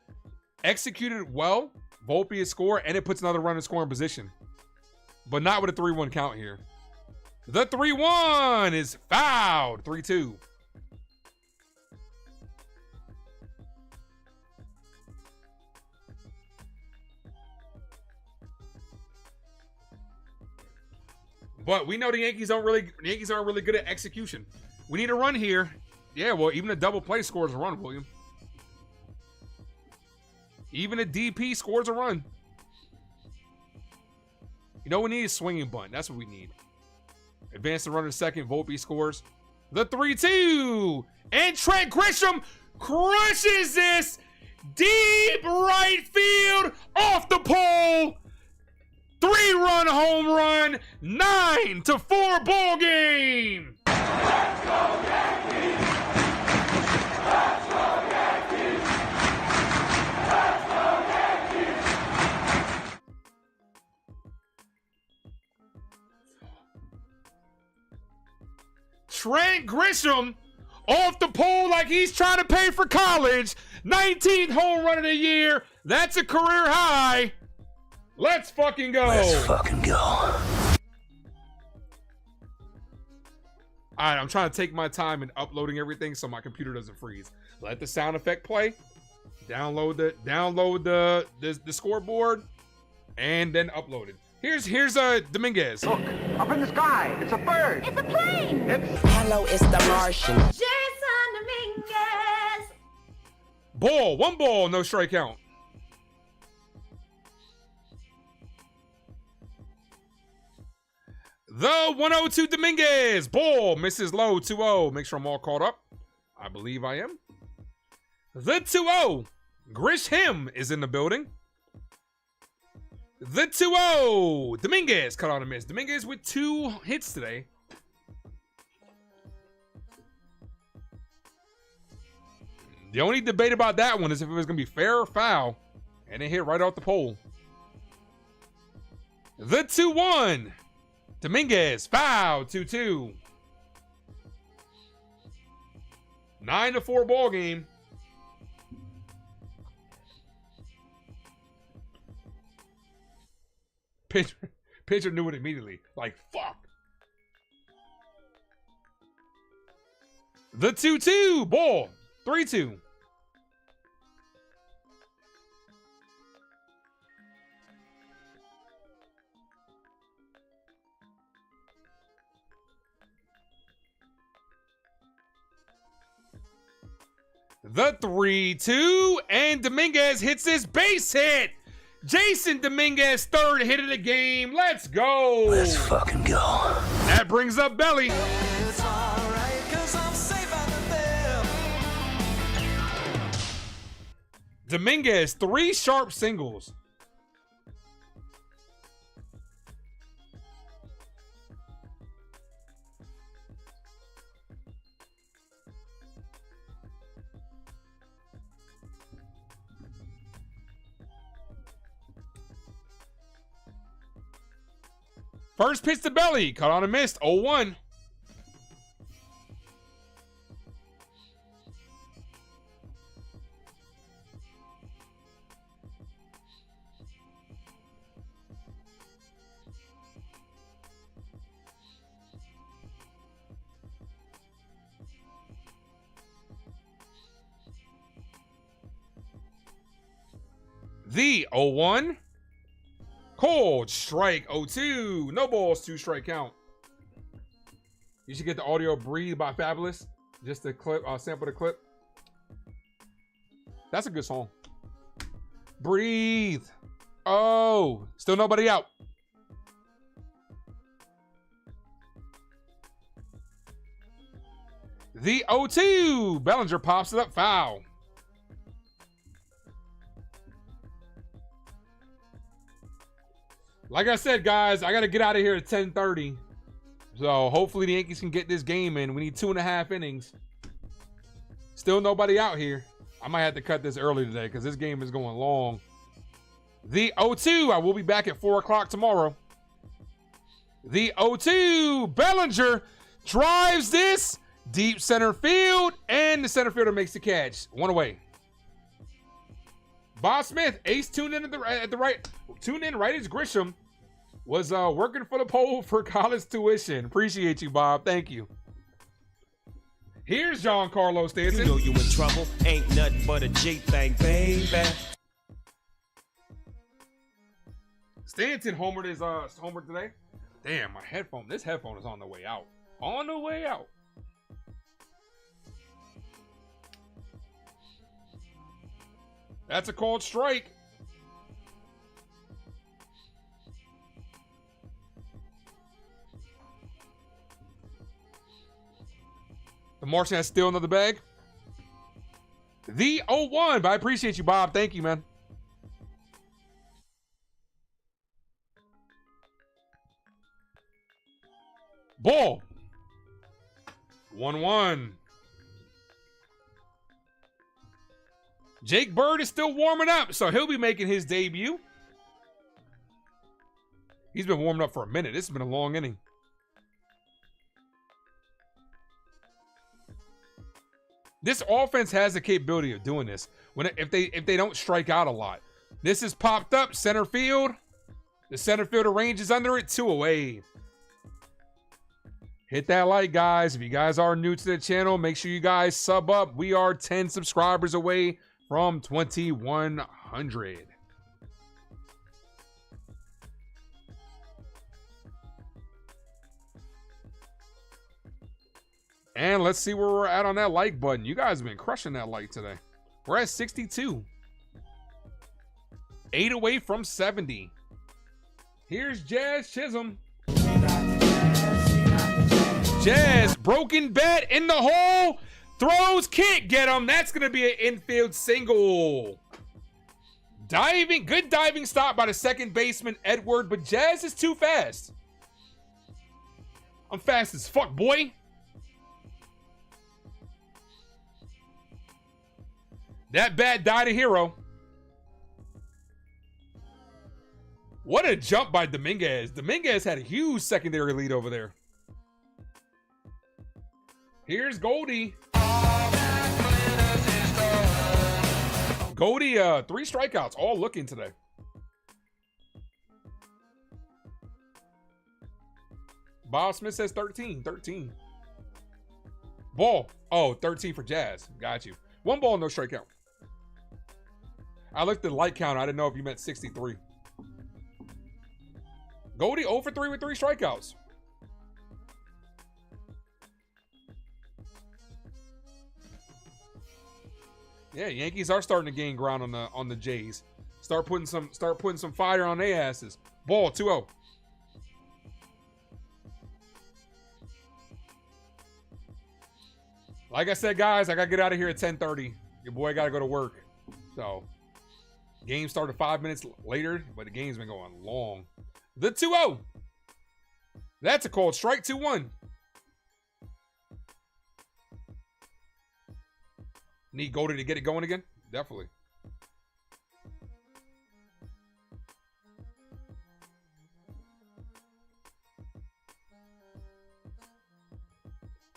executed well, Volpe is score and it puts another runner in scoring position. But not with a 3-1 count here. The 3-1 is fouled. 3-2. But we know the Yankees aren't really good at execution. We need a run here. Yeah, well, even a double play scores a run, William. Even a DP scores a run. You know, we need a swinging bunt. That's what we need. Advance the runner to second. Volpe scores. The 3-2. And Trent Grisham crushes this. Deep right field. Off the pole. 3-run home run. 9-4 ball game. Let's go Yankees. Let's go Yankees. Let's go Yankees. Trent Grisham off the pole like he's trying to pay for college. 19th home run of the year. That's a career high. Let's fucking go. Let's fucking go. All right, I'm trying to take my time in uploading everything so my computer doesn't freeze. Let the sound effect play. Download the scoreboard, and then upload it. Here's Dominguez. Look, up in the sky. It's a bird. It's a plane. Hello, it's the Martian. Jason Dominguez. Ball, 1 ball, no strike count. The 102 Dominguez. Ball misses low, 2-0. Make sure I'm all caught up. I believe I am. The 2-0. Grisham is in the building. The 2-0. Dominguez cut on a miss. Dominguez with 2 hits today. The only debate about that one is if it was going to be fair or foul. And it hit right off the pole. The 2-1. Dominguez, foul, 2-2. 9-4 ball game. Pitcher knew it immediately. Like, fuck. The 2-2, ball, 3-2. The 3-2, and Dominguez hits his base hit. Jason Dominguez, 3rd hit of the game. Let's go. Let's fucking go. That brings up Belly. It's alright, 'cause I'm safe out of there. Dominguez, 3 sharp singles. First pitch to Belly, caught on a miss, 0-1. The 0-1. Cold strike, 0-2. No balls, 2 strike count. You should get the audio Breathe by Fabulous. Just a clip, sample the clip. That's a good song. Breathe. Oh, still nobody out. The 0-2. Bellinger pops it up, foul. Like I said, guys, I got to get out of here at 10:30. So hopefully the Yankees can get this game in. We need 2.5 innings. Still nobody out here. I might have to cut this early today because this game is going long. The 0-2. I will be back at 4 o'clock tomorrow. The 0-2. Bellinger drives this deep center field, and the center fielder makes the catch. 1 away. Bob Smith, ace tuned in at the right. Tuned in right as Grisham was working for the poll for college tuition. Appreciate you, Bob. Thank you. Here's Giancarlo Stanton. You know you in trouble. Ain't nothing but a G thing, baby. Stanton homered his homered today. Damn, my headphone. This headphone is on the way out. On the way out. That's a called strike. The Martian has still another bag. The 0-1, but I appreciate you, Bob. Thank you, man. Ball. 1-1. Jake Bird is still warming up, so he'll be making his debut. He's been warming up for a minute. This has been a long inning. This offense has the capability of doing this if they don't strike out a lot. This is popped up center field. The center fielder ranges under it, 2 away. Hit that like, guys. If you guys are new to the channel, make sure you guys sub up. We are 10 subscribers away from 2,100. And let's see where we're at on that like button. You guys have been crushing that like today. We're at 62. 8 away from 70. Here's Jazz Chisholm. Jazz, broken bat in the hole. Throws, can't get him. That's going to be an infield single. Good diving stop by the second baseman, Edward, but Jazz is too fast. I'm fast as fuck, boy. That bat died a hero. What a jump by Dominguez. Dominguez had a huge secondary lead over there. Here's Goldie. Goldie, 3 strikeouts, all looking today. Bob Smith says 13. Ball. Oh, 13 for Jazz. Got you. 1 ball, no strikeout. I looked at the light count. I didn't know if you meant 63. Goldie 0 for 3 with 3 strikeouts. Yeah, Yankees are starting to gain ground on the Jays. Start putting some fire on their asses. Ball 2-0. Like I said, guys, I gotta get out of here at 10:30. Your boy gotta go to work. So, game started 5 minutes later, but the game's been going long. The 2-0. That's a called strike. 2-1. Need Goldie to get it going again? Definitely.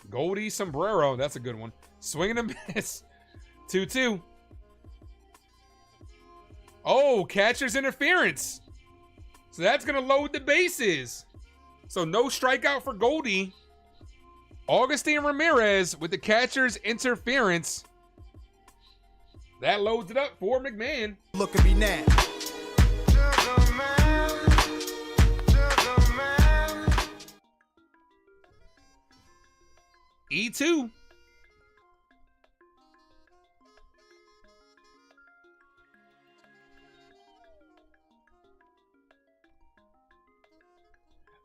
Goldie sombrero. That's a good one. Swing and a miss. 2-2. Oh, catcher's interference. So that's going to load the bases. So no strikeout for Goldie. Augustine Ramirez with the catcher's interference. That loads it up for McMahon. Look at me now. E2.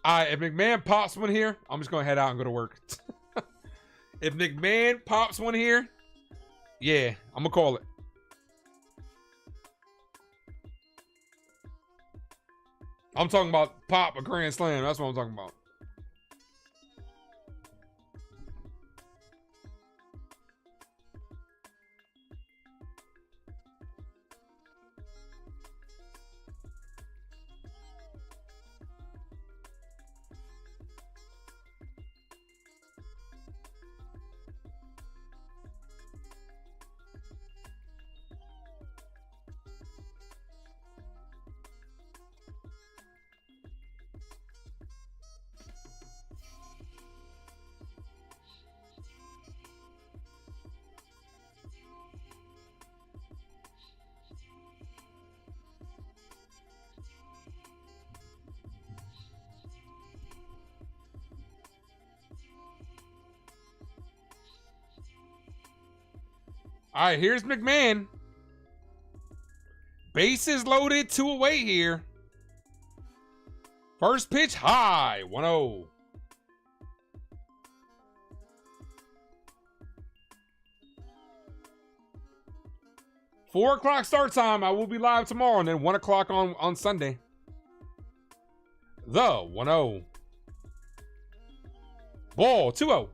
All right, if McMahon pops one here, I'm just going to head out and go to work. If McMahon pops one here, yeah, I'm going to call it. I'm talking about pop a grand slam. That's what I'm talking about. All right, here's McMahon. Bases loaded, 2 away here. First pitch high, 1-0. Four o'clock start time. I will be live tomorrow, and then 1 o'clock on Sunday. The 1-0. Ball, 2-0.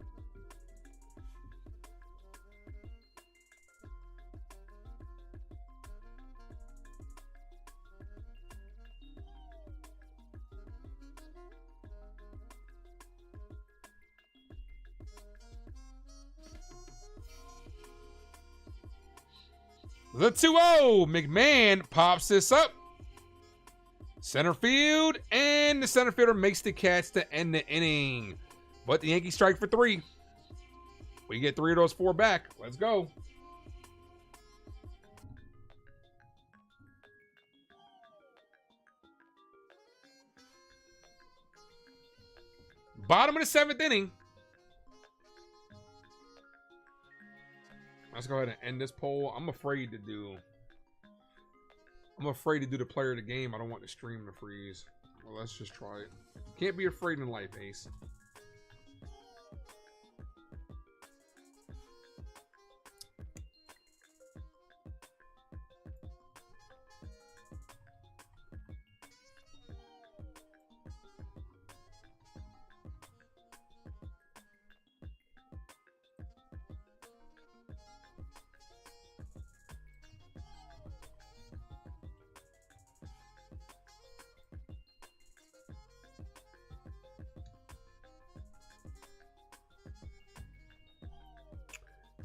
The 2-0. McMahon pops this up. Center field, and the center fielder makes the catch to end the inning. But the Yankees strike for 3. We get 3 of those 4 back. Let's go. Bottom of the 7th inning. Let's go ahead and end this poll. I'm afraid to do the player of the game. I don't want the stream to freeze. Well, let's just try it. Can't be afraid in life, Ace.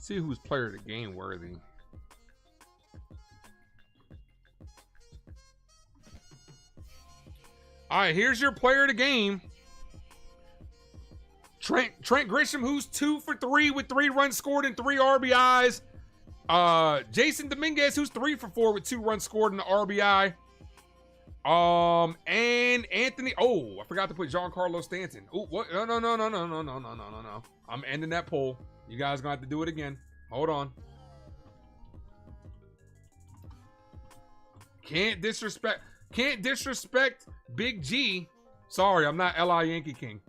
See who's player of the game worthy. All right, here's your player of the game. Trent Grisham, who's 2 for 3 with 3 runs scored and 3 RBIs. Jason Dominguez, who's 3 for 4 with 2 runs scored and an RBI. And Anthony. Oh, I forgot to put Giancarlo Stanton. Oh, what? No. I'm ending that poll. You guys gonna have to do it again. Hold on. Can't disrespect Big G. Sorry, I'm not L.I. Yankee King.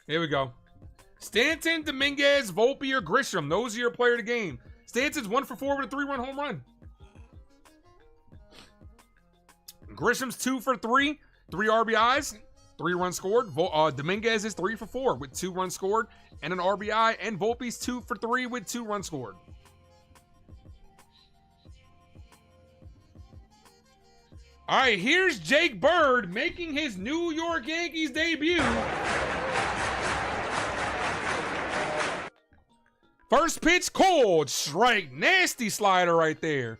Here we go. Stanton, Dominguez, Volpe, or Grisham. Those are your player of the game. Stanton's 1 for 4 with a 3-run home run. Grisham's 2 for 3, 3 RBIs, 3 runs scored. Dominguez is 3 for 4 with 2 runs scored and an RBI. And Volpe's 2 for 3 with 2 runs scored. All right, here's Jake Bird making his New York Yankees debut. First pitch, cold strike. Nasty slider right there.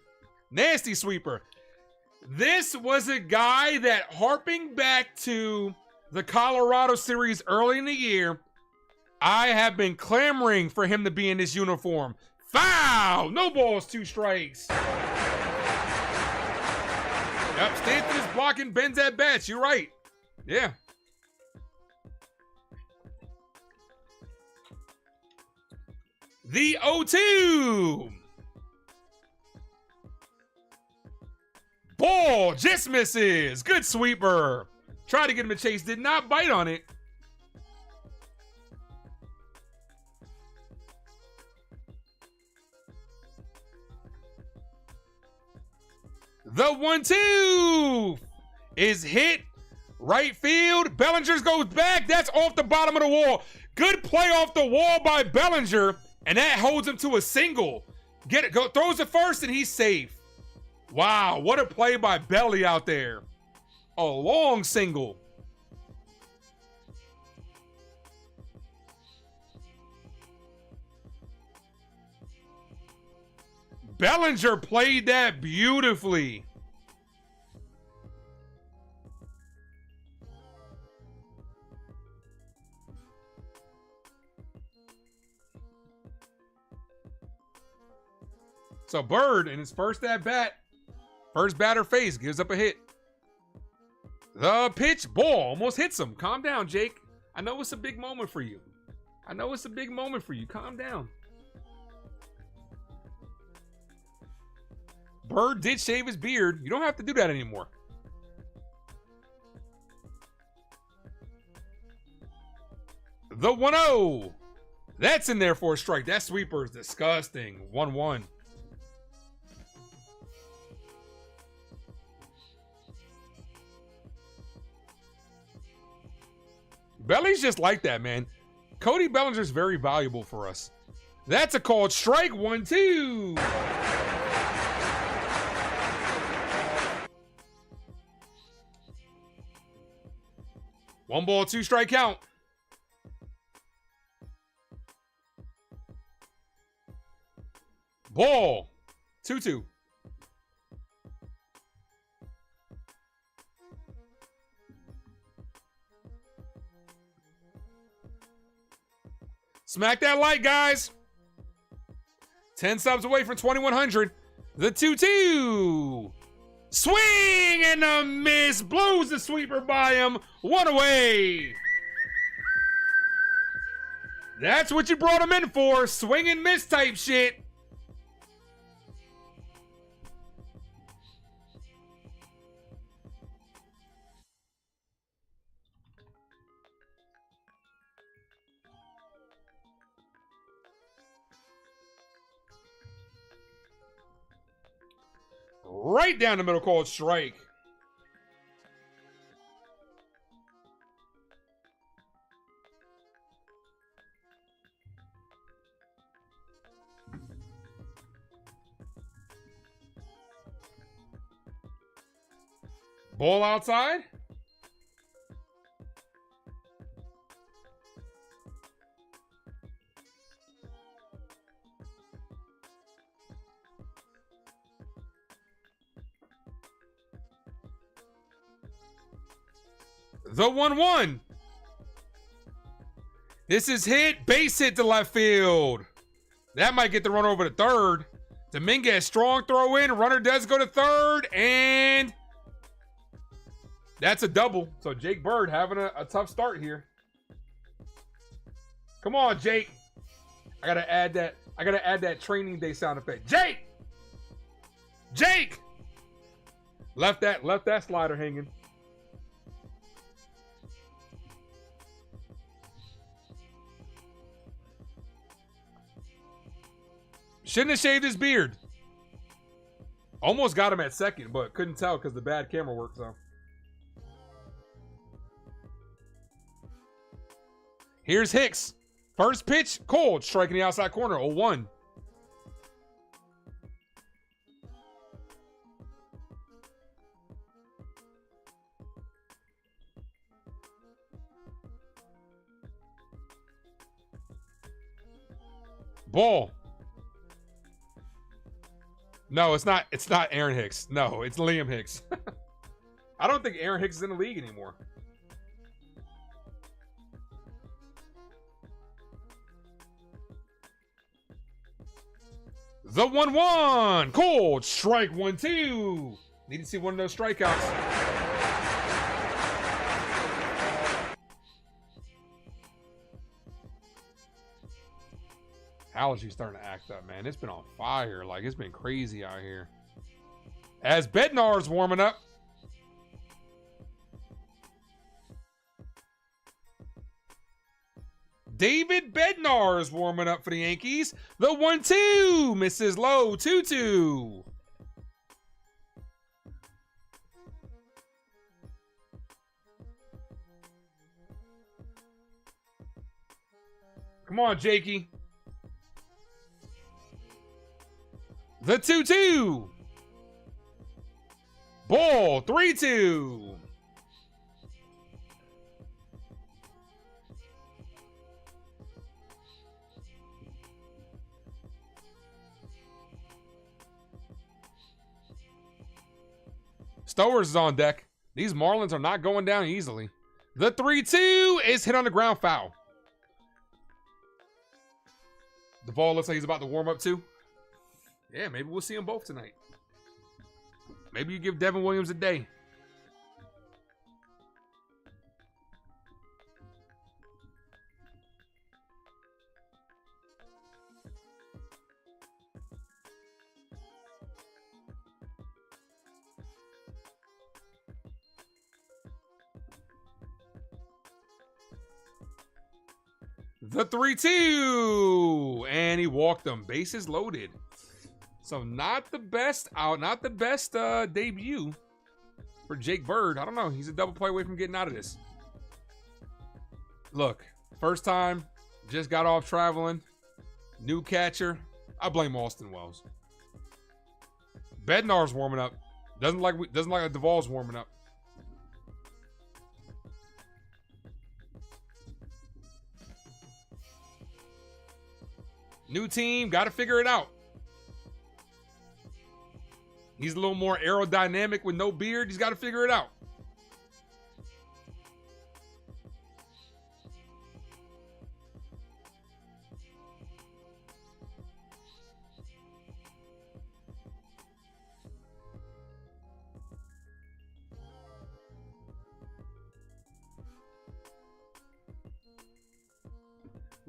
Nasty sweeper. This was a guy that, harping back to the Colorado series early in the year, I have been clamoring for him to be in this uniform. Foul! No balls, 2 strikes. Yep, Stanton is blocking Ben's at bats. You're right. Yeah. The 0-2. Ball just misses. Good sweeper. Tried to get him a chase. Did not bite on it. The 1-2 is hit. Right field. Bellinger's goes back. That's off the bottom of the wall. Good play off the wall by Bellinger. And that holds him to a single. Get it. Go. Throws it first and he's safe. Wow. What a play by Belly out there. A long single. Bellinger played that beautifully. So Bird, in his first at-bat, first batter face, gives up a hit. The pitch, ball, almost hits him. Calm down, Jake. I know it's a big moment for you. Calm down. Bird did shave his beard. You don't have to do that anymore. The 1-0. That's in there for a strike. That sweeper is disgusting. 1-1. Belly's just like that, man. Cody Bellinger's very valuable for us. That's a called strike. 1-2. One ball, two strike count. Ball. 2-2. Smack that like, guys. 10 subs away from 2,100. The 2-2. Swing and a miss. Blows the sweeper by him. One away. That's what you brought him in for. Swing and miss type shit. Right down the middle, called strike. Ball outside. The 1-1. This is hit. Base hit to left field. That might get the run over to third. Dominguez, strong throw in. Runner does go to third. And that's a double. So Jake Bird having a tough start here. Come on, Jake. I gotta add that training day sound effect. Jake! Jake! Left that slider hanging. Shouldn't have shaved his beard. Almost got him at second, but couldn't tell because the bad camera work, so. Here's Hicks. First pitch, cold, striking the outside corner, 0-1. Ball. No, it's not Aaron Hicks. No, it's Liam Hicks. I don't think Aaron Hicks is in the league anymore. The 1-1. Cold strike 1-2. Need to see one of those strikeouts. Allergy's starting to act up, man. It's been on fire. Like, it's been crazy out here. As Bednar's warming up. David Bednar is warming up for the Yankees. The 1-2 misses low. 2-2. Come on, Jakey. The 2-2. Ball. 3-2. Stowers is on deck. These Marlins are not going down easily. The 3-2 is hit on the ground, foul. The ball looks like he's about to warm up too. Yeah, maybe we'll see them both tonight. Maybe you give Devin Williams a day. The 3-2, and he walked them. Bases loaded. So not the best debut for Jake Bird. I don't know. He's a double play away from getting out of this. Look, first time, just got off traveling. New catcher. I blame Austin Wells. Bednar's warming up. Doesn't like Duvall's warming up. New team, got to figure it out. He's a little more aerodynamic with no beard. He's got to figure it out.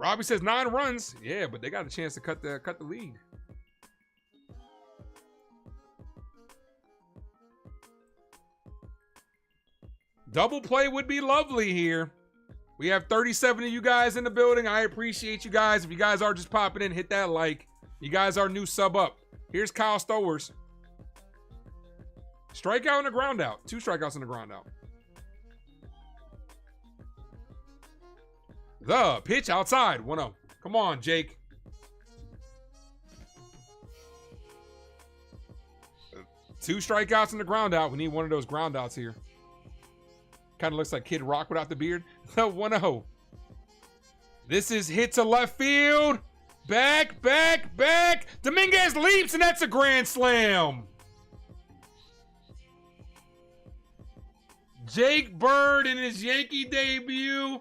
Robbie says 9 runs. Yeah, but they got a chance to cut the lead. Double play would be lovely here. We have 37 of you guys in the building. I appreciate you guys. If you guys are just popping in, hit that like. You guys are new sub up. Here's Kyle Stowers. Strikeout and a ground out. 2 strikeouts and a ground out. The pitch outside. 1-0. Come on, Jake. Two strikeouts and a ground out. We need one of those ground outs here. Kind of looks like Kid Rock without the beard. 1-0. This is hit to left field. Back, back, back. Dominguez leaps, and that's a grand slam. Jake Bird in his Yankee debut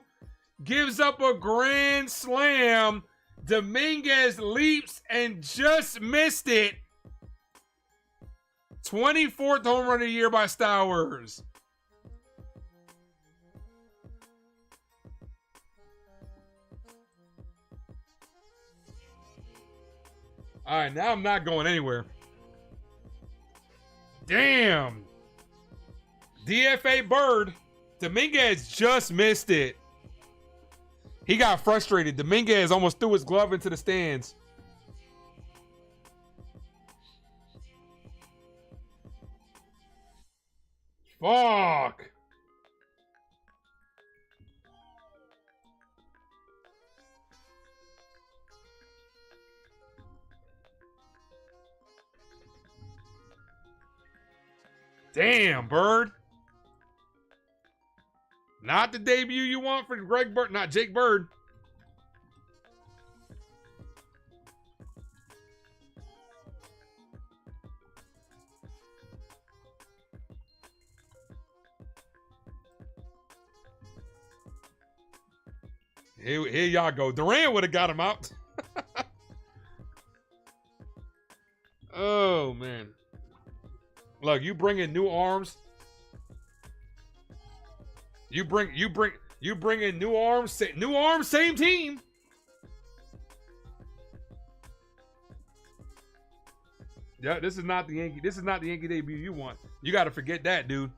gives up a grand slam. Dominguez leaps and just missed it. 24th home run of the year by Stowers. All right, now I'm not going anywhere. Damn. DFA Bird. Dominguez just missed it. He got frustrated. Dominguez almost threw his glove into the stands. Fuck. Damn, Bird. Not the debut you want for Greg Bird, not Jake Bird. Here y'all go. Durant would have got him out. Oh, man. Look, you bring in new arms. You bring in new arms, same team. Yeah, this is not the Yankee. This is not the Yankee debut you want. You got to forget that, dude.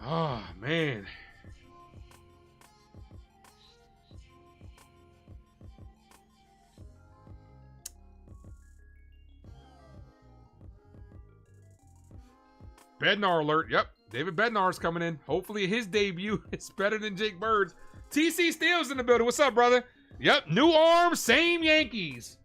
Oh, man. Bednar alert. Yep. David Bednar's coming in. Hopefully his debut is better than Jake Bird's. TC Steele's in the building. What's up, brother? Yep. New arm, same Yankees.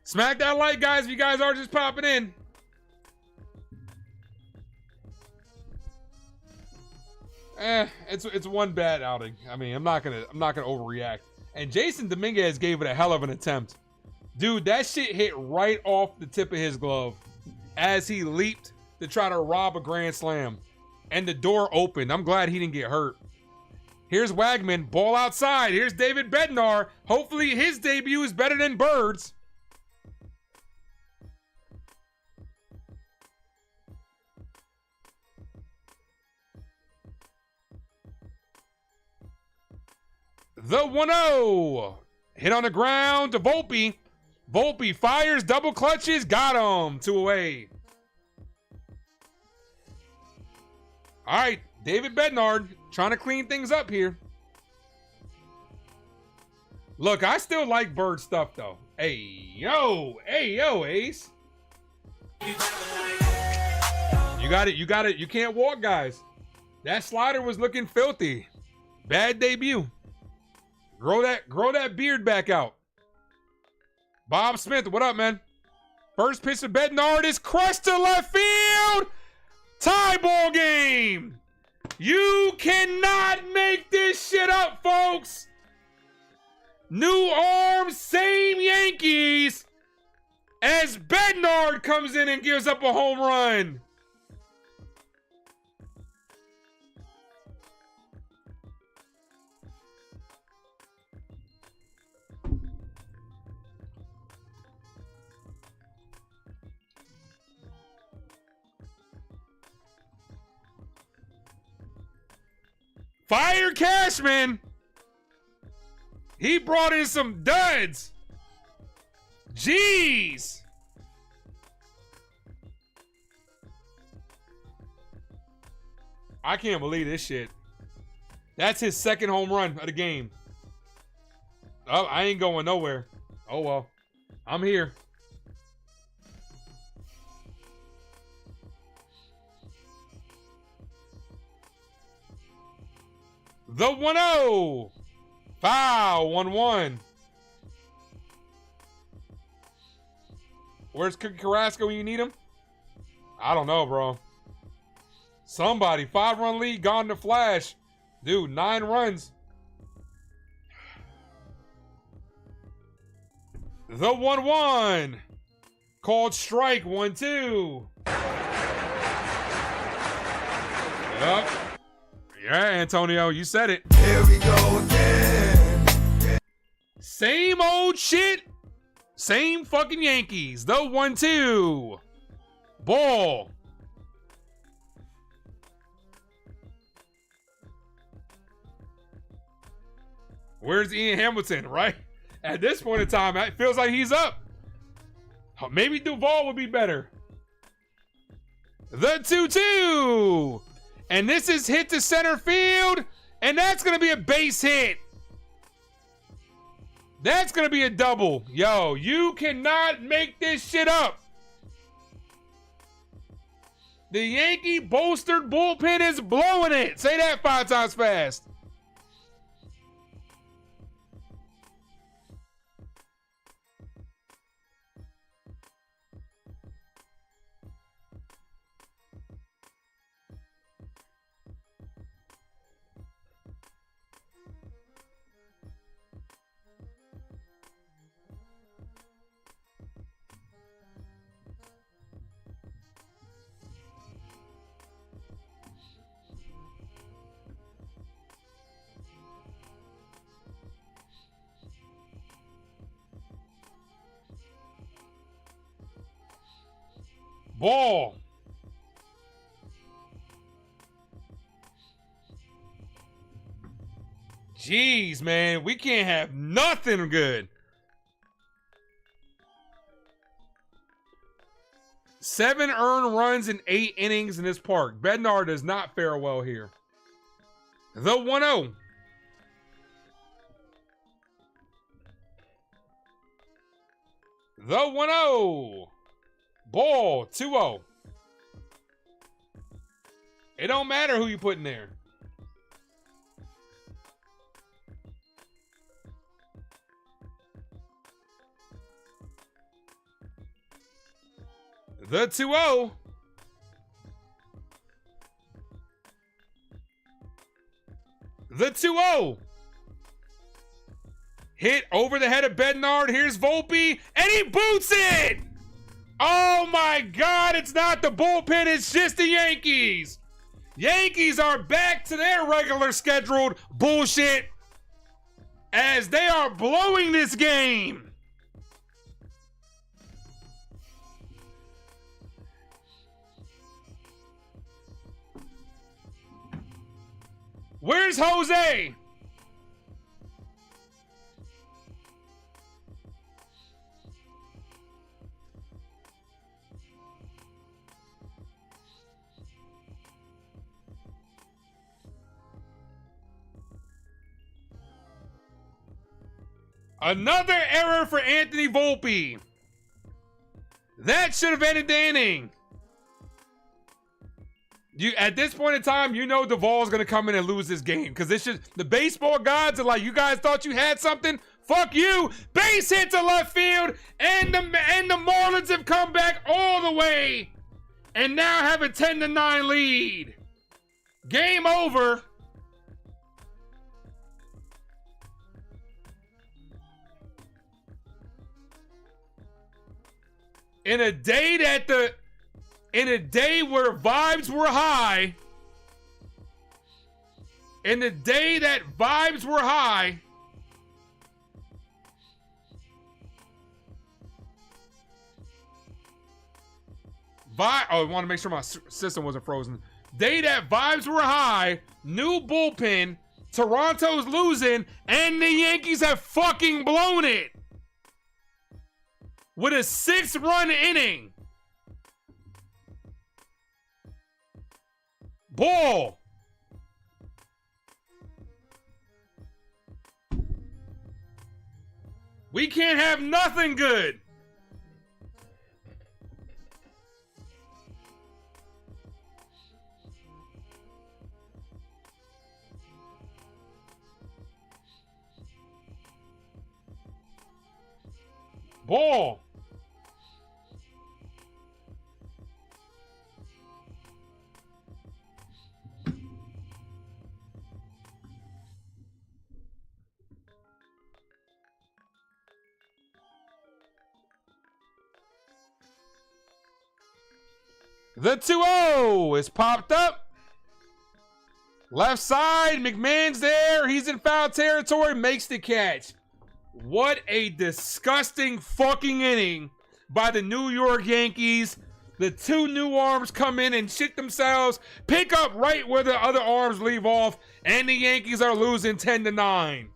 Smack that like, guys, if you guys are just popping in. It's one bad outing. I mean, I'm not gonna overreact. And Jason Dominguez gave it a hell of an attempt. Dude, that shit hit right off the tip of his glove as he leaped to try to rob a grand slam. And the door opened. I'm glad he didn't get hurt. Here's Wagman, ball outside. Here's David Bednar. Hopefully his debut is better than Bird's. The 1-0. Hit on the ground to Volpe. Volpe fires, double clutches, got him. 2 away. All right, David Bednar trying to clean things up here. Look, I still like Bird stuff though. Hey yo, Ace. You got it. You can't walk, guys. That slider was looking filthy. Bad debut. Grow that beard back out. Bob Smith, what up, man? First pitch of Bednar is crushed to left field. Tie ball game. You cannot make this shit up, folks. New arms, same Yankees. As Bednar comes in and gives up a home run. Fire Cashman. He brought in some duds. Jeez. I can't believe this shit. That's his second home run of the game. Oh, I ain't going nowhere. Oh, well. I'm here. The 1-0. Foul. 1-1. Where's Cookie Carrasco when you need him? I don't know, bro. Somebody. 5-run lead. Gone to flash. Dude, 9 runs. The 1-1. Called strike. 1-2. Yep. Yeah, Antonio, you said it. Here we go again. Same old shit. Same fucking Yankees. The 1-2. Ball. Where's Ian Hamilton, right? At this point in time, it feels like he's up. Maybe Duvall would be better. The 2-2. And this is hit to center field. And that's going to be a base hit. That's going to be a double. Yo, you cannot make this shit up. The Yankee bolstered bullpen is blowing it. Say that 5 times fast. Ball. Jeez, man. We can't have nothing good. 7 earned runs in 8 innings in this park. Bednar does not fare well here. The 1-0. The 1-0. Ball, 2-0. It don't matter who you put in there. The 2-0. The 2-0. Hit over the head of Bednar. Here's Volpe, and he boots it! Oh my God, it's not the bullpen, it's just the Yankees. Yankees are back to their regular scheduled bullshit as they are blowing this game. Where's Jose? Another error for Anthony Volpe. That should have ended the inning. At this point in time, you know Duvall's gonna come in and lose this game because the baseball gods are like, you guys thought you had something? Fuck you! Base hit to left field, and the Marlins have come back all the way, and now have a 10-9 lead. Game over. In a day where vibes were high, I want to make sure my system wasn't frozen. Day that vibes were high, new bullpen, Toronto's losing, and the Yankees have fucking blown it. With a 6-run inning. Ball. We can't have nothing good. Ball. The 2-0 is popped up. Left side, McMahon's there. He's in foul territory, makes the catch. What a disgusting fucking inning by the New York Yankees. The two new arms come in and shit themselves, pick up right where the other arms leave off, and the Yankees are losing 10-9.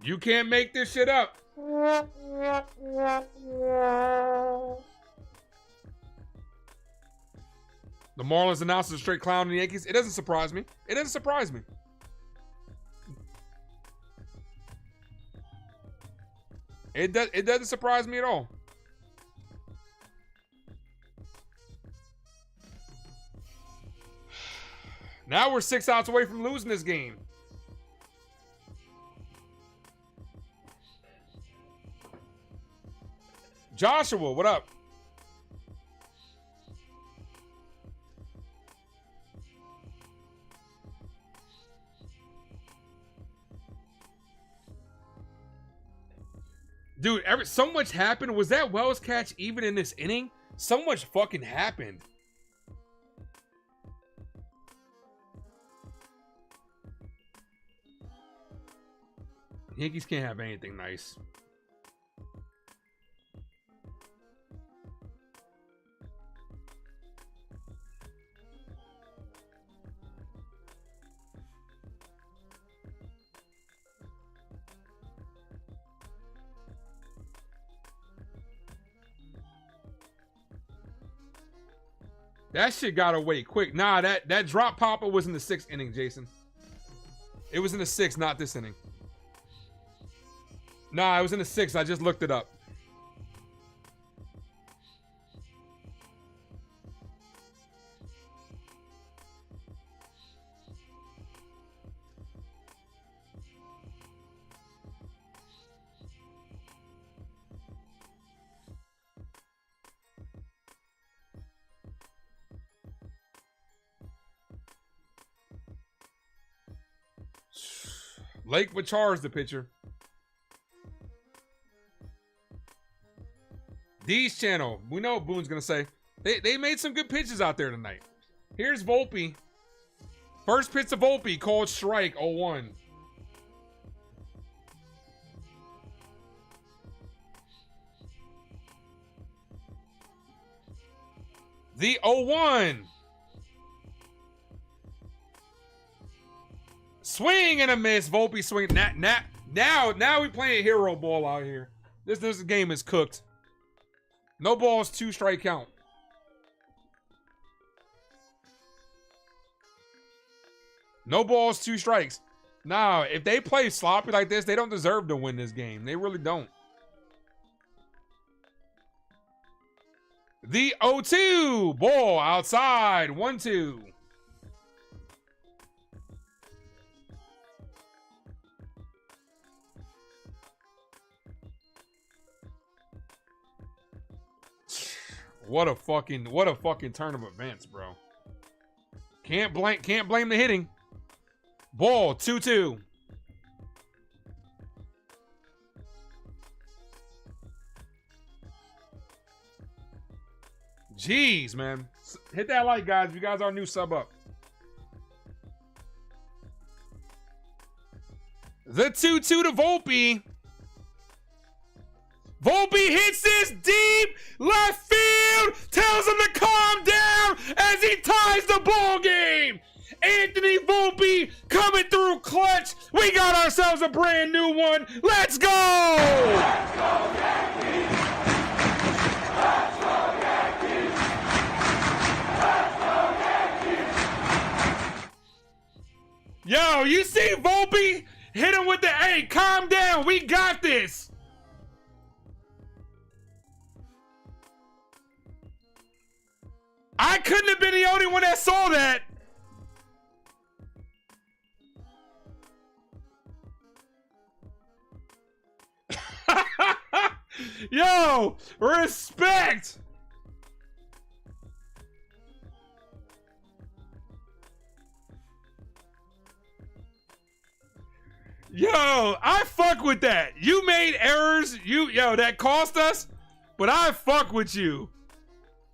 You can't make this shit up. The Marlins announced a straight clown in the Yankees. It doesn't surprise me. It doesn't surprise me. It doesn't surprise me at all. Now we're 6 outs away from losing this game. Joshua, what up? Dude, so much happened. Was that Wells catch even in this inning? So much fucking happened. Yankees can't have anything nice. That shit got away quick. Nah, that drop popper was in the 6th inning, Jason. It was in the 6th, not this inning. Nah, it was in the 6th. I just looked it up. Lake Wachar the pitcher. D's channel. We know what Boone's going to say. They made some good pitches out there tonight. Here's Volpe. First pitch to Volpe, called strike, 0-1. The 0-1. Swing and a miss. Volpe swing. Now we playing hero ball out here. This game is cooked. No balls, 2 strike count. No balls, 2 strikes. Nah, if they play sloppy like this, they don't deserve to win this game. They really don't. The 0-2. Ball outside. 1-2. What a fucking turn of events, bro. Can't blame the hitting. Ball 2-2. Jeez, man. Hit that like, guys. If you guys are new, sub up. The 2-2 to Volpe. Volpe hits this deep left field, tells him to calm down as he ties the ball game. Anthony Volpe coming through clutch. We got ourselves a brand new one. Let's go! Let's go, Yankees! Let's go, Yankees! Let's go, Yankees! Yo, you see Volpe hit him with the, hey, calm down. We got this. I couldn't have been the only one that saw that. Yo, respect. Yo, I fuck with that. You made errors. Yo, that cost us, but I fuck with you.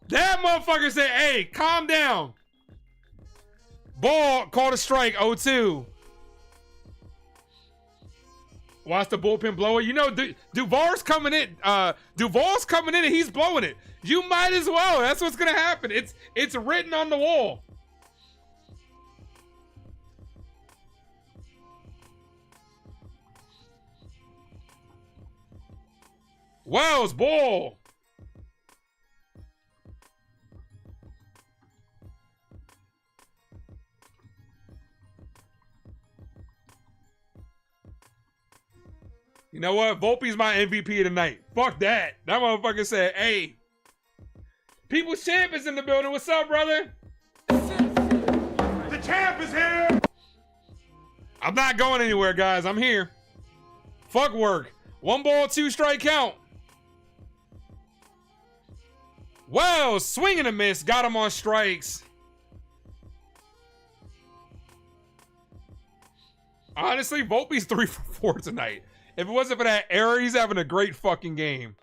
That motherfucker said, hey, calm down. Ball, called a strike, 0-2. Watch the bullpen blow it. You know, Duval's coming in. Duval's coming in and he's blowing it. You might as well. That's what's going to happen. It's written on the wall. Wells, ball. You know what? Volpe's my MVP tonight. Fuck that. That motherfucker said, hey, People's Champ is in the building. What's up, brother? The champ is here. I'm not going anywhere, guys. I'm here. Fuck work. 1 ball, 2 strike count. Well, swing and a miss. Got him on strikes. Honestly, Volpe's 3 for 4 tonight. If it wasn't for that error, he's having a great fucking game.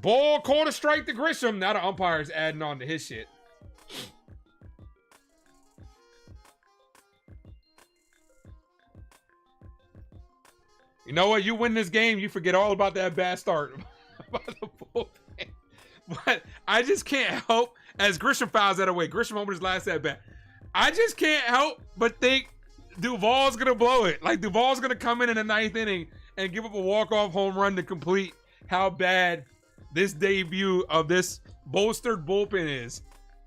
Ball called a strike to Grisham. Now the umpire's adding on to his shit. You know what? You win this game, you forget all about that bad start. About the bullpen. But I just can't help, as Grisham fouls that away. Grisham over his last at bat. I just can't help but think Duval's going to blow it. Like, Duval's going to come in the 9th inning and give up a walk-off home run to complete how bad this debut of this bolstered bullpen is.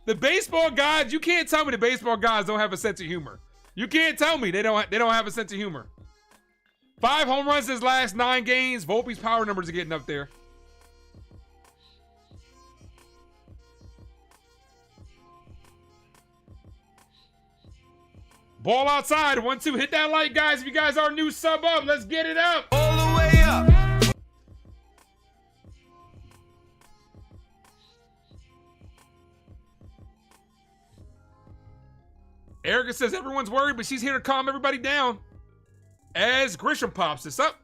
The baseball gods, you can't tell me the baseball gods don't have a sense of humor. You can't tell me they don't have a sense of humor. 5 home runs his last 9 games. Volpe's power numbers are getting up there. Ball outside. 1-2. Hit that like, guys. If you guys are new, sub up. Let's get it up. All the way up. Erica says everyone's worried, but she's here to calm everybody down. As Grisham pops this up.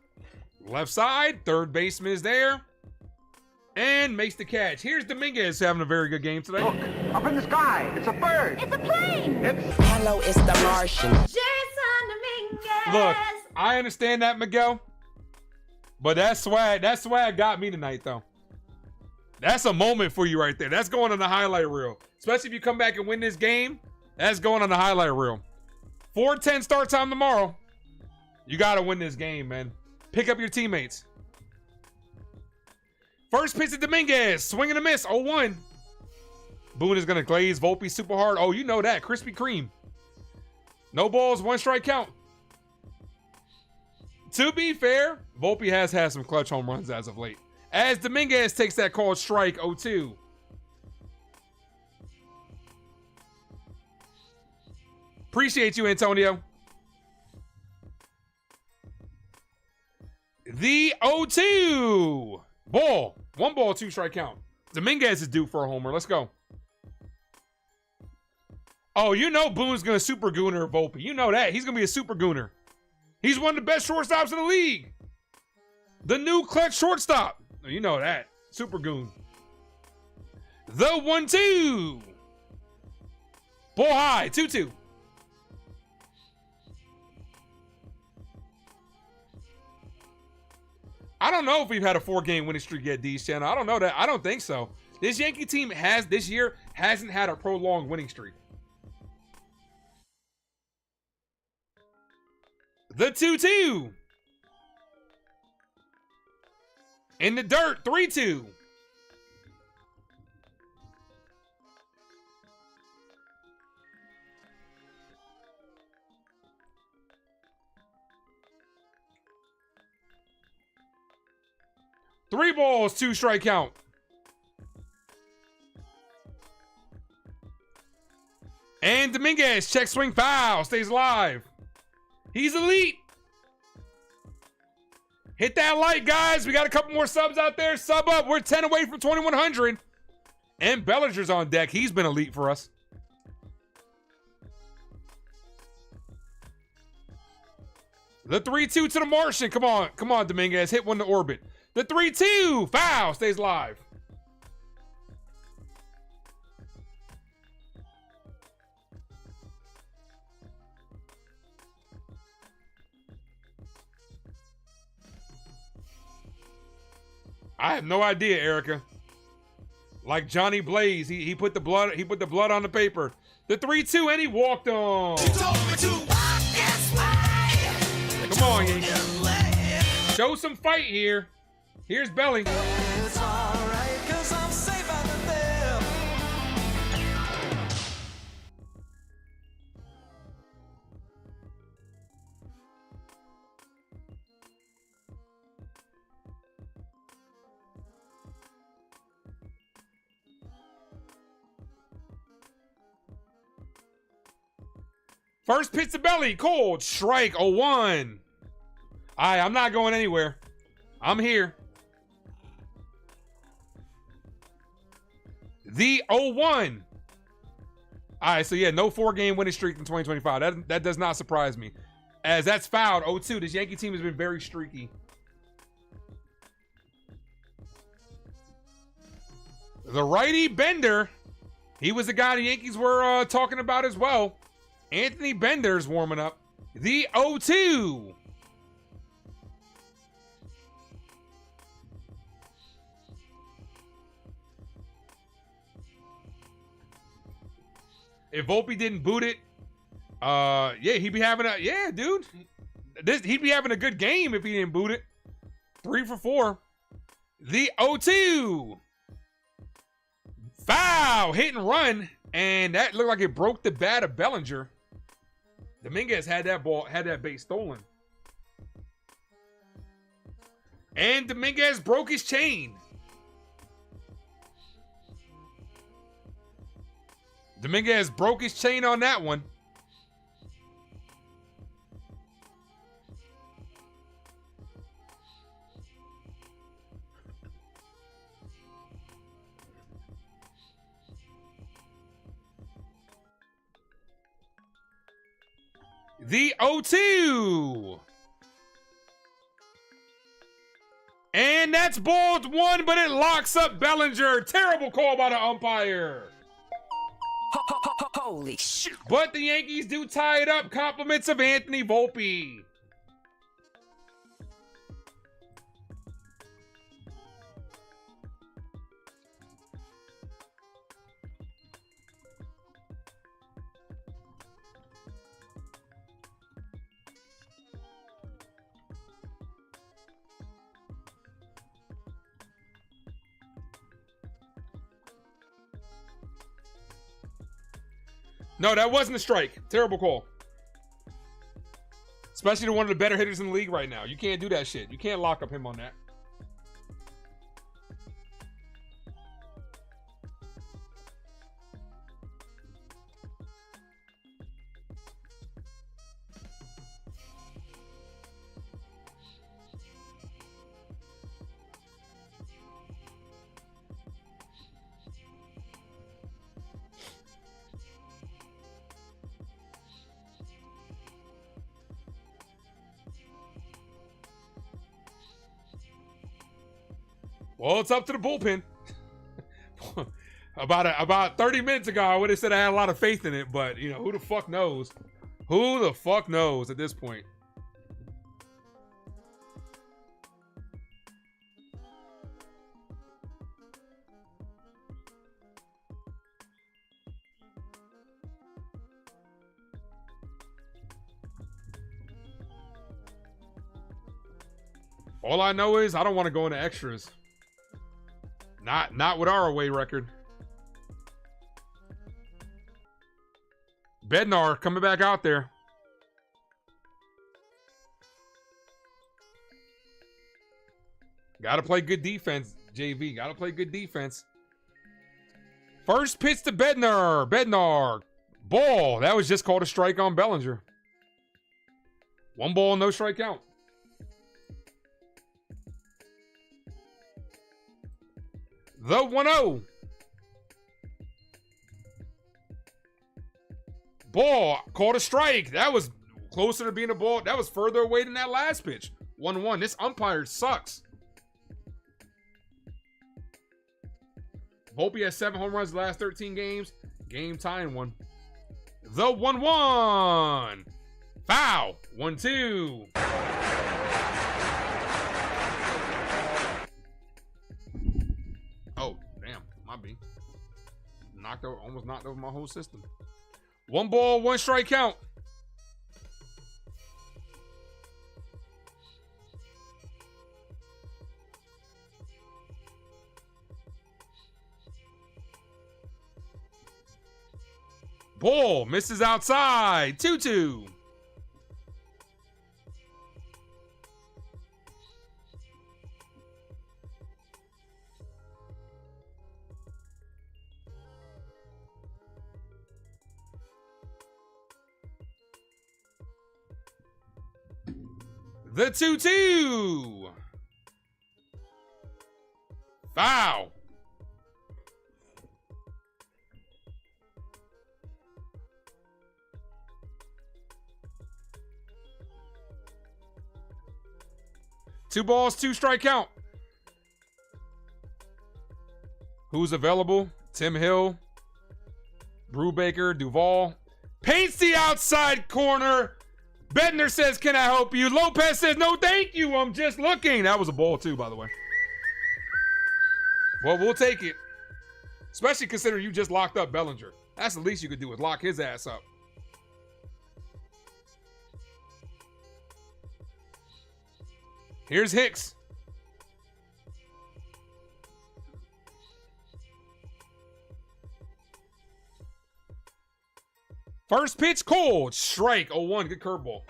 Left side. Third baseman is there. And makes the catch. Here's Dominguez having a very good game today. Look, up in the sky. It's a bird. It's a plane. Hello, it's the Martian. Jason Dominguez. Look, I understand that, Miguel. But that swag got me tonight, though. That's a moment for you right there. That's going on the highlight reel. Especially if you come back and win this game. That's going on the highlight reel. 4:10 start time tomorrow. You got to win this game, man. Pick up your teammates. First pitch to Dominguez. Swing and a miss. 0-1. Boone is going to glaze Volpe super hard. Oh, you know that. Krispy Kreme. No balls, 1 strike count. To be fair, Volpe has had some clutch home runs as of late. As Dominguez takes that called strike, 0-2. Appreciate you, Antonio. The 0-2. Ball. 1 ball, 2 strike count. Dominguez is due for a homer. Let's go. Oh, you know Boone's going to super gooner Volpe. You know that. He's going to be a super gooner. He's one of the best shortstops in the league. The new clutch shortstop. You know that. Super goon. The 1-2. Ball high. 2-2. I don't know if we've had a 4-game winning streak yet, D's channel. I don't know that. I don't think so. This Yankee team this year hasn't had a prolonged winning streak. The 2-2. In the dirt, 3-2. Three balls, 2 strike count. And Dominguez, check swing foul, stays alive. He's elite. Hit that like, guys. We got a couple more subs out there. Sub up. We're 10 away from 2,100. And Bellinger's on deck. He's been elite for us. The 3-2 to the Martian. Come on. Come on, Dominguez. Hit one to orbit. The 3-2. Foul. Stays live. I have no idea, Erica. Like Johnny Blaze, he put the blood on the paper. The 3-2 and he walked on. Come on, Yankee. Show some fight here. Here's Belly. It's alright, 'cause I'm safe out of there. First pitch to Belly, cold strike, 0-1. All right, I'm not going anywhere. I'm here. The 0-1. All right, so yeah, no 4-game winning streak in 2025. That does not surprise me. As that's fouled, 0-2. This Yankee team has been very streaky. The righty Bender, he was the guy the Yankees were talking about as well. Anthony Bender's warming up. The 0-2. If Volpe didn't boot it, yeah, he'd be having dude. He'd be having a good game if he didn't boot it. 3 for 4. The 0-2. Foul, hit and run, and that looked like it broke the bat of Bellinger. Dominguez had that base stolen. And Dominguez broke his chain. Dominguez broke his chain on that one. The 0-2. And that's balled 1, but it locks up Bellinger. Terrible call by the umpire. Holy shit. But the Yankees do tie it up. Compliments of Anthony Volpe. No, that wasn't a strike. Terrible call. Especially to one of the better hitters in the league right now. You can't do that shit. You can't lock up him on that. Well, it's up to the bullpen. about 30 minutes ago, I would have said I had a lot of faith in it, but you know, who the fuck knows? Who the fuck knows at this point? All I know is I don't want to go into extras. Not with our away record. Bednar coming back out there. Got to play good defense, JV. Got to play good defense. First pitch to Bednar. Bednar. Ball. That was just called a strike on Bellinger. 1 ball, no strike count. The 1-0. Ball called a strike. That was closer to being a ball. That was further away than that last pitch. 1-1. This umpire sucks. Volpe has 7 home runs the last 13 games. Game tying one. The 1-1. Foul. 1-2. Oh, damn. My B. Almost knocked over my whole system. 1 ball, 1 strike count. Ball misses outside. 2-2. The 2-2. Foul. Two balls, 2 strike count. Who's available? Tim Hill, Brubaker, Duvall. Paints the outside corner. Bednar says, "Can I help you?" Lopez says, "No, thank you. I'm just looking." That was a ball too, by the way. Well, we'll take it. Especially considering you just locked up Bellinger. That's the least you could do is lock his ass up. Here's Hicks. First pitch cold. Strike. 0-1. Good curveball.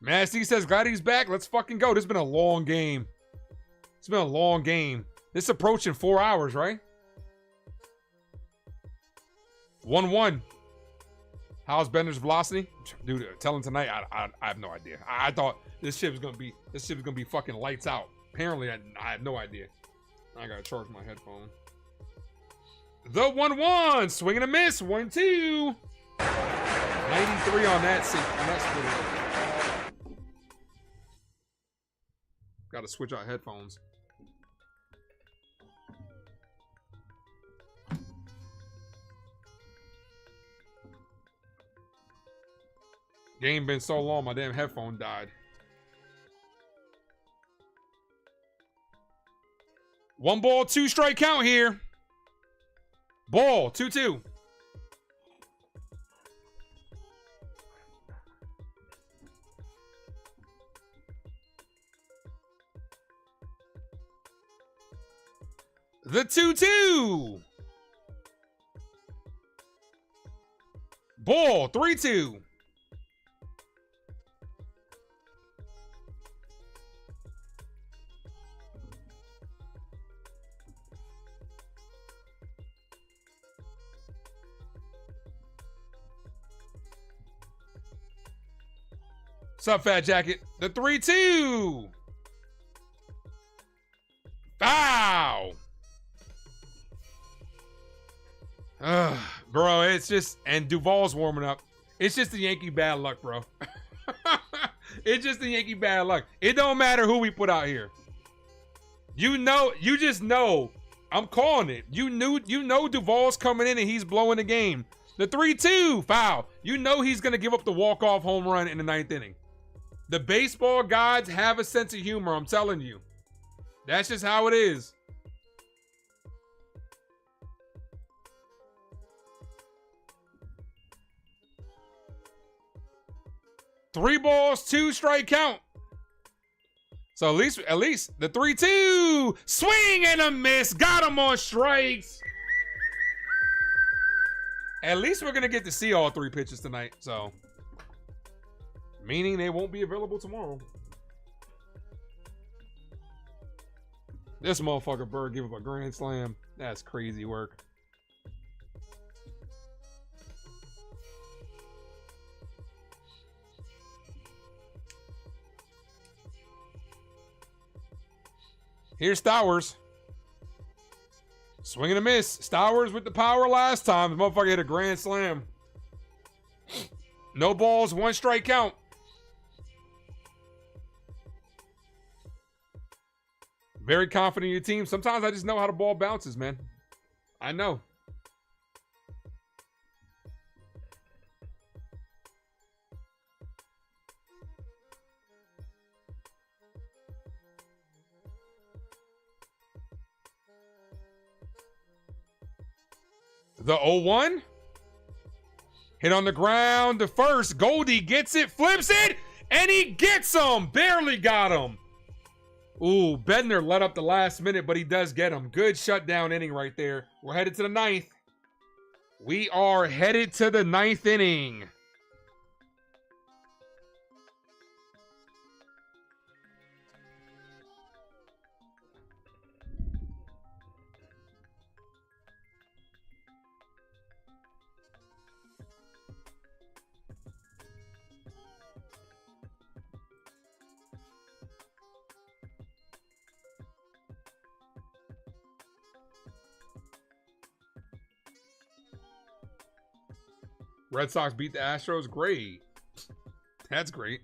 Massey says, "Glad he's back. Let's fucking go." This has been a long game. It's been a long game. This is approaching 4 hours, right? 1-1. How's Bender's velocity? Dude, tell him tonight. I have no idea. I thought this shit was gonna be fucking lights out. Apparently, I have no idea. I gotta charge my headphone. The 1-1. Swing and a miss. 1-2. 93 on that split. Gotta switch out headphones. Game been so long, my damn headphone died. 1 ball, 2 strike count here. Ball, 2-2. The 2-2. Ball, 3-2. What's up, Fat Jacket? The 3-2. Foul. Bro, it's just, and Duvall's warming up. It's just the Yankee bad luck, bro. It's just the Yankee bad luck. It don't matter who we put out here. You know, you just know. I'm calling it. You know Duvall's coming in and he's blowing the game. The 3-2 foul. You know he's gonna give up the walk-off home run in the 9th inning. The baseball gods have a sense of humor, I'm telling you. That's just how it is. Three balls, 2 strike count. So at least the 3-2 swing and a miss. Got him on strikes. At least we're gonna get to see all 3 pitches tonight. So, meaning they won't be available tomorrow. This motherfucker Bird gave up a grand slam. That's crazy work. Here's Stowers. Swing and a miss. Stowers with the power last time. The motherfucker hit a grand slam. No balls, 1 strike count. Very confident in your team. Sometimes I just know how the ball bounces, man. I know. The 0-1. Hit on the ground. The first. Goldie gets it, flips it, and he gets him. Barely got him. Ooh, Bednar let up the last minute, but he does get him. Good shutdown inning right there. We're headed to the 9th. We are headed to the 9th inning. Red Sox beat the Astros. Great. That's great.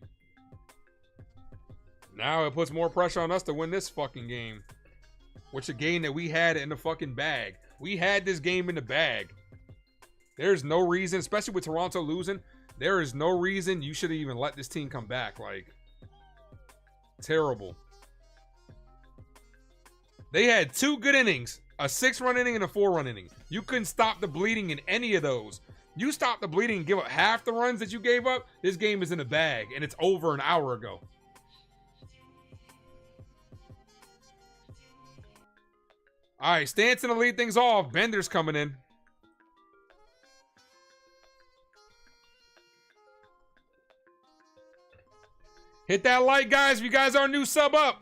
Now it puts more pressure on us to win this fucking game. Which a game that we had in the fucking bag. We had this game in the bag. There's no reason, especially with Toronto losing, there is no reason you should even let this team come back. Like, terrible. They had 2 good innings. A 6-run inning and a 4-run inning. You couldn't stop the bleeding in any of those. You stop the bleeding and give up half the runs that you gave up, this game is in the bag, and it's over an hour ago. All right, Stanton to lead things off. Bender's coming in. Hit that like, guys, if you guys are new, sub up.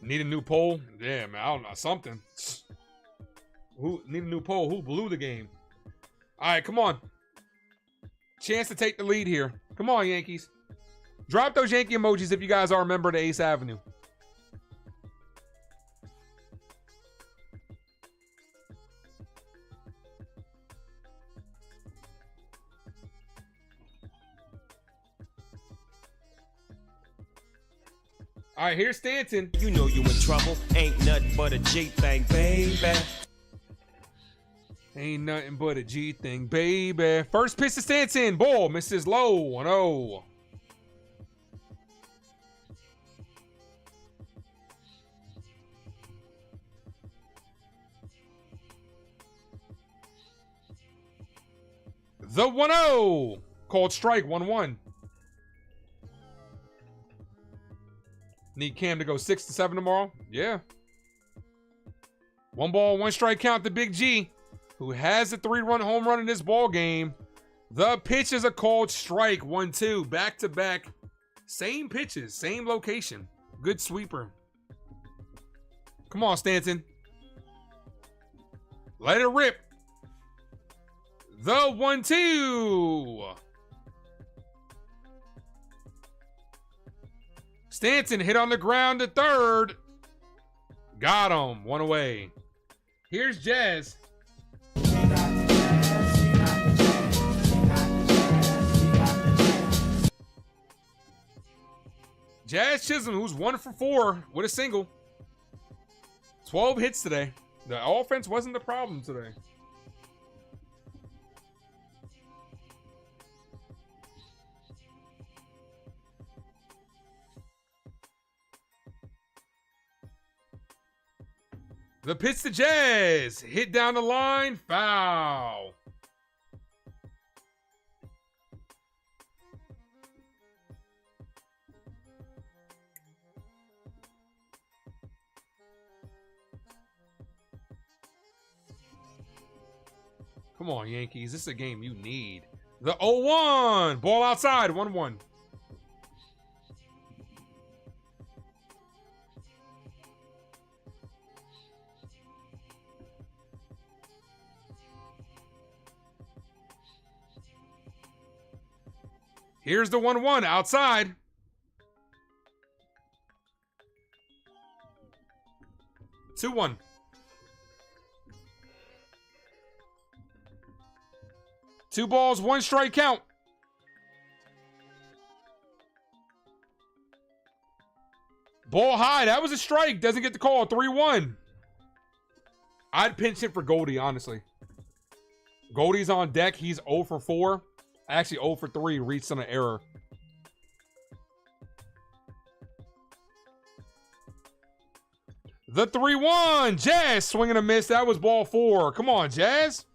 Need a new poll? Yeah, man, I don't know. Something. Who need a new poll? Who blew the game? All right, come on. Chance to take the lead here. Come on, Yankees. Drop those Yankee emojis if you guys are a member of Ace Avenue. All right, here's Stanton. You know you in trouble. Ain't nothing but a G thing, baby. Ain't nothing but a G thing, baby. First pitch to Stanton. Ball misses low. 1-0. The 1-0. Called strike, 1-1. Need Cam to go 6-7 tomorrow? Yeah. 1 ball, 1 strike count to Big G, who has a 3-run home run in this ball game. The pitch is a called strike, 1-2. Back to back. Same pitches, same location. Good sweeper. Come on, Stanton. Let it rip. The 1-2. Stanton hit on the ground to third. Got him. 1 away. Here's Jazz. Jazz Chisholm, who's 1 for 4 with a single. 12 hits today. The offense wasn't the problem today. The pitch to Jazz. Hit down the line. Foul. Come on, Yankees. This is a game you need. The 0-1. Ball outside. 1-1. Here's the 1-1 outside. Two 1. Two balls, 1 strike count. Ball high. That was a strike. Doesn't get the call. 3-1. I'd pinch hit for Goldie, honestly. Goldie's on deck. He's 0 for 4. Actually, 0 for 3. Reached on an error. The 3-1. Jazz swinging a miss. That was ball 4. Come on, Jazz.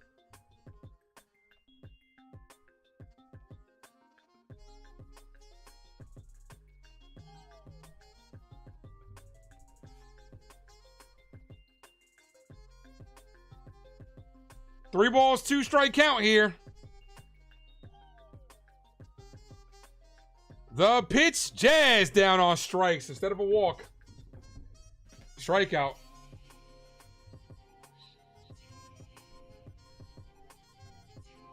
Three balls, 2 strike count here. The pitch, Jazz down on strikes instead of a walk. Strikeout.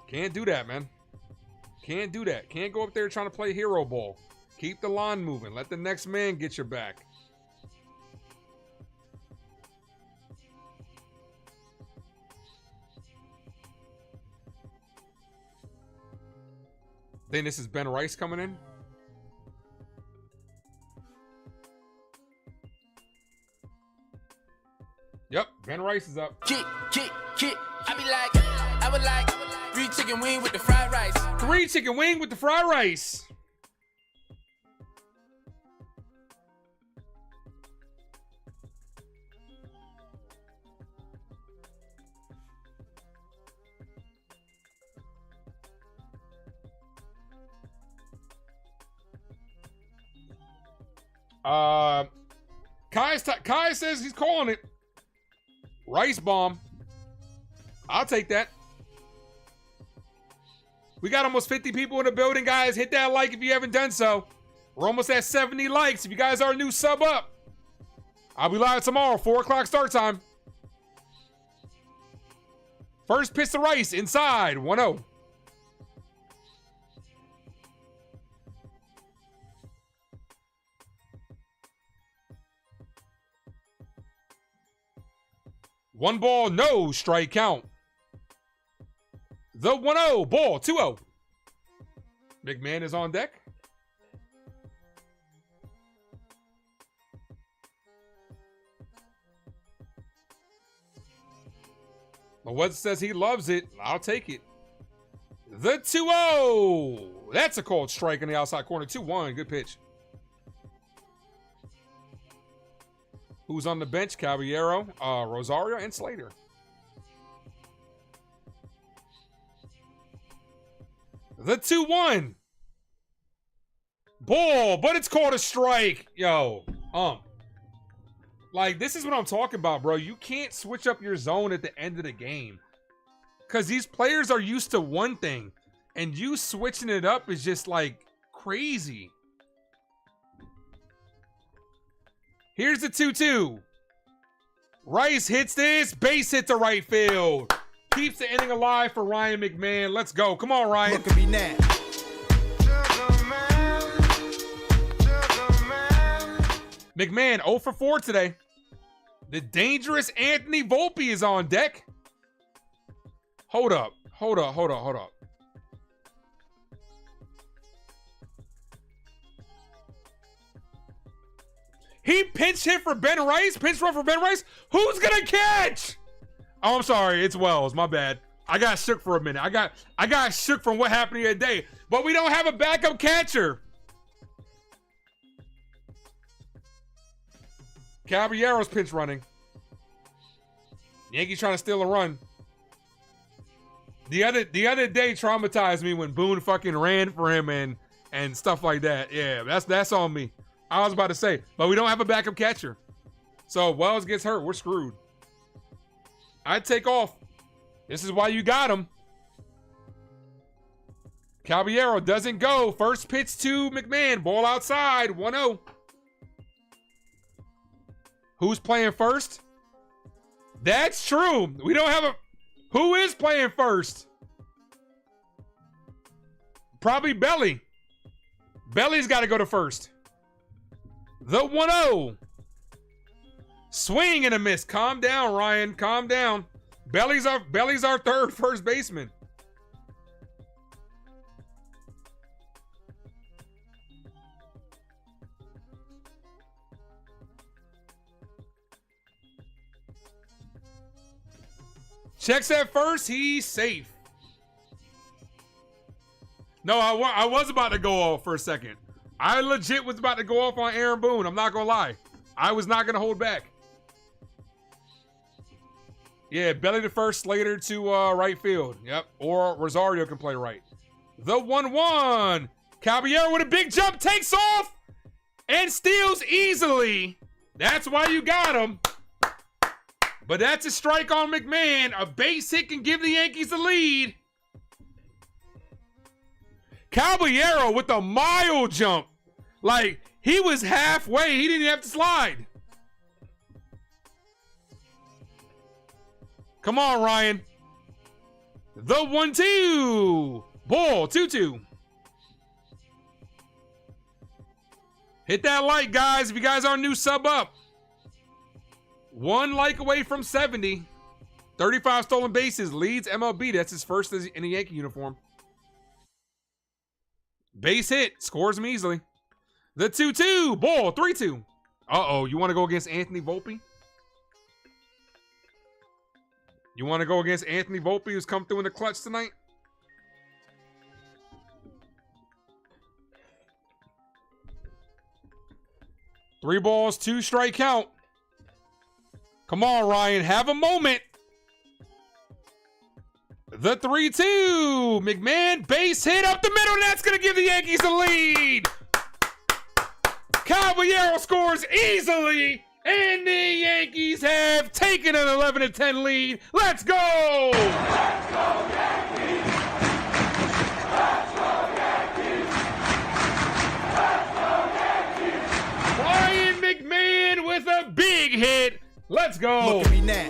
Can't do that, man. Can't do that. Can't go up there trying to play hero ball. Keep the line moving. Let the next man get your back. Then this is Ben Rice coming in. Yep, Ben Rice is up. Kick. I be like, I would like 3 chicken wing with the fried rice. 3 chicken wing with the fried rice. Kai says he's calling it. Rice bomb. I'll take that. We got almost 50 people in the building, guys. Hit that like if you haven't done so. We're almost at 70 likes. If you guys are new, sub up. I'll be live tomorrow, 4 o'clock start time. First pitch to Rice, inside, 1-0. One ball, no strike count. The 1-0, ball, 2-0. McMahon is on deck. Mawez says he loves it. I'll take it. The 2-0. That's a called strike in the outside corner. 2-1, good pitch. Who's on the bench? Caballero, Rosario, and Slater. The 2-1. Ball, but it's called a strike. Yo, like, this is what I'm talking about, bro. You can't switch up your zone at the end of the game. Because these players are used to one thing. And you switching it up is just, like, crazy. Here's the 2-2. Rice hits this. Base hit to right field. Keeps the inning alive for Ryan McMahon. Let's go. Come on, Ryan. Look at me now. McMahon 0 for 4 today. The dangerous Anthony Volpe is on deck. Hold up. He pinch hit for Ben Rice. Pinch run for Ben Rice. Who's gonna catch? Oh, I'm sorry. It's Wells. My bad. I got shook for a minute. I got shook from what happened the other day. But we don't have a backup catcher. Caballero's pinch running. Yankees trying to steal a run. The other day traumatized me when Boone fucking ran for him and stuff like that. Yeah, that's on me. I was about to say, but we don't have a backup catcher. So if Wells gets hurt, we're screwed. I'd take off. This is why you got him. Caballero doesn't go. First pitch to McMahon. Ball outside. 1-0. Who's playing first? That's true. We don't have a... Who is playing first? Probably Belly. Belly's got to go to first. The 1-0. Swing and a miss. Calm down, Ryan. Calm down. Belly's our third first baseman. Checks at first. He's safe. No, I was about to go off for a second. I legit was about to go off on Aaron Boone. I'm not going to lie. I was not going to hold back. Yeah, Belly to first, Slater to right field. Yep, or Rosario can play right. The 1-1. Caballero with a big jump, takes off and steals easily. That's why you got him. But that's a strike on McMahon. A base hit can give the Yankees the lead. Caballero with a mild jump. Like, he was halfway. He didn't have to slide. Come on, Ryan. The 1-2. Ball, 2-2. Hit that like, guys. If you guys are new, sub up. 1 like away from 70. 35 stolen bases. Leads MLB. That's his first in a Yankee uniform. Base hit. Scores him easily. The 2-2. Ball, 3-2. Uh-oh. You want to go against Anthony Volpe? You want to go against Anthony Volpe, who's come through in the clutch tonight? Three balls, 2 strike count. Come on, Ryan. Have a moment. The 3-2. McMahon, base hit up the middle. And that's going to give the Yankees the lead. Caballero scores easily. And the Yankees have taken an 11-10 lead. Let's go! Let's go, Yankees! Let's go, Yankees! Let's go, Yankees! Ryan McMahon with a big hit. Let's go. Look at me now.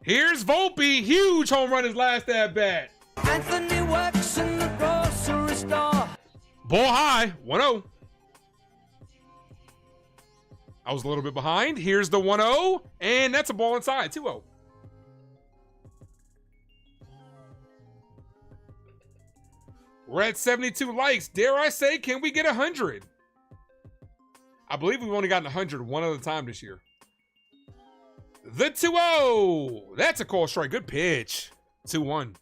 Here's Volpe. Huge home run his last at bat. Anthony works in the grocery store. Ball high. 1-0. I was a little bit behind. Here's the 1-0. And that's a ball inside. 2-0. We're at 72 likes. Dare I say, can we get 100? I believe we've only gotten 100 one other time this year. The 2-0. That's a call strike. Good pitch. 2-1.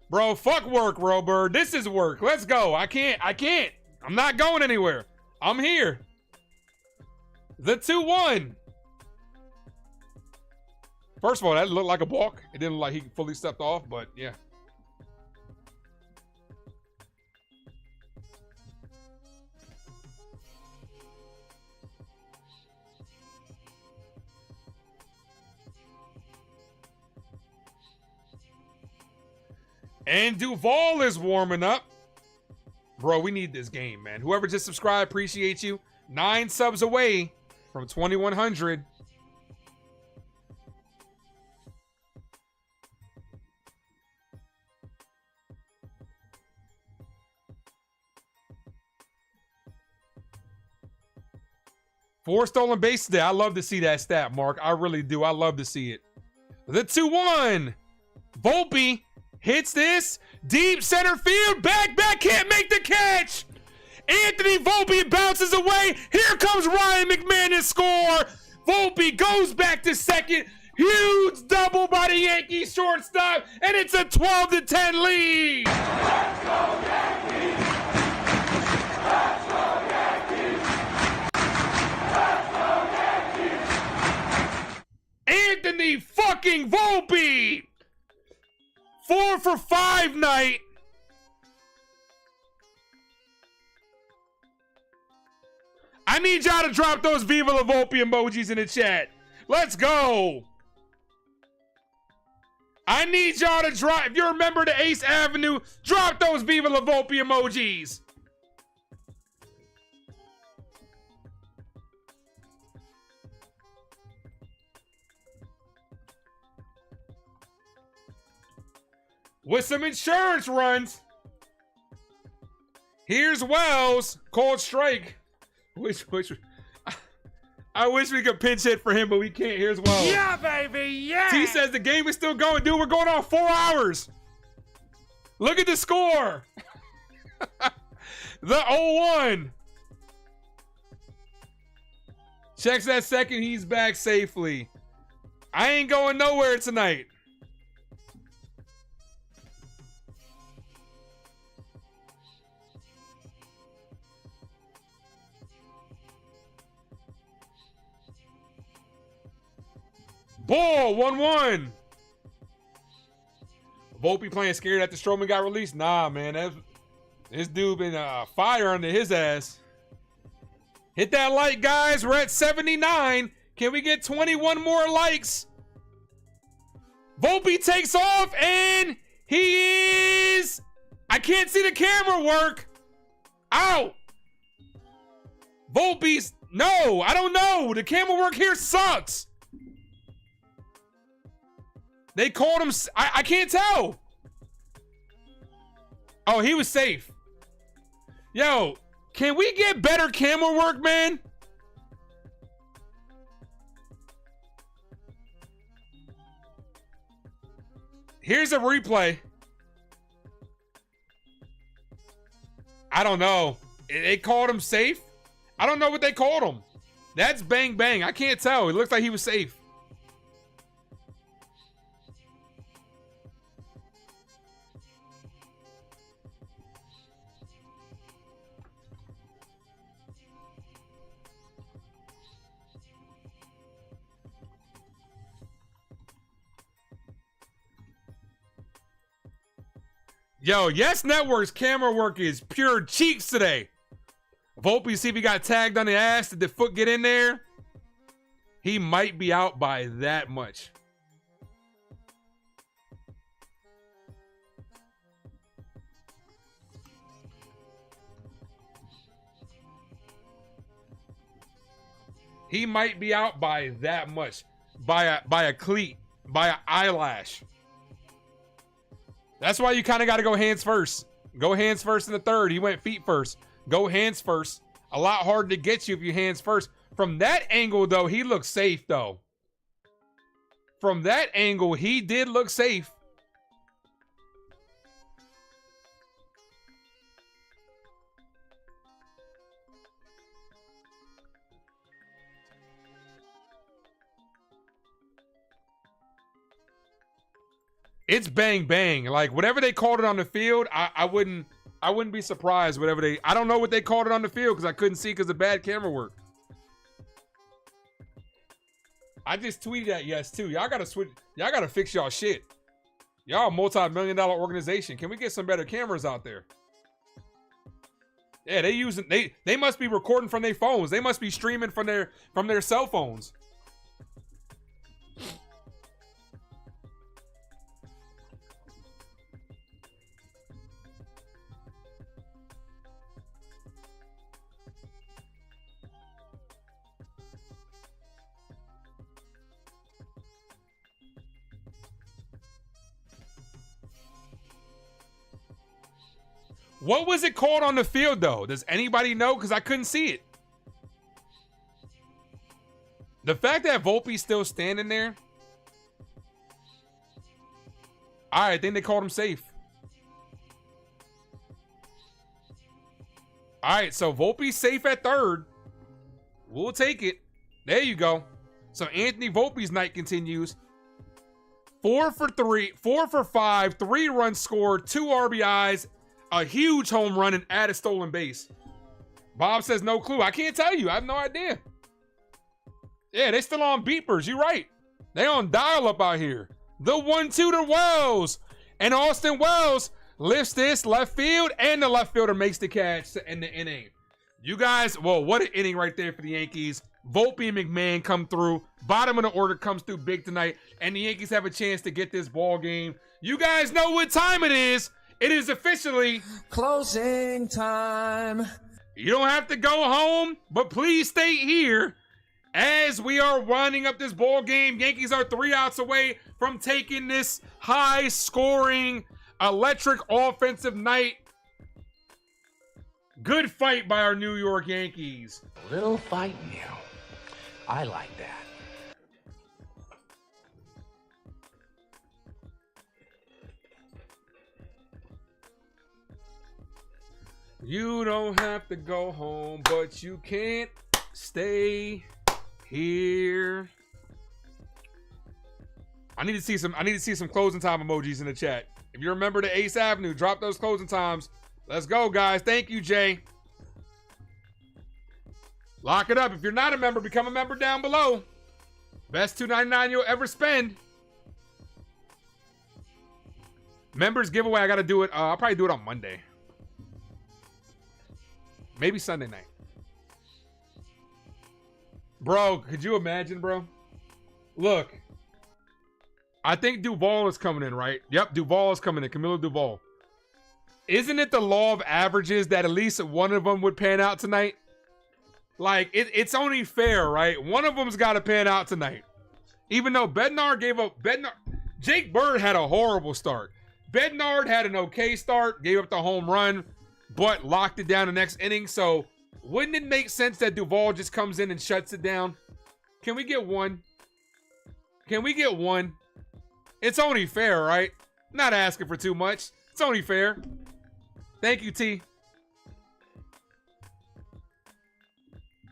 Bro, fuck work, Robert. This is work. Let's go. I can't. I'm not going anywhere. I'm here. The 2-1. First of all, that looked like a balk. It didn't look like he fully stepped off, but yeah. And Duvall is warming up. Bro, we need this game, man. Whoever just subscribed, appreciate you. 9 subs away from 2,100. Four stolen bases today. I love to see that stat, Mark. I really do. I love to see it. The 2-1. Volpe hits this. Deep center field. Back, can't make the catch. Anthony Volpe bounces away. Here comes Ryan McMahon to score. Volpe goes back to second. Huge double by the Yankees shortstop. And it's a 12-10 lead. Let's go, Yankees. Let's go, Yankees. Let's go, Yankees. Anthony fucking Volpe. 4 for 5 night. I need y'all to drop those Viva La Volpe emojis in the chat. Let's go. I need y'all to drop, if you remember the Ace Avenue, drop those Viva La Volpe emojis. With some insurance runs. Here's Wells. Cold strike. I wish we could pinch hit for him, but we can't. Here's Wells. Yeah, baby, yeah. T says the game is still going. Dude, we're going on 4 hours. Look at the score. The 0-1. Checks that second. He's back safely. I ain't going nowhere tonight. Ball, 1-1. Volpe playing scared after Strowman got released. Nah, man. This dude been fire under his ass. Hit that like, guys. We're at 79. Can we get 21 more likes? Volpe takes off, and he is... I can't see the camera work. Out. Volpe's... No, I don't know. The camera work here sucks. They called him... I can't tell. Oh, he was safe. Yo, can we get better camera work, man? Here's a replay. I don't know. They called him safe? I don't know what they called him. That's bang bang. I can't tell. It looks like he was safe. Yo, Yes Network's camera work is pure cheeks today. Volpe, see if he got tagged on the ass. Did the foot get in there? He might be out by that much. He might be out by that much. By a cleat. By an eyelash. That's why you kind of got to go hands first. Go hands first in the third. He went feet first. Go hands first. A lot harder to get you if you hands first. From that angle, though, he looked safe, though. From that angle, he did look safe. It's bang bang. Like whatever they called it on the field, I wouldn't be surprised. Whatever I don't know what they called it on the field because I couldn't see because of bad camera work. I just tweeted that yes too. Y'all gotta switch. Y'all gotta fix y'all shit. Y'all a multi-million-dollar organization. Can we get some better cameras out there? Yeah, they must be recording from their phones. They must be streaming from their cell phones. What was it called on the field, though? Does anybody know? Because I couldn't see it. The fact that Volpe's still standing there. All right, I think they called him safe. All right, so Volpe's safe at third. We'll take it. There you go. So Anthony Volpe's night continues. 4 for 5, 3 runs scored, 2 RBIs, a huge home run, and add a stolen base. Bob says no clue. I can't tell you. I have no idea. Yeah, they still on beepers. You're right. They on dial-up out here. The 1-2 to Wells. And Austin Wells lifts this left field, and the left fielder makes the catch to end the inning. You guys, well, what an inning right there for the Yankees. Volpe and McMahon come through. Bottom of the order comes through big tonight, and the Yankees have a chance to get this ball game. You guys know what time it is. It is officially closing time. You don't have to go home, but please stay here as we are winding up this ball game. Yankees are 3 outs away from taking this high-scoring, electric offensive night. Good fight by our New York Yankees. Little fight now. I like that. You don't have to go home, but you can't stay here. I need to see some closing time emojis in the chat. If you remember the Ace Avenue, drop those closing times. Let's go, guys. Thank you, Jay. Lock it up. If you're not a member, become a member down below. Best $2.99 you'll ever spend. Members giveaway, I got to do it. I'll probably do it on Monday. Maybe Sunday night. Bro, could you imagine, bro? Look. I think Duvall is coming in, right? Yep, Duvall is coming in. Camilo Duvall. Isn't it the law of averages that at least one of them would pan out tonight? Like, it's only fair, right? One of them's got to pan out tonight. Even though Bednar gave up... Jake Bird had a horrible start. Bednar had an okay start, gave up the home run, but locked it down the next inning. So wouldn't it make sense that Duvall just comes in and shuts it down? Can we get one? Can we get one? It's only fair, right? Not asking for too much. It's only fair. Thank you, T.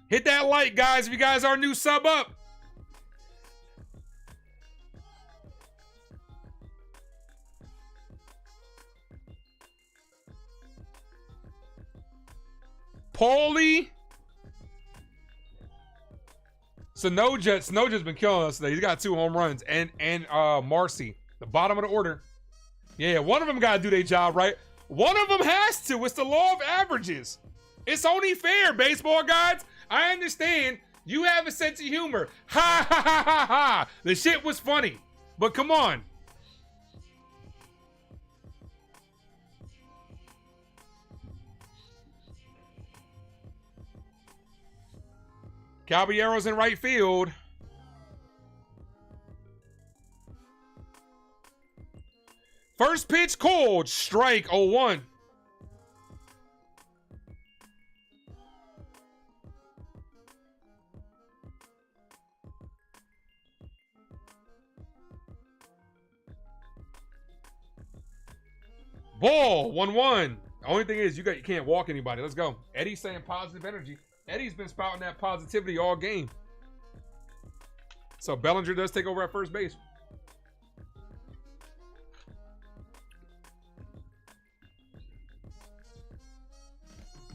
Hit that like, guys, if you guys are new, sub up. Paulie. Sonoja's been killing us today. He's got 2 home runs. And Marcy, the bottom of the order. Yeah, one of them got to do their job, right? One of them has to. It's the law of averages. It's only fair, baseball gods. I understand you have a sense of humor. Ha, ha, ha, ha, ha. The shit was funny. But come on. Caballero's in right field. First pitch called. Strike 0-1. Ball 1-1. The only thing is you can't walk anybody. Let's go. Eddie's saying positive energy. Eddie's been spouting that positivity all game. So Bellinger does take over at first base.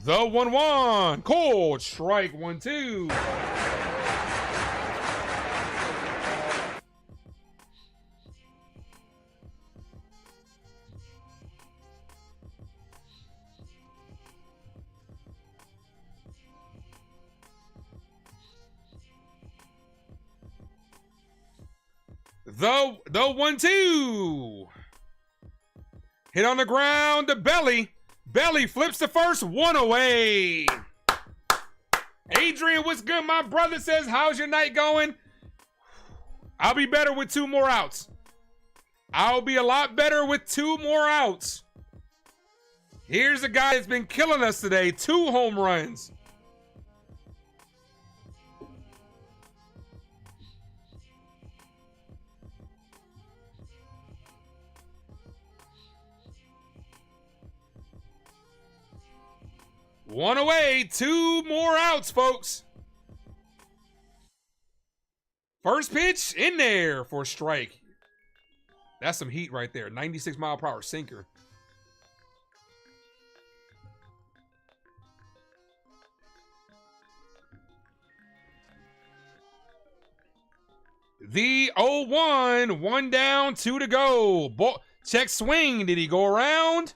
The 1-1. Cold strike 1-2. The 1-2. Hit on the ground to Belly. Belly flips the first, one away. Adrian, what's good? My brother says, how's your night going? I'll be better with 2 more outs. I'll be a lot better with 2 more outs. Here's a guy that's been killing us today. 2 home runs. One away, 2 more outs, folks. First pitch in there for a strike. That's some heat right there. 96-mile-per-hour sinker. The 0-1, 1 down, 2 to go. Check swing. Did he go around?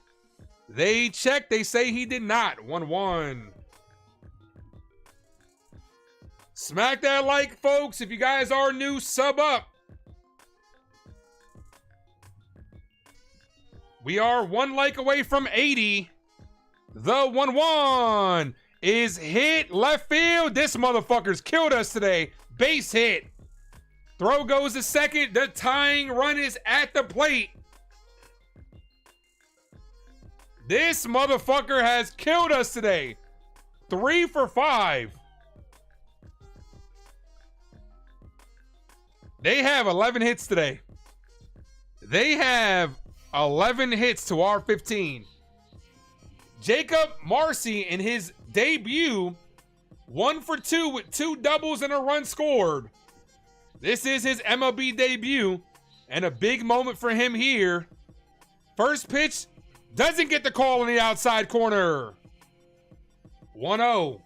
They check. They say he did not. 1-1. Smack that like, folks. If you guys are new, sub up. We are 1 like away from 80. The 1-1 is hit left field. This motherfucker's killed us today. Base hit. Throw goes to second. The tying run is at the plate. This motherfucker has killed us today. 3 for 5. They have 11 hits today. They have 11 hits to our 15. Jacob Marcy in his debut, 1 for 2 with 2 doubles and a run scored. This is his MLB debut and a big moment for him here. First pitch. Doesn't get the call in the outside corner. 1-0. All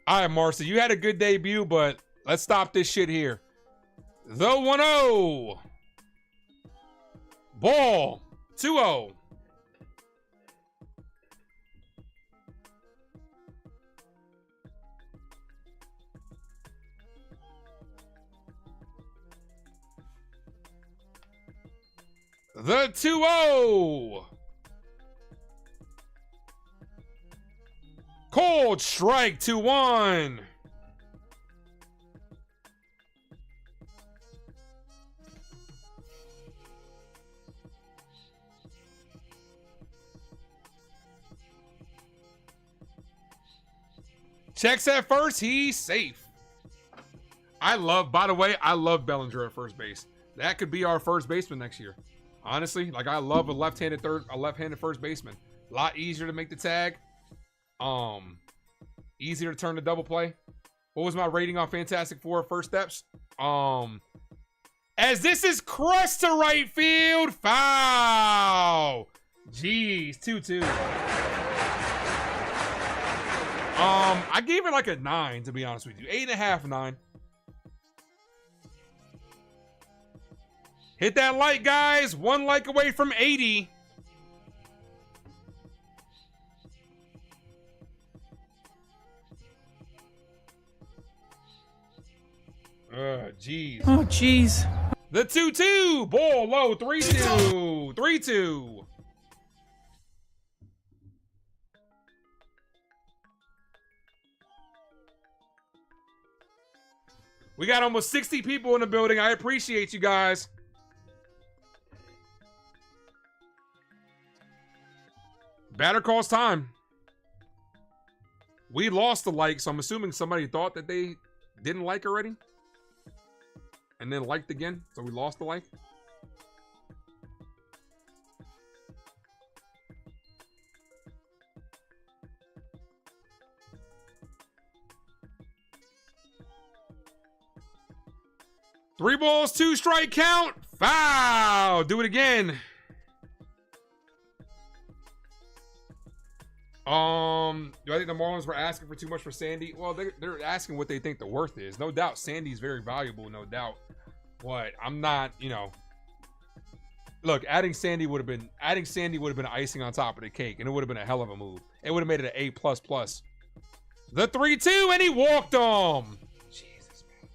right, Marcy, you had a good debut, but let's stop this shit here. The 1-0. Ball. 2-0. The 2-0. Cold strike 2-1. Checks at first. He's safe. I love Bellinger at first base. That could be our first baseman next year. Honestly, like I love a left-handed first baseman. A lot easier to make the tag. Easier to turn the double play. What was my rating on Fantastic Four first steps? As this is crushed to right field, foul. Jeez, 2-2. I gave it like a 9 to be honest with you. 8.5, 9. Hit that like, guys. 1 like away from 80. Jeez. Oh, jeez. The 2-2. Ball low. 3-2. 3-2. We got almost 60 people in the building. I appreciate you guys. Batter calls time. We lost the like, so I'm assuming somebody thought that they didn't like already. And then liked again, so we lost the like. Three balls, 2 strike count. Foul! Do it again. Do I think the Marlins were asking for too much for Sandy? Well, they're asking what they think the worth is. No doubt, Sandy's very valuable, no doubt. But I'm not, you know. Look, adding Sandy would have been icing on top of the cake, and it would have been a hell of a move. It would have made it an A++. The 3-2, and he walked him. Jesus, man.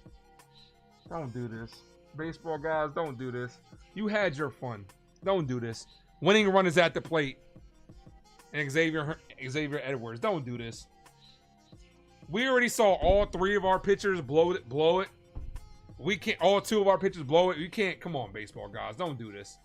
Don't do this. Baseball guys, don't do this. You had your fun. Don't do this. Winning run is at the plate. And Xavier Edwards, don't do this. We already saw all three of our pitchers blow it. We can't, all two of our pitchers blow it. You can't, come on, baseball guys, don't do this.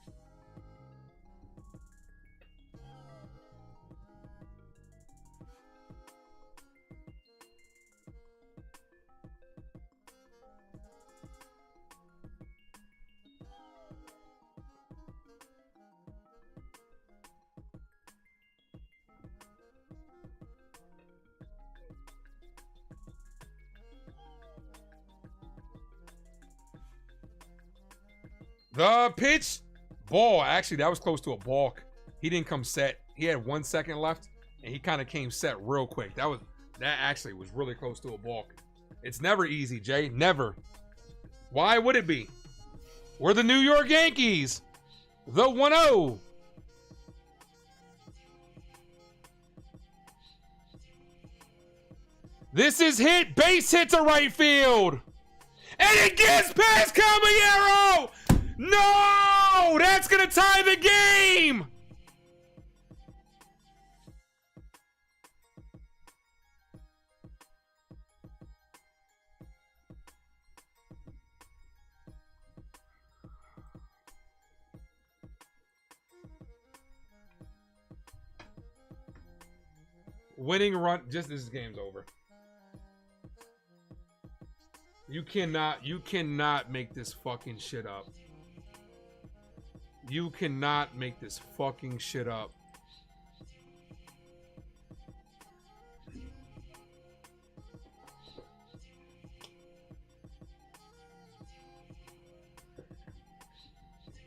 The pitch, ball. Actually, that was close to a balk. He didn't come set. He had 1 second left, and he kind of came set real quick. That actually was really close to a balk. It's never easy, Jay. Never. Why would it be? We're the New York Yankees. The 1-0. This is hit. Base hit to right field. And it gets past Caballero. No! That's going to tie the game! Winning run. Just this game's over. You cannot make this fucking shit up. You cannot make this fucking shit up.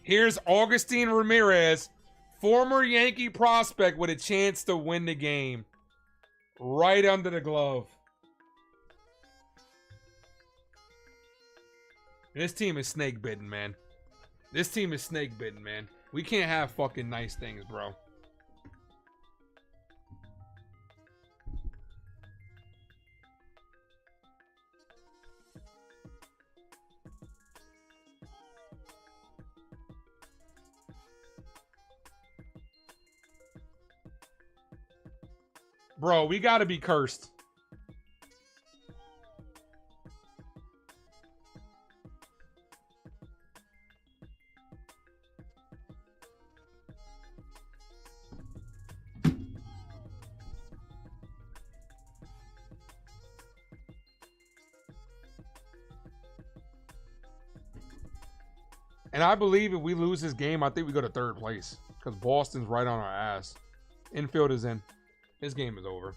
Here's Augustine Ramirez, former Yankee prospect with a chance to win the game. Right under the glove. This team is snake bitten, man. This team is snake bitten, man. We can't have fucking nice things, bro. Bro, we gotta be cursed. And I believe if we lose this game, I think we go to third place. Because Boston's right on our ass. Infield is in. This game is over.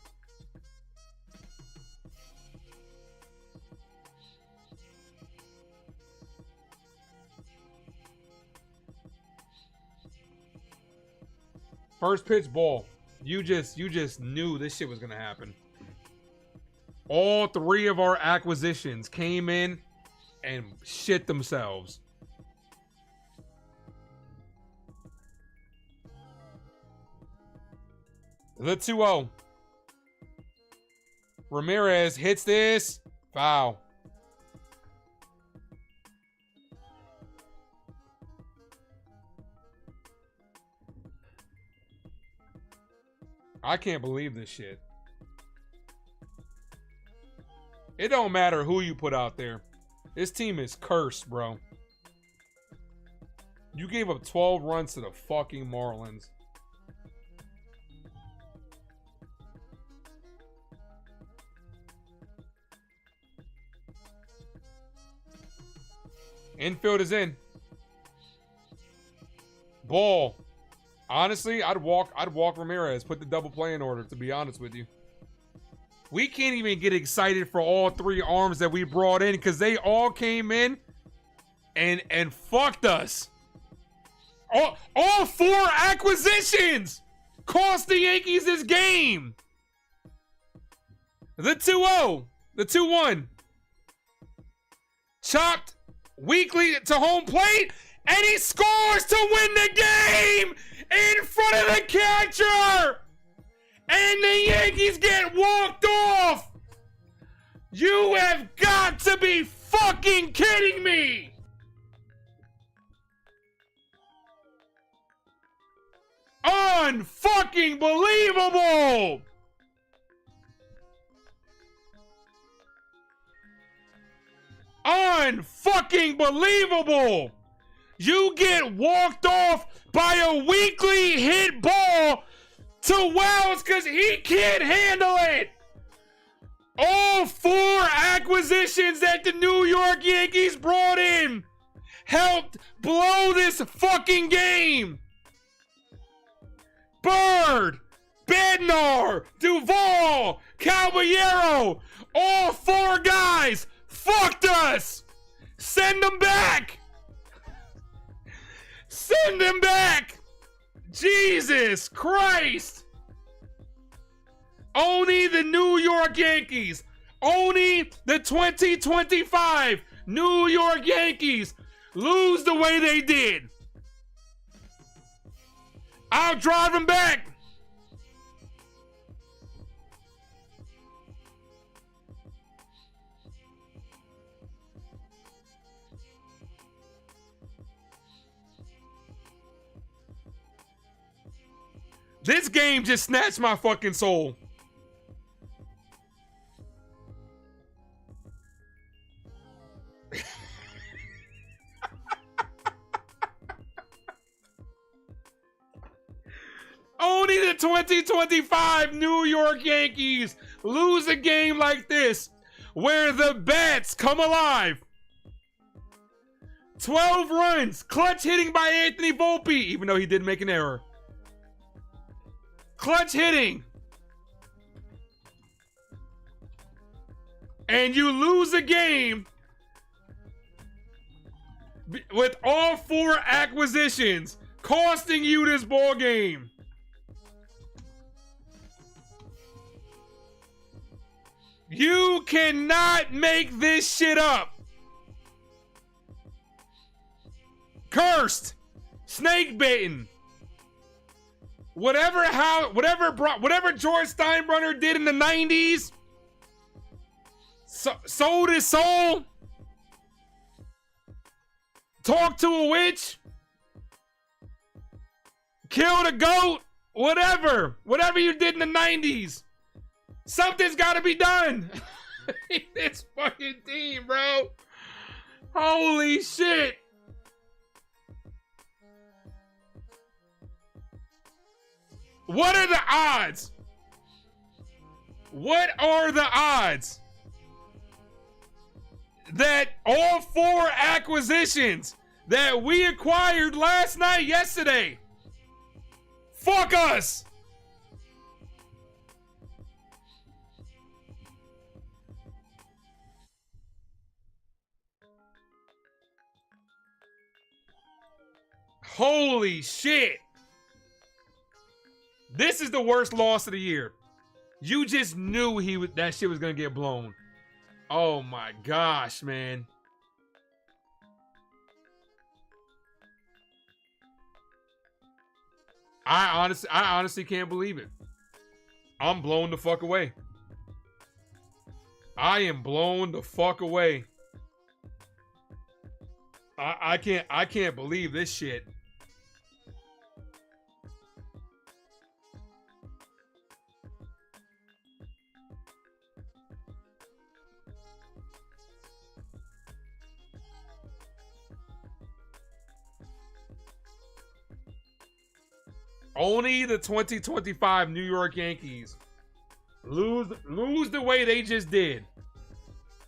First pitch ball. You just knew this shit was gonna happen. All three of our acquisitions came in and shit themselves. The 2-0. Ramirez hits this. Foul. I can't believe this shit. It don't matter who you put out there. This team is cursed, bro. You gave up 12 runs to the fucking Marlins. Infield is in. Ball. Honestly, I'd walk Ramirez. Put the double play in order, to be honest with you. We can't even get excited for all three arms that we brought in because they all came in and fucked us. All 4 acquisitions cost the Yankees this game. The 2-0, the 2-1. Chopped weakly to home plate, and he scores to win the game in front of the catcher. And the Yankees get walked off. You have got to be fucking kidding me. Unfucking believable. Unfucking believable. You get walked off by a weakly hit ball to Wells because he can't handle it. All 4 acquisitions that the New York Yankees brought in helped blow this fucking game. Bird, Bednar, Duvall, Caballero, all 4 guys fucked us. Send them back. Send them back. Jesus Christ. Only the New York Yankees, only the 2025 New York Yankees lose the way they did. I'll drive them back. This game just snatched my fucking soul. Only the 2025 New York Yankees lose a game like this, where the bats come alive. 12 runs, clutch hitting by Anthony Volpe, even though he did make an error. Clutch hitting. And you lose a game with all 4 acquisitions costing you this ball game. You cannot make this shit up. Cursed. Snake bitten. Whatever George Steinbrenner did in the 90s, sold his soul, talked to a witch, killed a goat, whatever you did in the 90s, something's got to be done. This fucking team, bro. Holy shit. What are the odds? What are the odds that all 4 acquisitions that we acquired last night, yesterday, fuck us? Holy shit. This is the worst loss of the year. You just knew that shit was gonna get blown. Oh my gosh, man. I honestly can't believe it. I'm blown the fuck away. I am blown the fuck away. I can't believe this shit. Only the 2025 New York Yankees lose the way they just did.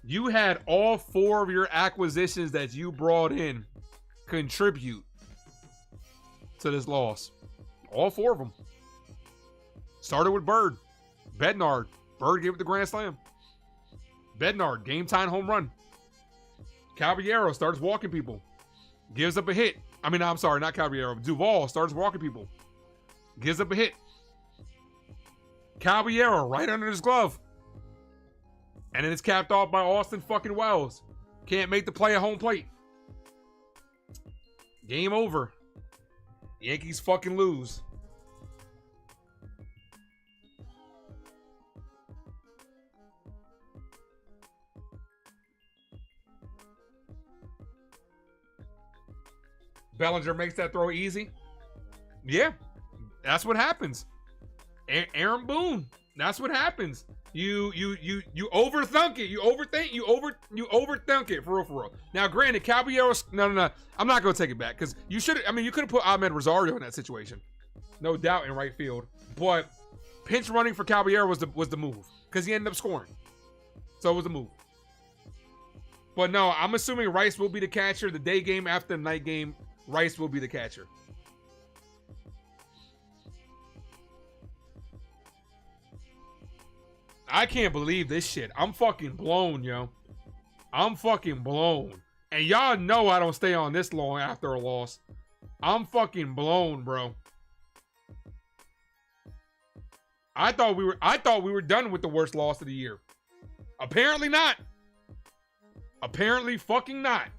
You had all 4 of your acquisitions that you brought in contribute to this loss. All 4 of them. Started with Bird. Bednar. Bird gave it the grand slam. Bednar, game time home run. Caballero starts walking people. Gives up a hit. I mean, I'm sorry, not Caballero. Duvall starts walking people. Gives up a hit. Caballero right under his glove. And then it's capped off by Austin fucking Wells. Can't make the play at home plate. Game over. Yankees fucking lose. Bellinger makes that throw easy. Yeah, that's what happens. Aaron Boone, that's what happens. You overthink it. You overthink it for real. Now, granted, Caballero. No. I'm not gonna take it back because you should. I mean, you could have put Ahmed Rosario in that situation, no doubt, in right field. But pinch running for Caballero was the move because he ended up scoring. So it was the move. But no, I'm assuming Rice will be the catcher. The day game after the night game, Rice will be the catcher. I can't believe this shit. I'm fucking blown, yo. I'm fucking blown. And y'all know I don't stay on this long after a loss. I'm fucking blown, bro. I thought we were done with the worst loss of the year. Apparently not. Apparently fucking not.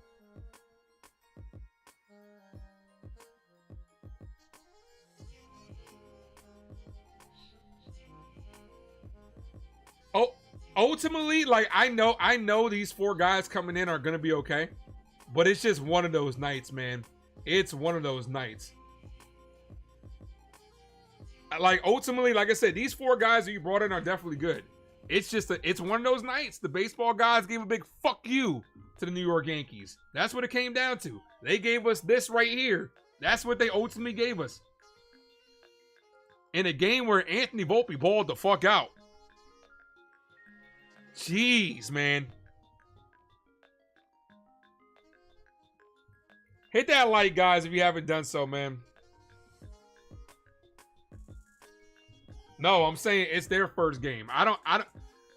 Oh, ultimately, like I know these four guys coming in are gonna be okay, but it's just one of those nights, man. It's one of those nights. Like ultimately, like I said, these four guys that you brought in are definitely good. It's one of those nights. The baseball gods gave a big fuck you to the New York Yankees. That's what it came down to. They gave us this right here. That's what they ultimately gave us. In a game where Anthony Volpe balled the fuck out. Jeez, man. Hit that like, guys, if you haven't done so, man. No, I'm saying it's their first game. I don't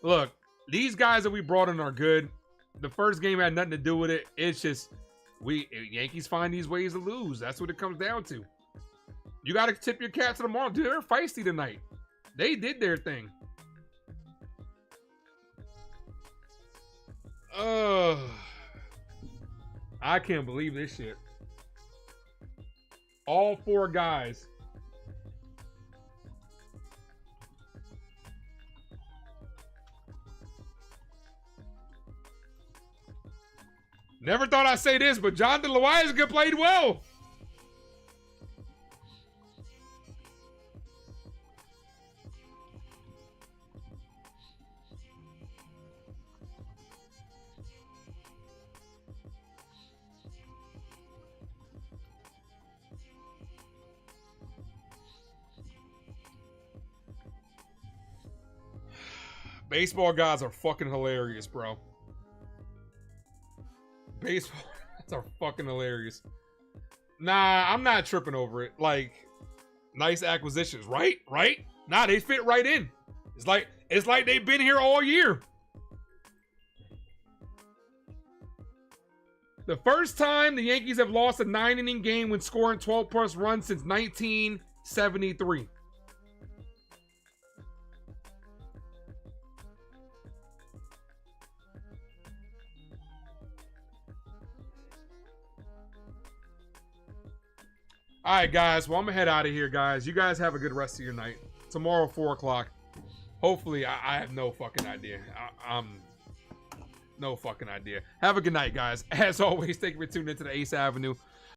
look, these guys that we brought in are good. The first game had nothing to do with it. It's just Yankees find these ways to lose. That's what it comes down to. You got to tip your cap to the Marlins. Dude, they're feisty tonight. They did their thing. I can't believe this shit. All four guys. Never thought I'd say this, but Jonathan Loáisiga played well. Baseball guys are fucking hilarious, bro. Baseball guys are fucking hilarious. Nah, I'm not tripping over it. Like, nice acquisitions, right? Right? Nah, they fit right in. It's like they've been here all year. The first time the Yankees have lost a 9-inning game when scoring 12+ runs since 1973. All right, guys. Well, I'm going to head out of here, guys. You guys have a good rest of your night. Tomorrow, 4 o'clock. Hopefully, I have no fucking idea. No fucking idea. Have a good night, guys. As always, thank you for tuning into the Ace Avenue.